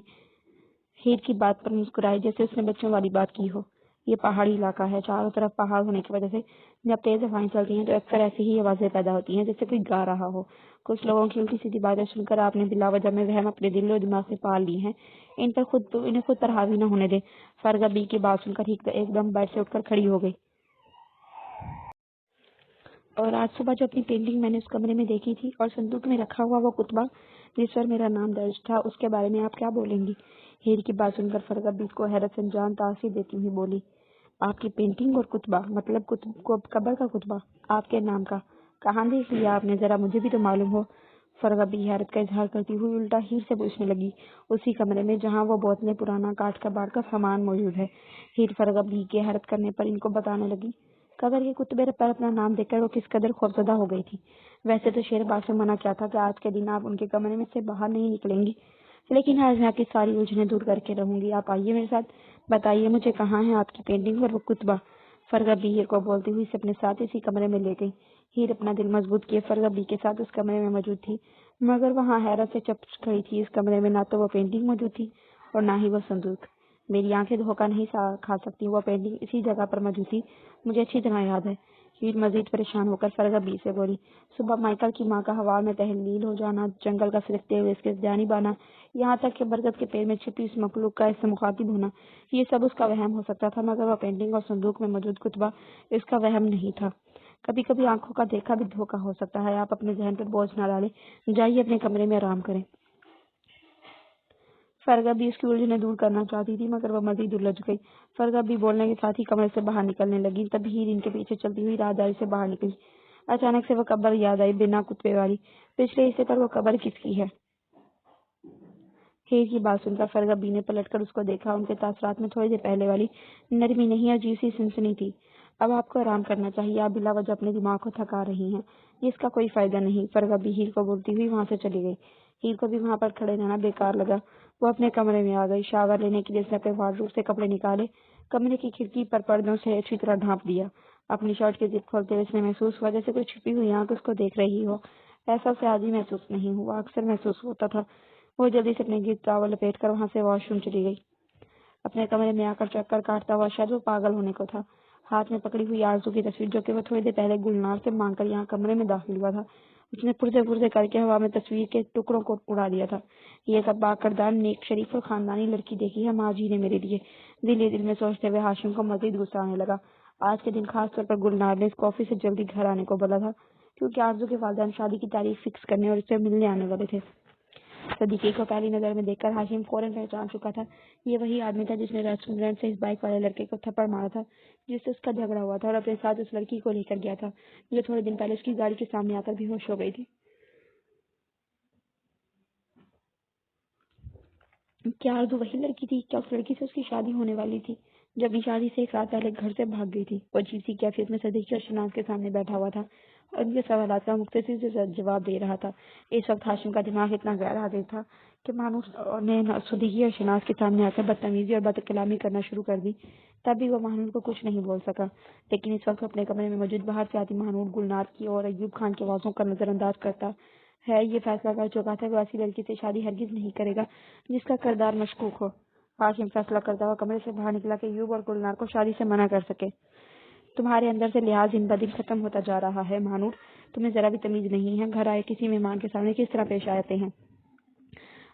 ہیر کی بات پر مسکرائی جیسے اس نے بچوں والی بات کی ہو. یہ پہاڑی علاقہ ہے، چاروں طرف پہاڑ ہونے کی وجہ سے جب تیز ہوائیں چلتی ہیں تو اکثر ایسی ہی آوازیں پیدا ہوتی ہیں جیسے کوئی گا رہا ہو. کچھ لوگوں کی الٹی سیدھی باتیں سن کر آپ نے بلا وجہ میں وہم اپنے دل و دماغ سے پال لی ہیں. انہیں خود پر حاوی نہ ہونے دیں. فرغبی کی بات سن کر ایک دم بیٹھ سے اٹھ کر کھڑی ہو گئی. اور آج صبح جو اپنی پینٹنگ میں نے اس کمرے میں دیکھی تھی اور صندوق میں رکھا ہوا وہ کتبہ جس پر میرا نام درج تھا، اس کے بارے میں آپ کیا بولیں گی؟ ہیر کی بات سن کر فرغبی کو حیرت سے جان تاثیر دیتی ہوئی بولی. آپ کی پینٹنگ اور کتبہ؟ مطلب قبر کا کتبہ آپ کے نام کا؟ کہاں دیکھ لیا آپ نے؟ ذرا مجھے بھی تو معلوم ہو. فرغبی حیرت کا اظہار کرتی ہوئی الٹا ہیر سے پوچھنے لگی. اسی کمرے میں جہاں وہ بوتلیں، پرانا کاٹ کا بار کا سامان موجود ہے. ہیر فرغبی کے حیرت کرنے پر ان کو بتانے لگی. قبر کے کتبے پر اپنا نام دیکھ کر وہ کس قدر خوفزدہ ہو گئی تھی. ویسے تو شیر باغ سے منع کیا تھا کہ آج کے دن آپ ان کے کمرے میں سے باہر نہیں نکلیں گی، لیکن آج میں آپ کی ساری الجھنیں دور کر کے رہوں گی. آپ آئیے میرے ساتھ، بتائیے مجھے کہاں ہے آپ کی پینٹنگ اور وہ کتبہ؟ فرغبی ہیر کو بولتی ہوئی سے اپنے ساتھ اسی کمرے میں لے گئی. ہیر اپنا دل مضبوط کیے فرغبی کے ساتھ اس کمرے میں موجود تھی، مگر وہاں حیرت سے چپ کھڑی تھی. اس کمرے میں نہ تو وہ پینٹنگ موجود تھی اور نہ ہی وہ صندوق. میری آنکھیں دھوکہ نہیں کھا سکتی. وہ پینٹنگ اسی جگہ پر موجود تھی، مجھے اچھی طرح یاد ہے. ہیر مزید پریشان ہو کر فرغبی سے بولی. صبح مائیکل کی ماں کا ہوا میں تحلیل ہو جانا، جنگل کا سرکتے ہوئے اس کے جانب آنا، یہاں تک کہ برگد کے پیڑ میں چھپی اس مخلوق کا اس سے مخاطب ہونا، یہ سب اس کا وہم ہو سکتا تھا، مگر وہ پینٹنگ اور صندوق میں موجود کتبہ اس کا وہم نہیں تھا. کبھی کبھی آنکھوں کا دیکھا بھی دھوکہ ہو سکتا ہے. آپ اپنے ذہن پر بوجھ نہ ڈالیں، جائیے اپنے کمرے میں آرام کریں. فرغبی اس کی الجھنیں دور کرنا چاہتی تھی، مگر وہ مزید الجھ گئی. فرغبی بولنے کے ساتھ ہی کمرے سے باہر نکلنے لگی. تب ہیر ان کے پیچھے چلتی ہوئی راہداری سے باہر نکلی. اچانک سے وہ قبر یاد آئی، بنا کتبے والی. پچھلے حصے پر وہ قبر کس کی ہے؟ ہیر کی بات سن کر فرغبی نے پلٹ کر اس کو دیکھا. ان کے تاثرات میں تھوڑی دیر پہلے والی نرمی نہیں، عجیب سی سنسنی تھی. اب آپ کو آرام کرنا چاہیے، آپ بلا وجہ اپنے دماغ کو تھکا رہی ہیں، اس کا کوئی فائدہ نہیں. فرغبی ہیر کو بولتی ہوئی وہاں سے چلی گئی. ہیر کو بھی وہاں پر کھڑے رہنا بیکار لگا. وہ اپنے کمرے میں آ گئی. شاور لینے کے لیے اس نے اپنے وارڈروب سے کپڑے نکالے، کمرے کی کھڑکی پر پردوں سے اچھی طرح ڈھانپ دیا. اپنی شرٹ کی زپ کھولتے ہوئے اس نے محسوس ہوا جیسے کوئی چھپی ہوئی آنکھ اس کو دیکھ رہی ہو. ایسا اسے آج ہی محسوس نہیں ہوا، اکثر محسوس ہوتا تھا. وہ جلدی سے اپنے گرد ٹاول لپیٹ کر وہاں سے واش روم چلی گئی. اپنے کمرے میں آ کر چکر کاٹتا ہوا شاید وہ پاگل ہونے کو تھا. ہاتھ میں پکڑی ہوئی آرزو کی تصویر جو کہ وہ تھوڑی دیر پہلے گلنار سے مانگ کر یہاں کمرے میں داخل ہوا تھا، اس نے پرزے کر کے ہوا میں تصویر کے ٹکڑوں کو اڑا دیا تھا. یہ سب باکردار، نیک، شریف اور خاندانی لڑکی دیکھی ہے ماں جی نے میرے لیے. دل میں سوچتے ہوئے ہاشم کو مزید غصہ آنے لگا. آج کے دن خاص طور پر گلنار نے اس کو آفس سے جلدی گھر آنے کو بولا تھا، کیونکہ آرزو کے والدین شادی کی تاریخ فکس کرنے اور اس سے ملنے آنے والے تھے. صدیقی کو پہلی نظر میں دیکھ کر ہاشم فوراً پہچان چکا تھا. یہ وہی آدمی تھا جس نے ریسٹورینٹ سے اس بائک والے لڑکے کو تھپڑ مارا تھا، جس سے اس کا جھگڑا ہوا تھا، اور اپنے ساتھ اس لڑکی کو لے کر گیا تھا جو تھوڑے دن پہلے اس کی گاڑی کے سامنے آ کر بے ہوش ہو گئی تھی. کیا آرزو وہی لڑکی تھی؟ کیا اس لڑکی سے اس کی شادی ہونے والی تھی جو اپنی شادی سے ایک رات پہلے گھر سے بھاگ گئی تھی؟ وہ عجیب سی کیفیت میں صدیقی اور شناز کے سامنے بیٹھا ہوا تھا اور ان کے سوالات کا مختصر سے جواب دے رہا تھا. اس وقت ہاشم کا دماغ اتنا غیر حاضر تھا کہ مانوس نے صدیقی اور شناز کے سامنے آ کر بدتمیزی اور بد کلامی کرنا شروع کر دی. تب بھی وہ مہنور کو کچھ نہیں بول سکا، لیکن اس وقت اپنے کمرے میں موجود باہر سے آتی مہنور، گلنار کی اور ایوب خان کی آوازوں کا نظر انداز کرتا ہے. یہ فیصلہ کر چکا تھا کہ وہ ایسی لڑکی سے شادی ہرگز نہیں کرے گا جس کا کردار مشکوک ہو. ہاشم فیصلہ کرتا ہوا کمرے سے باہر نکلا کہ ایوب اور گلنار کو شادی سے منع کر سکے. تمہارے اندر سے لحاظ دن بدن ختم ہوتا جا رہا ہے مہنور، تمہیں ذرا بھی تمیز نہیں ہے. گھر آئے کسی مہمان کے سامنے کس طرح پیش آتے ہیں؟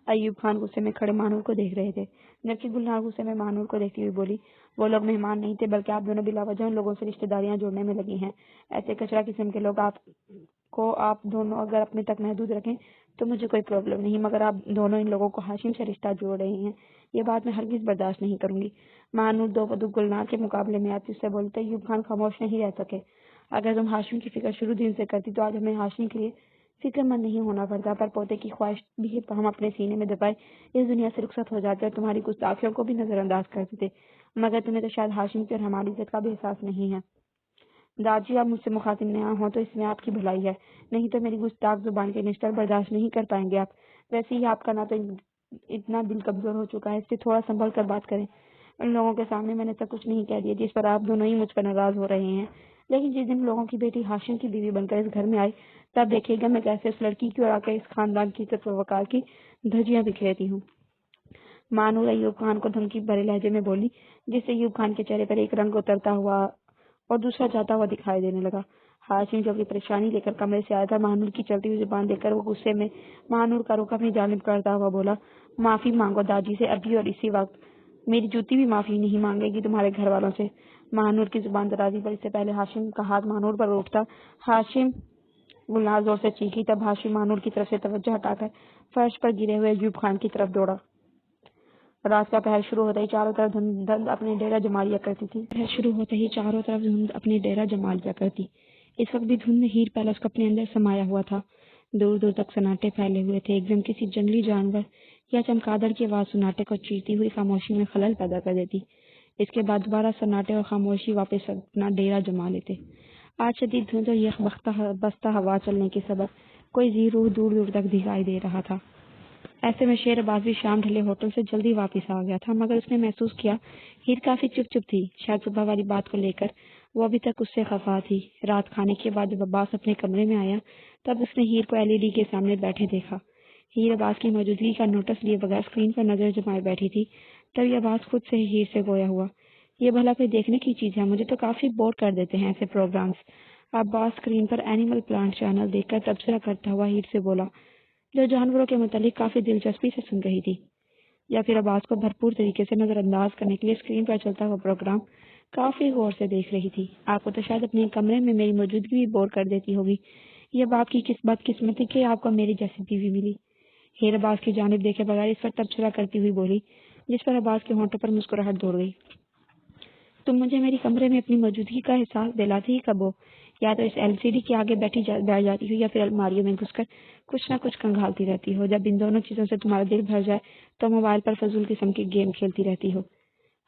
ایوب خان غصے میں کھڑے مہنور کو دیکھ رہے تھے، جبکہ گلنار غصے میں مہنور کو دیکھتی ہوئی بولی. وہ لوگ مہمان نہیں تھے، بلکہ آپ دونوں بلا وجہ ان لوگوں سے رشتہ داریاں جوڑنے میں لگی ہیں. ایسے کچرا قسم کے لوگ آپ دونوں اگر اپنے تک محدود رکھیں تو مجھے کوئی پرابلم نہیں، مگر آپ دونوں ان لوگوں کو ہاشم سے رشتہ جوڑ رہے ہیں، یہ بات میں ہرگز برداشت نہیں کروں گی. مہنور دو بدو گلنار کے مقابلے میں آتی اس سے بولتے. ایوب خان خاموش نہیں رہ سکے. اگر تم ہاشم کی فکر شروع دن سے کرتی تو آج ہمیں ہاشم کے لیے فکر مند نہیں ہونا پڑتا، پر پوتے کی خواہش بھی ہم اپنے سینے میں دبائے اس دنیا سے رخصت ہو جاتے اور تمہاری گستاخیوں کو بھی نظر انداز کرتے تھے. مگر تمہیں تو شاید ہاشم کی اور ہماری عزت کا بھی احساس نہیں ہے. داجی آپ مجھ سے مخاطب نہ ہوں تو اس میں آپ کی بھلائی ہے، نہیں تو میری گستاخ زبان کے نشتر برداشت نہیں کر پائیں گے آپ. ویسے ہی آپ کا نہ تو اتنا دل کمزور ہو چکا ہے، اس سے تھوڑا سنبھل کر بات کریں۔ ان لوگوں کے سامنے میں نے تو کچھ نہیں کہہ دیا جس پر آپ دونوں ہی مجھ پر ناراض ہو رہے ہیں، لیکن جس دن لوگوں کی بیٹی ہاشم کی بیوی بن کر اس گھر میں آئی تب دیکھیے گا میں کیسے اس لڑکی کی اور آ کر اس خاندان کی عزت و وقار کی دھجیاں بکھیرتی ہوں۔ مانور ایوب خان کو دھمکی بھرے لہجے میں بولی، جس سے ایوب خان کے چہرے پر ایک رنگ اترتا ہوا اور دوسرا جاتا ہوا دکھائی دینے لگا۔ ہاشم جو اپنی پریشانی لے کر کمرے سے آیا تھا، مانور کی چلتی ہوئی زبان دیکھ کر وہ غصے میں مانور کا رخ اپنی جانب کرتا ہوا بولا، معافی مانگو داجی سے ابھی اور اسی وقت، میری جوتی بھی معافی نہیں مانگے گی تمہارے گھر والوں سے۔ مانور کی زبان درازی پر اس سے پہلے ہاشم کا ہاتھ مانور پر روکتا، ہاشم گلناز زور سے چیخی، تب ہاشم مانور کی طرف سے توجہ ہٹا کر فرش پر گرے ہوئے ایوب خان کی طرف دوڑا۔ رات کا پہر شروع ہوتے ہی چاروں طرف دھند اپنے ڈیرا جما لیا کرتی۔ اس وقت بھی دھند میں ہیر پیلس کو اپنے اندر سمایا ہوا تھا۔ دور دور تک سناٹے پھیلے ہوئے تھے، ایک دم کسی جنگلی جانور یا چمگادڑ کی آواز سناٹے کو چیرتی ہوئی خاموشی میں خلل پیدا کر دیتی۔ اس کے بعد دوبارہ سناٹے اور خاموشی واپس اپنا ڈیرا جما لیتے۔ آج شدید دھند اور یک بستہ ہوا چلنے کے سبب کوئی زیرو دور دور تک دکھائی دے رہا تھا۔ ایسے میں شیر عباس بھی شام ڈھلے ہوٹل سے جلدی واپس آ گیا تھا، مگر اس نے محسوس کیا ہیر کافی چپ چپ تھی، شاید صبح والی بات کو لے کر وہ ابھی تک اس سے خفا تھی۔ رات کھانے کے بعد جب عباس اپنے کمرے میں آیا تب اس نے ہیر کو LED کے سامنے بیٹھے دیکھا۔ ہیر عباس کی موجودگی کا نوٹس لیے بغیر اسکرین پر نظر جمائے بیٹھی تھی، تبھی عباس خود سے ہیر سے گویا ہوا، یہ بھلا کوئی دیکھنے کی چیز ہے؟ مجھے تو کافی بور کر دیتے ہیں ایسے پروگرامز۔ عباس اسکرین پر اینیمل پلانٹ چینل دیکھ کر تبصرہ کرتا ہوا ہیر سے بولا، جو جانوروں کے متعلق کافی دلچسپی سے سن رہی تھی، یا پھر عباس کو بھرپور طریقے سے نظر انداز کرنے کے لیے اسکرین پر چلتا ہوا پروگرام کافی غور سے دیکھ رہی تھی۔ آپ کو تو شاید اپنے کمرے میں میری موجودگی بھی بور کر دیتی ہوگی، یہ اب آپ کی کس بدقسمتی کہ آپ کو میری جیسی بیوی ملی۔ ہیر عباس کی جانب دیکھے بغیر اس پر تبصرہ کرتی ہوئی بولی، جس پر عباس کے ہونٹوں پر مسکراہٹ دوڑ گئی۔ تم مجھے میری کمرے میں اپنی موجودگی کا احساس دلاتی ہی کب ہو؟ یا تو اس LCD کے آگے بیٹھ جاتی ہو یا پھر الماریوں میں گھس کر کچھ نہ کچھ کنگھالتی رہتی ہو۔ جب ان دونوں چیزوں سے تمہارا دل بھر جائے تو موبائل پر فضول قسم کی گیم کھیلتی رہتی ہو۔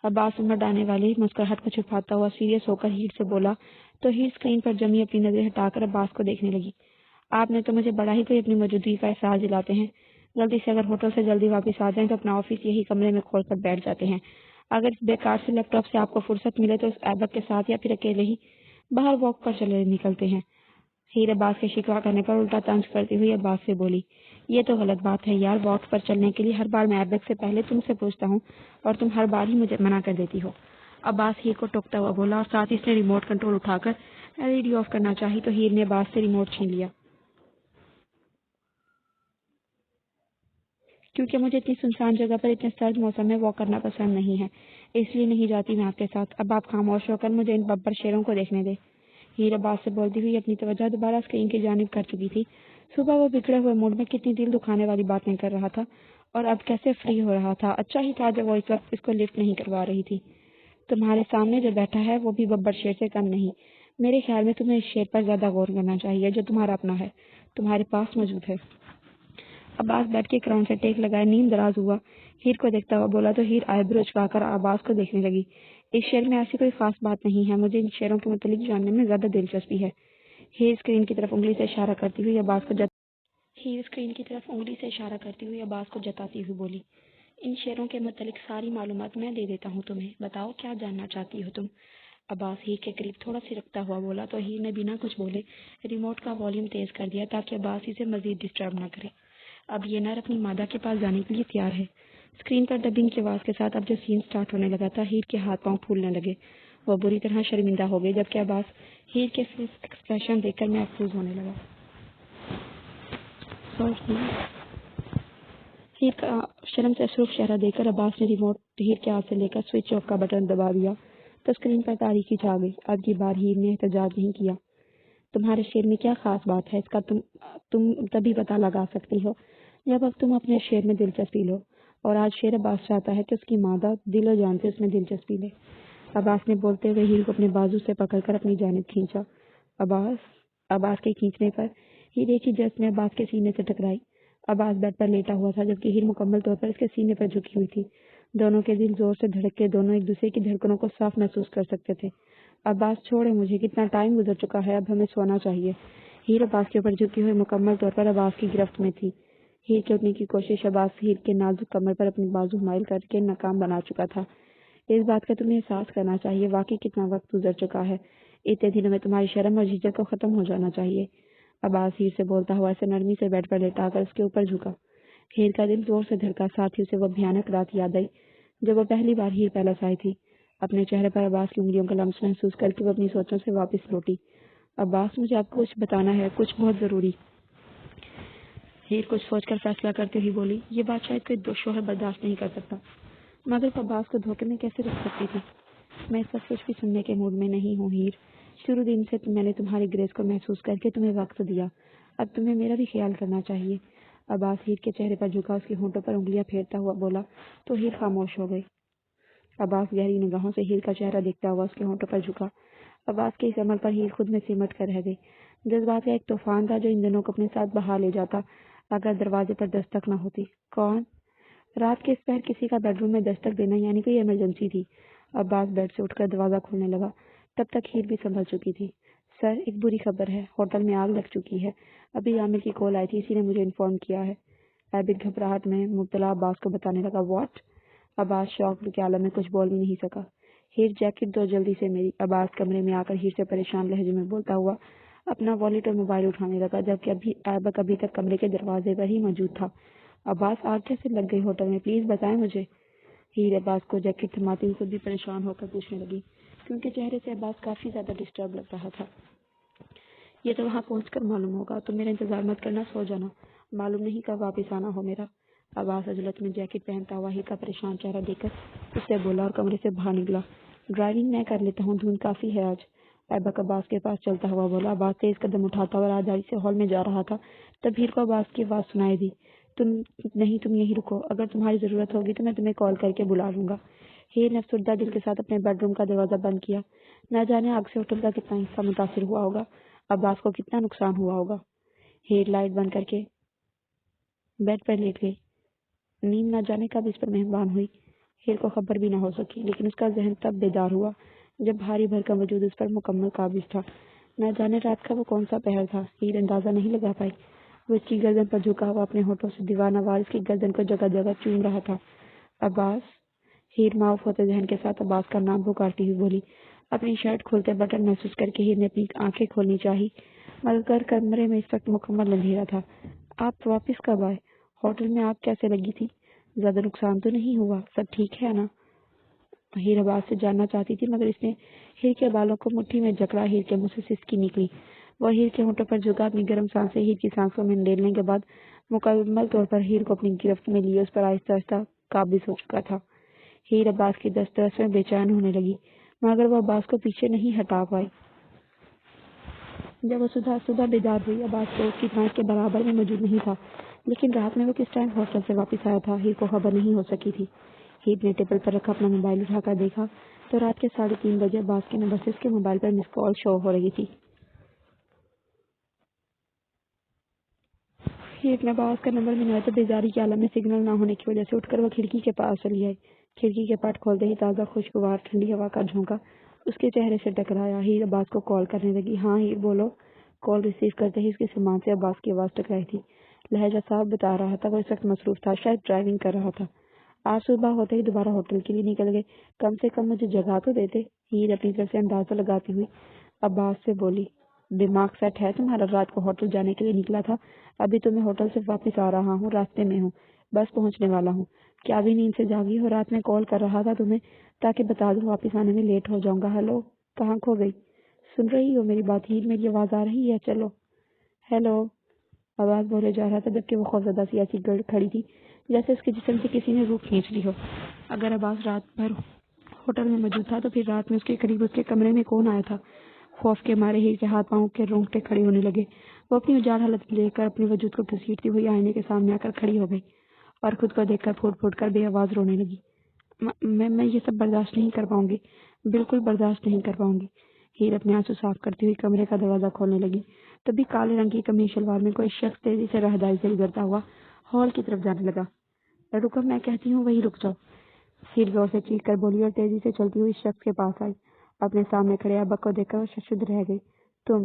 عباس عمر ڈالنے والی مسکراہٹ کو چھپاتا ہوا سیریس ہو کر ہیر سے بولا تو ہیر اسکرین پر جمی اپنی نظریں ہٹا کر عباس کو دیکھنے لگی۔ آپ نے تو مجھے بڑا ہی کوئی اپنی موجودگی کا احساس دلاتے ہیں۔ غلطی سے اگر ہوٹل سے جلدی واپس آ جائیں تو اپنا آفس یہی کمرے میں کھول کر بیٹھ جاتے ہیں۔ اگر اس بیکار سے لیپ ٹاپ سے آپ کو فرصت ملے تو اس ایبک کے ساتھ یا پھر اکیلے ہی باہر واک پر چلے نکلتے ہیں۔ ہیر عباس کے شکوہ کرنے پر الٹا طنز کرتی ہوئی عباس سے بولی، یہ تو غلط بات ہے یار، واک پر چلنے کے لیے ہر بار میں ایبک سے پہلے تم سے پوچھتا ہوں اور تم ہر بار ہی مجھے منع کر دیتی ہو۔ عباس ہیر کو ٹوکتا ہوا بولا اور ساتھ ہی اس نے ریموٹ کنٹرول اٹھا کر LED آف کرنا چاہی تو ہیر نے عباس سے ریموٹ چھین لیا۔ کیونکہ مجھے اتنی سنسان جگہ پر اتنے سرد موسم میں واک کرنا پسند نہیں ہے، اس لیے نہیں جاتی میں آپ کے ساتھ۔ اب آپ خاموش ہو کر مجھے ان ببر شیروں کو دیکھنے دے۔ ہیر عباس سے بولتی ہوئی اپنی توجہ دوبارہ اسکرین کی جانب کر چکی تھی۔ صبح وہ بگڑے ہوئے موڈ میں کتنی دل دکھانے والی باتیں کر رہا تھا اور اب کیسے فری ہو رہا تھا۔ اچھا ہی تھا جب وہ اس وقت اس کو لفٹ نہیں کروا رہی تھی۔ تمہارے سامنے جو بیٹھا ہے وہ بھی ببر شیر سے کم نہیں۔ میرے خیال میں تمہیں اس شیر پر زیادہ غور کرنا چاہیے جو تمہارا اپنا ہے، تمہارے پاس موجود ہے۔ عباس بیٹھ کے کراؤن سے ٹیک لگائے نیم دراز ہوا ہیر کو دیکھتا ہوا بولا تو ہیر آئیبرو چکا کر عباس کو دیکھنے لگی۔ اس شعر میں ایسی کوئی خاص بات نہیں ہے، مجھے ان شعروں کے متعلق جاننے میں زیادہ دلچسپی ہے۔ ہیر اسکرین کی طرف انگلی سے اشارہ کرتی ہوئی عباس کو جتاتی ہوئی بولی، ان شعروں کے متعلق ساری معلومات میں دے دیتا ہوں تمہیں، بتاؤ کیا جاننا چاہتی ہو تم؟ عباس ہیر کے قریب تھوڑا سرکتا ہوا بولا تو ہیر نے بنا کچھ بولے ریموٹ کا والیوم تیز کر دیا تاکہ عباس اسے مزید ڈسٹرب نہ کرے۔ اب یہ نر اپنی مادہ کے پاس جانے کے لیے تیار ہے۔ اسکرین پر ڈبنگ کی آواز کے ساتھ اب جو سین سٹارٹ ہونے لگا تھا، ہیر کے ہاتھ پاؤں پھولنے لگے، وہ بری طرح شرمندہ ہو گئی، جبکہ عباس ہیر کے فیس ایکسپریشن دیکھ کر محفوظ ہونے لگا۔ ہیر کا شرم سے سرخ چہرہ دیکھ کر عباس نے ریموٹ ہیر کے ہاتھ سے لے کر سوئچ آف کا بٹن دبا دیا تو اسکرین پر تاریکی چھا گئی۔ اب کی بار ہیر نے احتجاج نہیں کیا۔ تمہارے شعر میں کیا خاص بات ہے؟ اس کا تم تبھی پتہ لگا سکتی ہو جب اب تم اپنے شعر میں دلچسپی لو، اور آج شعر عباس چاہتا ہے کہ اس کی مادہ دل و جان سے اس میں دلچسپی لے۔ عباس نے بولتے ہوئے ہیر کو اپنے بازو سے پکڑ کر اپنی جانب کھینچا۔ عباس کے کھینچنے پر ہیر ایک ہی جست میں عباس کے سینے سے ٹکرائی۔ عباس بیڈ پر لیٹا ہوا تھا جبکہ ہیر مکمل طور پر اس کے سینے پر جھکی ہوئی تھی۔ دونوں کے دل زور سے دھڑکے، دونوں ایک دوسرے کی دھڑکنوں کو صاف محسوس کر سکتے تھے۔ عباس چھوڑے مجھے، کتنا ٹائم گزر چکا ہے، اب ہمیں سونا چاہیے۔ ہیر عباس کے اوپر جھکی ہوئی مکمل طور پر عباس کی گرفت میں تھی۔ ہیر کے اٹھنے کی کوشش عباس ہیر کے نازک کمر پر اپنی بازو مائل کر کے ناکام بنا چکا تھا۔ اس بات کا تمہیں احساس کرنا چاہیے، واقعی کتنا وقت گزر چکا ہے۔ اتنے دنوں میں تمہاری شرم اور جھجک کو ختم ہو جانا چاہیے۔ عباس ہیر سے بولتا ہوا اسے نرمی سے بیڈ پر لیٹا کر اس کے اوپر جھکا۔ ہیر کا دل زور سے دھڑکا، ساتھ ہی اسے وہ بھیانک رات یاد آئی جب وہ پہلی بار ہیر پیلس آئی تھی۔ اپنے چہرے پر عباس کی انگلیوں کا لمس محسوس کر کے وہ اپنی سوچوں سے واپس لوٹی۔ عباس، مجھے آپ کو کچھ بتانا ہے، کچھ بہت ضروری۔ ہیر کچھ سوچ کر فیصلہ کرتے ہوئی بولی، یہ بات شاید کوئی شوہر برداشت نہیں کر سکتا، مگر وہ عباس کو دھوکے میں کیسے رکھ سکتی تھی؟ میں اس وقت کچھ بھی سننے کے موڈ میں نہیں ہوں ہیر۔ شروع دن سے میں نے تمہاری گریس کو محسوس کر کے تمہیں وقت دیا، اب تمہیں میرا بھی خیال کرنا چاہیے۔ عباس ہیر کے چہرے پر جھکا، اس کی ہونٹوں پر انگلیاں پھیرتا ہوا بولا تو ہیر خاموش ہو گئی۔ عباس گہری نگاہوں سے ہیر کا چہرہ دیکھتا ہوا اس کے ہونٹوں پر جھکا۔ عباس کے اس عمل پر ہیر خود میں سمٹ کر رہ گئی۔ جذبات کا ایک طوفان تھا جو ان دنوں کو اپنے ساتھ بہا لے جاتا اگر دروازے پر دستک نہ ہوتی۔ کون؟ رات کے اس پہر کسی کا بیڈ روم میں دستک دینا یعنی کوئی ایمرجنسی تھی۔ عباس بیڈ سے اٹھ کر دروازہ کھولنے لگا، تب تک ہیر بھی سنبھل چکی تھی۔ سر، ایک بری خبر ہے، ہوٹل میں آگ لگ چکی ہے، ابھی عامر کی کال آئی تھی، اسی نے مجھے انفارم کیا ہے۔ عابد گھبراہٹ میں مبتلا عباس کو بتانے لگا، واٹ؟ عباس شوق کے عالم میں کچھ بول بھی نہیں سکا۔ ہیر، جیکٹ دو جلدی سے میری۔ عباس کمرے میں آ کر ہیر سے پریشان لہجے میں بولتا ہوا اپنا والیٹ اور موبائل اٹھانے لگا، جبکہ ایبک ابھی تک کمرے کے دروازے پر ہی موجود تھا۔ عباس، آگ کیسے لگ گئی ہوٹل میں، پلیز بتائیں مجھے۔ ہیر عباس کو جیکٹ تھماتی ہوئی خود بھی پریشان ہو کر پوچھنے لگی، کیونکہ چہرے سے عباس کافی زیادہ ڈسٹرب لگ رہا تھا۔ یہ تو وہاں پہنچ کر معلوم ہوگا، تم میرا انتظار مت کرنا، سو جانا، معلوم نہیں کب واپس آنا ہو میرا۔ عباس عجلت میں جیکٹ پہنتا ہوا ہیر کا پریشان چہرہ دیکھ کر اس سے بولا اور کمرے سے باہر نکلا۔ ڈرائیونگ میں کر لیتا ہوں، دھند کافی ہے آج۔ ایبک عباس کے پاس چلتا ہوا بولا۔ عباس تیز قدم اٹھاتا اور آدھاری سے ہال میں جا رہا تھا، تب ہیر کو عباس کی آواز سنائی دی، تم یہیں رکو، اگر تمہاری ضرورت ہوگی تو میں تمہیں کال کر کے بلا لوں گا۔ ہیر نے افسردہ دل کے ساتھ اپنے بیڈ روم کا دروازہ بند کیا۔ نہ جانے آگ سے ہوٹل کا کتنا حصہ متاثر ہوا ہوگا، عباس کو کتنا نقصان ہوا ہوگا۔ ہیر لائٹ بند کر کے بیڈ پر لیٹ گئی۔ نیند نہ جانے کب اس پر مہربان ہوئی، ہیر کو خبر بھی نہ ہو سکی، لیکن اس کا ذہن تب بیدار ہوا جب بھاری بھرکم وجود اس پر مکمل قابض تھا۔ نہ جانے رات کا وہ کون سا پہر تھا، ہیر اندازہ نہیں لگا پائی۔ وہ اس کی گردن پر جھکا ہوا اپنے ہونٹوں سے دیوانہ وار اس کی گردن کو جگہ جگہ چوم رہا تھا۔ عباس، ہیر معاف ہوتے ذہن کے ساتھ عباس کا نام پکارتی ہوئی بولی۔ اپنی شرٹ کھولتے بٹن محسوس کر کے ہیر نے اپنی آنکھیں کھولنی چاہی، مگر کمرے میں اس وقت مکمل اندھیرا تھا۔ آپ واپس کب آئے؟ ہوٹل میں آگ کیسے لگی تھی؟ زیادہ نقصان تو نہیں ہوا؟ سب ٹھیک ہے نا؟ ہیر عباس سے جاننا چاہتی تھی، مگر اس نے ہیر کے بالوں کو مٹھی میں جکڑا۔ ہیر کے منہ سے سسکی نکلی۔ وہ ہیر کے ہونٹوں پر جھکا، اپنی گرم سانسیں ہیر کی سانسوں میں ڈیلنے کے بعد مکمل طور پر ہیر کو اپنی گرفت میں لیے اس پر آہستہ آہستہ قابض ہو چکا تھا۔ ہیر عباس کی دسترس میں بے چین ہونے لگی، مگر وہ عباس کو پیچھے نہیں ہٹا پائی۔ جب وہ صبح بیدار ہوئی، عباس کو اس کی آنکھ کے برابر میں موجود نہیں تھا، لیکن رات میں وہ کس ٹائم ہوٹل سے واپس آیا تھا، ہیر کو خبر نہیں ہو سکی تھی۔ ہیر نے ٹیبل پر رکھا اپنا موبائل اٹھا کر دیکھا تو رات کے 3:30 بجے عباس کے نمبر سے اس کے موبائل پر مس کال شو ہو رہی تھی۔ ہیر نے عباس کا نمبر ملایا تو بیزاری کے عالم میں سگنل نہ ہونے کی وجہ سے اٹھ کر وہ کھڑکی کے پاس چلی آئی۔ کھڑکی کے پٹ کھولتے ہی تازہ خوشگوار ٹھنڈی ہوا کا جھونکا اس کے چہرے سے ٹکرایا۔ ہیر عباس کو کال کرنے لگی۔ ہاں ہیر، بولو۔ کال ریسیو کرتے ہی اس کے سامان سے عباس کی آواز ٹکرائی تھی۔ لہجہ صاف بتا رہا تھا وہ اس وقت مصروف تھا، شاید ڈرائیونگ کر رہا تھا۔ آج صبح ہوتے ہی دوبارہ ہوٹل کے لیے نکل گئے، کم سے کم مجھے جگہ تو دیتے۔ ہیر اپنی طرف سے اندازہ لگاتی ہوئی عباس سے بولی، دماغ سیٹ ہے تمہارا؟ رات کو ہوٹل جانے کے لیے نکلا تھا، ابھی تو میں ہوٹل سے واپس آ رہا ہوں، راستے میں ہوں، بس پہنچنے والا ہوں۔ کیا ابھی نیند سے جاگی ہو؟ رات میں کال کر رہا تھا تمہیں تاکہ بتا دوں واپس آنے میں لیٹ ہو جاؤں گا۔ ہیلو، کہاں کھو گئی؟ سن رہی ہو میری بات ہیر؟ میری آواز آ رہی ہے؟ چلو۔ ہیلو، آواز بولے جا رہا تھا جبکہ وہ خوفزدہ سی ایسی کھڑی تھی جیسے اس کے جسم سے کسی نے روح کھینچ لی ہو۔ اگر عباس رات بھر ہوٹل میں موجود تھا تو پھر رات میں اس کے قریب اس کے کمرے میں کون آیا تھا؟ خوف کے مارے ہیر کے ہاتھ پاؤں کے رونگٹے کھڑے ہونے لگے۔ وہ اپنی اجاڑ حالت لے کر اپنے وجود کو گھسیٹتی ہوئی آئینے کے سامنے آ کر کھڑی ہو گئی اور خود کو دیکھ کر پھوٹ پھوٹ کر بے آواز رونے لگی۔ میں یہ سب برداشت نہیں کر پاؤں گی، بالکل برداشت نہیں کر پاؤں گی۔ ہیر اپنے آنسو صاف کرتی ہوئی کمرے کا دروازہ کھولنے لگی، تبھی کالے رنگ کی قمیض شلوار میں کوئی شخص تیزی سے راہداری سے گزرتا ہوا ہال کی طرف جانے لگا۔ رکو، میں کہتی ہوں وہی رک جاؤ، ہیر زور سے چیخ کر بولی اور تیزی سے چلتی ہوئی شخص کے پاس آئی۔ اپنے سامنے کھڑے ایبک کو دیکھ کر وہ ششدر رہ گئی۔ تم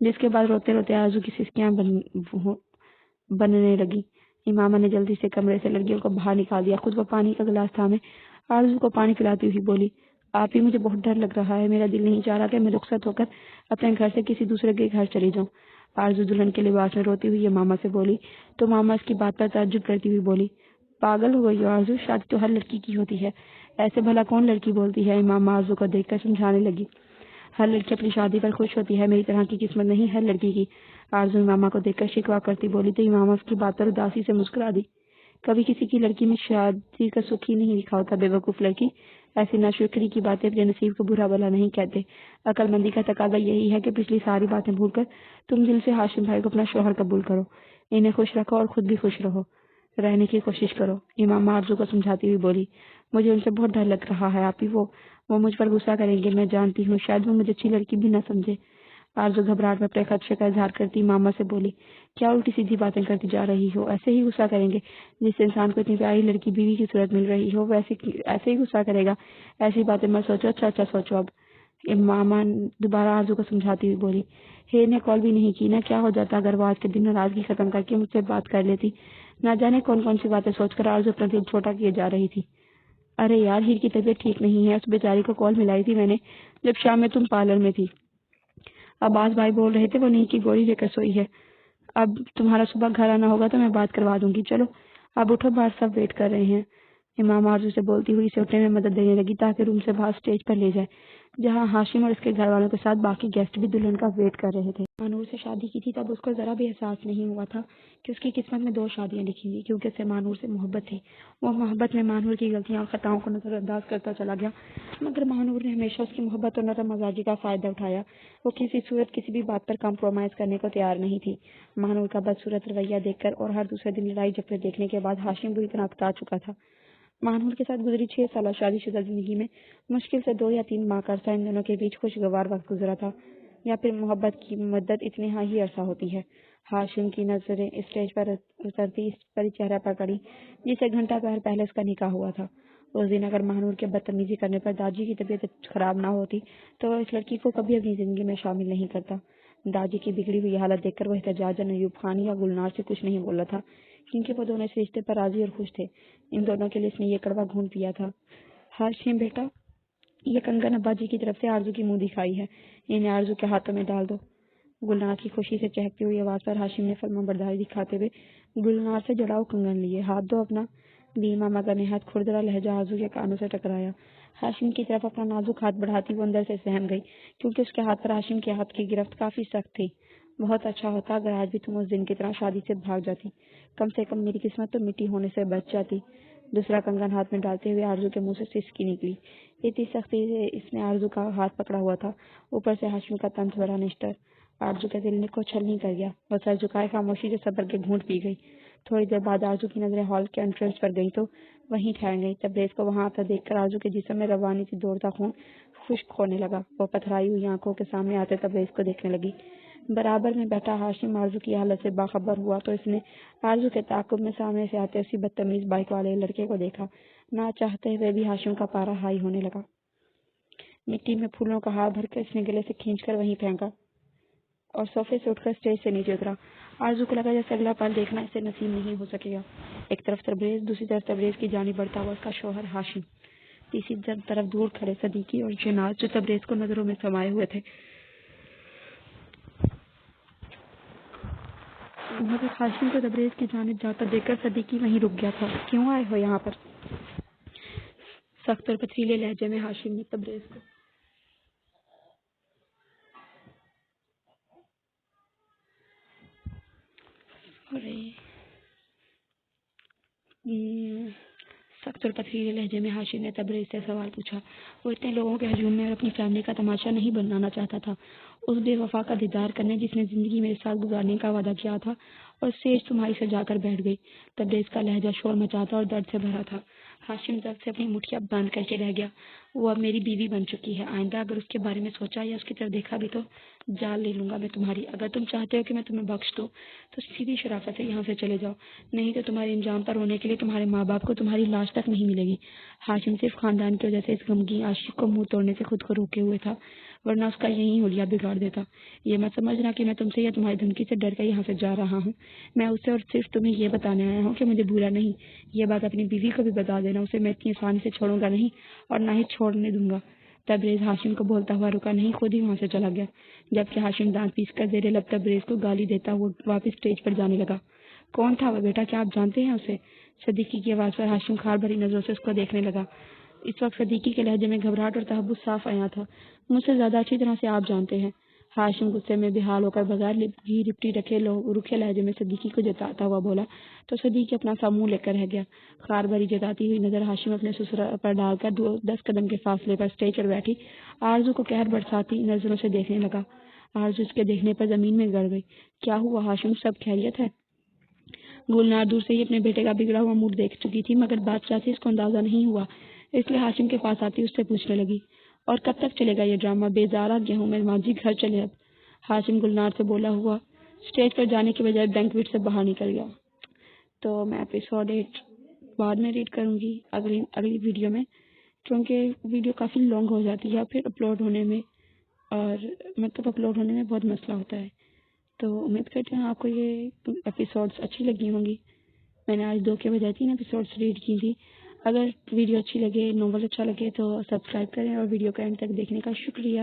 جس کے بعد روتے روتے آرزو کی سسکیاں بننے لگی۔ امامہ نے جلدی سے کمرے سے لڑکیوں کو باہر نکال دیا، خود وہ پانی کا گلاس تھامے آرزو کو پانی پلاتی ہوئی بولی، آپ ہی مجھے بہت ڈر لگ رہا ہے، میرا دل نہیں چاہ رہا کہ میں رخصت ہو کر اپنے گھر سے کسی دوسرے کے گھر چلی جاؤں۔ آرزو دلہن کے لباس میں روتی ہوئی امامہ سے بولی تو ماما اس کی بات پر تعجب کرتی ہوئی بولی، پاگل ہو گئی ہو آرزو، شادی تو ہر لڑکی کی ہوتی ہے، ایسے بھلا کون لڑکی بولتی ہے؟ امامہ آرزو کو دیکھ کر سمجھانے لگی، ہر لڑکی اپنی شادی پر خوش ہوتی ہے، میری طرح کی قسمت نہیں ہر لڑکی کی۔ آرزو امامہ کو دیکھ کر شکوہ کرتی بولی تو امامہ اس کی بات پر اداسی سے مسکرا دی، کبھی کسی کی لڑکی میں شادی کا سکھ ہی نہیں لکھا ہوتا، بے وقوف لڑکی، ایسی ناشکری کی باتیں اپنے نصیب کو برا بلا نہیں کہتے، عقل مندی کا تقاضا یہی ہے کہ پچھلی ساری باتیں بھول کر تم دل سے ہاشم بھائی کو اپنا شوہر قبول کرو، انہیں خوش رکھو اور خود بھی خوش رہنے کی کوشش کرو۔ امامہ آرزو کو سمجھاتی ہوئی بولی، مجھے ان سے بہت ڈر لگ رہا ہے آپی، وہ مجھ پر غصہ کریں گے، میں جانتی ہوں، شاید وہ مجھے اچھی لڑکی بھی نہ سمجھے۔ آرزو گھبراہٹ میں اپنے خدشے کا اظہار کرتی ماما سے بولی، کیا الٹی سیدھی باتیں کرتی جا رہی ہو، ایسے ہی غصہ کریں گے، جس انسان کو اتنی پیاری لڑکی بیوی کی صورت مل رہی ہو وہ ایسے ہی غصہ کرے گا، ایسی باتیں مت سوچو، اچھا سوچو۔ اب ماما دوبارہ آرزو کو سمجھاتی ہوئی بولی، ہیر نے کال بھی نہیں کی نا، کیا ہو جاتا اگر وہ آج کے دن ناراضگی ختم کر کے مجھ سے بات کر لیتی، نہ جانے کون کون سی باتیں سوچ کر آرزو اپنا دل چھوٹا کیے جا رہی تھی۔ ارے یار، ہیر کی طبیعت ٹھیک نہیں ہے، اس بیچاری کو کال ملائی تھی میں نے جب شام میں تم پارلر میں تھی، عباس بھائی بول رہے تھے وہ نیند کی گولی لے کر سوئی ہے، اب تمہارا صبح گھر آنا ہوگا تو میں بات کروا دوں گی، چلو اب اٹھو، باہر سب ویٹ کر رہے ہیں۔ امام آرزو سے بولتی ہوئی اسے اٹھنے میں مدد دینے لگی تاکہ روم سے باہر اسٹیج پر لے جائے، جہاں ہاشم اور اس کے گھر والوں کے ساتھ باقی گیسٹ بھی دلہن کا ویٹ کر رہے تھے۔ مانور سے شادی کی تھی تب اس کو ذرا بھی احساس نہیں ہوا تھا کہ اس کی قسمت میں 2 شادیاں لکھی تھی، کیونکہ اسے مانور سے محبت تھی۔ وہ محبت میں مانور کی غلطیاں اور خطاؤں کو نظر انداز کرتا چلا گیا، مگر مانور نے ہمیشہ اس کی محبت اور نرم مزاجی کا فائدہ اٹھایا، وہ کسی صورت کسی بھی بات پر کمپرومائز کرنے کو تیار نہیں تھی۔ مانور کا بدصورت رویہ دیکھ کر اور ہر دوسرے دن لڑائی جھگڑے دیکھنے کے بعد ہاشم بری طرح اکتا چکا تھا۔ مانور کے ساتھ گزری 6 سالہ شادی شدہ زندگی میں مشکل سے 2 یا 3 ماہ کا عرصہ ان دونوں کے بیچ خوشگوار وقت گزرا تھا، یا پھر محبت کی مدت اتنے ہی عرصہ ہوتی ہے۔ ہاشم کی نظریں اسٹیج پر اترتی اس پری چہرہ پر پڑی جسے گھنٹہ بھر پہلے اس کا نکاح ہوا تھا۔ اس دن اگر مانور کے بدتمیزی کرنے پر داجی کی طبیعت خراب نہ ہوتی تو وہ اس لڑکی کو کبھی اپنی زندگی میں شامل نہیں کرتا۔ داجی کی بگڑی ہوئی حالت دیکھ کر وہ احتجاجاً ایوب خان یا گلنار سے کچھ نہیں بولا تھا، کیونکہ وہ دونوں اس رشتے پر راضی اور خوش تھے۔ ان دونوں کے لیے اس نے یہ کڑوا گھون پیا تھا۔ ہاشم بیٹا، یہ کنگن ابا جی کی طرف سے آرزو کی منہ دکھائی ہے، انہیں آرزو کے ہاتھوں میں ڈال دو۔ گلنار کی خوشی سے چہکتی ہوئی آواز پر ہاشم نے فرما برداری دکھاتے ہوئے گلنار سے جڑاؤ کنگن لیے، ہاتھ دو اپنا۔ بیما مگر نہایت کھردرا لہجہ آرزو کے کانوں سے ٹکرایا۔ ہاشم کی طرف اپنا نازک ہاتھ بڑھاتی وہ اندر سے سہم گئی، کیونکہ اس کے ہاتھ پر ہاشم کے ہاتھ کی گرفت کافی سخت تھی۔ بہت اچھا ہوتا اگر آج بھی تم اس دن کی طرح شادی سے بھاگ جاتی، کم سے کم میری قسمت تو مٹی ہونے سے بچ جاتی۔ دوسرا کنگن ہاتھ میں ڈالتے ہوئے آرزو کے منہ سے سسکی نکلی، اتنی سختی سے اس نے آرزو کا ہاتھ پکڑا ہوا تھا، اوپر سے ہاشم کا تن بھرا نشتر۔ آرزو کے دل نے کو چھلنی کر گیا، وہ سر جھکائے خاموشی سے صبر کے گھونٹ پی گئی۔ تھوڑی دیر بعد آرزو کی نظریں ہال کے انٹرنس پر گئی تو وہیں ٹھہر گئی۔ تبریز کو وہاں آتا دیکھ کر آرزو کے جسم میں روانی سے دوڑتا خون خشک ہونے لگا، وہ پتھرائی ہوئی آنکھوں کے سامنے آتے تبریز کو دیکھنے لگی۔ برابر میں بیٹھا ہاشم آرزو کی حالت سے باخبر ہوا تو اس نے آرزو کے تعاقب میں سامنے سے آتے اسی بدتمیز بائک والے لڑکے کو دیکھا۔ نہ چاہتے ہوئے بھی ہاشم کا پارا ہائی ہونے لگا۔ مٹی میں پھولوں کا ہار بھر کر اس نے گلے سے کھینچ کر وہیں پھینکا اور صوفے سے اٹھ کر اسٹیج سے نیچے اترا۔ آرزو کو لگا جیسے اگلا پل دیکھنا اسے نصیب نہیں ہو سکے گا۔ ایک طرف تبریز، دوسری طرف تبریز کی جانب بڑھتا ہوا اس کا شوہر ہاشم، تیسری طرف دور کھڑے صدیقی اور شہناز جو تبریز کو نظروں میں سمائے ہوئے تھے، مگر ہاشم کو تبریز کی جانب جاتا دیکھ کر صدیقی وہیں رک گیا تھا۔ کیوں آئے ہو یہاں پر؟ سخت اور پتھریلے لہجے میں ہاشم نے تبریز کو سخت اور پتھریلے لہجے میں ہاشم نے تبریز سے سوال پوچھا۔ وہ اتنے لوگوں کے ہجوم میں اور اپنی فیملی کا تماشا نہیں بنانا چاہتا تھا، اس بے وفا کا دیدار کرنے جس نے زندگی میرے ساتھ گزارنے کا وعدہ کیا تھا اور سیج تمہاری سے جا کر بیٹھ گئی۔ تبریز کا لہجہ شور مچاتا اور درد سے بھرا تھا۔ ہاشم درد سے اپنی مٹھیاں بند کر کے رہ گیا۔ وہ اب میری بیوی بن چکی ہے، آئندہ اگر اس کے بارے میں سوچا یا اس کی طرف دیکھا بھی تو جان لے لوں گا میں تمہاری۔ اگر تم چاہتے ہو کہ میں تمہیں بخش دوں تو سیدھی شرافت سے یہاں سے چلے جاؤ، نہیں تو تمہارے انجام پر ہونے کے لیے تمہارے ماں باپ کو تمہاری لاش تک نہیں ملے گی۔ ہاشم صرف خاندان کی وجہ سے اس غمگین عاشق کو منہ توڑنے سے خود کو روکے ہوئے تھا۔ ورنہ اس کا یہی حلیہ بگاڑ دیتا۔ یہ مت سمجھنا کہ میں تم سے یا تمہاری دھمکی سے ڈر کر یہاں سے جا رہا ہوں۔ میں اسے اور صرف تمہیں یہ بتانے آیا ہوں کہ مجھے بھولا نہیں۔ یہ بات اپنی بیوی کو بھی بتا دینا، اسے میں اتنی آسانی سے چھوڑوں گا نہیں اور نہ ہی چھوڑنے دوں گا۔ تبریز ہاشم کو بولتا ہوا رکا نہیں، خود ہی وہاں سے چلا گیا، جبکہ ہاشم دانت پیس کر زیر لب تبریز کو گالی دیتا ہوا واپس اسٹیج پر جانے لگا۔ کون تھا وہ بیٹا، کیا آپ جانتے ہیں اسے؟ صدیقی کی آواز پر ہاشم خار بھری نظروں سے اس کو دیکھنے لگا۔ اس وقت صدیقی کے لہجے میں گھبراہٹ اور تحفظ صاف آیا تھا۔ مجھ سے زیادہ اچھی طرح سے آپ جانتے ہیں۔ ہاشم غصے میں بحال ہو کر بغیر گھی رپٹی رکھے رکھے لہجے میں صدیقی کو جتاتا ہوا بولا تو صدیقی اپنا سا منہ لے کر رہ گیا۔ خار بھری جتاتی ہوئی نظر ہاشم اپنے سسرا پر ڈال کر 10 قدم کے فاصلے پر اسٹیج پر بیٹھی آرزو کو قہر برساتی نظروں سے دیکھنے لگا۔ آرزو اس کے دیکھنے پر زمین میں گڑ گئی۔ کیا ہوا ہاشم، سب خیریت ہے؟ گلنار دور سے ہی اپنے بیٹے کا بگڑا ہوا موڈ دیکھ چکی تھی، مگر بادشاہ سے اس کو اندازہ نہیں ہوا، اس لیے ہاشم کے پاس آتی اس سے پوچھنے لگی، اور کب تک چلے گا یہ ڈرامہ؟ بیزارا گیا ہوں میں، ماجی گھر چلے اب۔ ہاشم گلنار سے بولا ہوا اسٹیج پر جانے کے بجائے بینکویٹ سے باہر نکل گیا۔ تو میں ایپیسوڈ 8 بعد میں ریڈ کروں گی اگلی ویڈیو میں، کیونکہ ویڈیو کافی لانگ ہو جاتی ہے پھر اپلوڈ ہونے میں، اور مطلب اپلوڈ ہونے میں بہت مسئلہ ہوتا ہے۔ تو امید کرتے ہیں آپ کو یہ ایپیسوڈس اچھی لگی ہوں گی۔ میں نے آج 2 کے بجائے 3 ایپیسوڈس ریڈ کی تھی۔ اگر ویڈیو اچھی لگے، ناول اچھا لگے تو سبسکرائب کریں، اور ویڈیو کا اینڈ تک دیکھنے کا شکریہ۔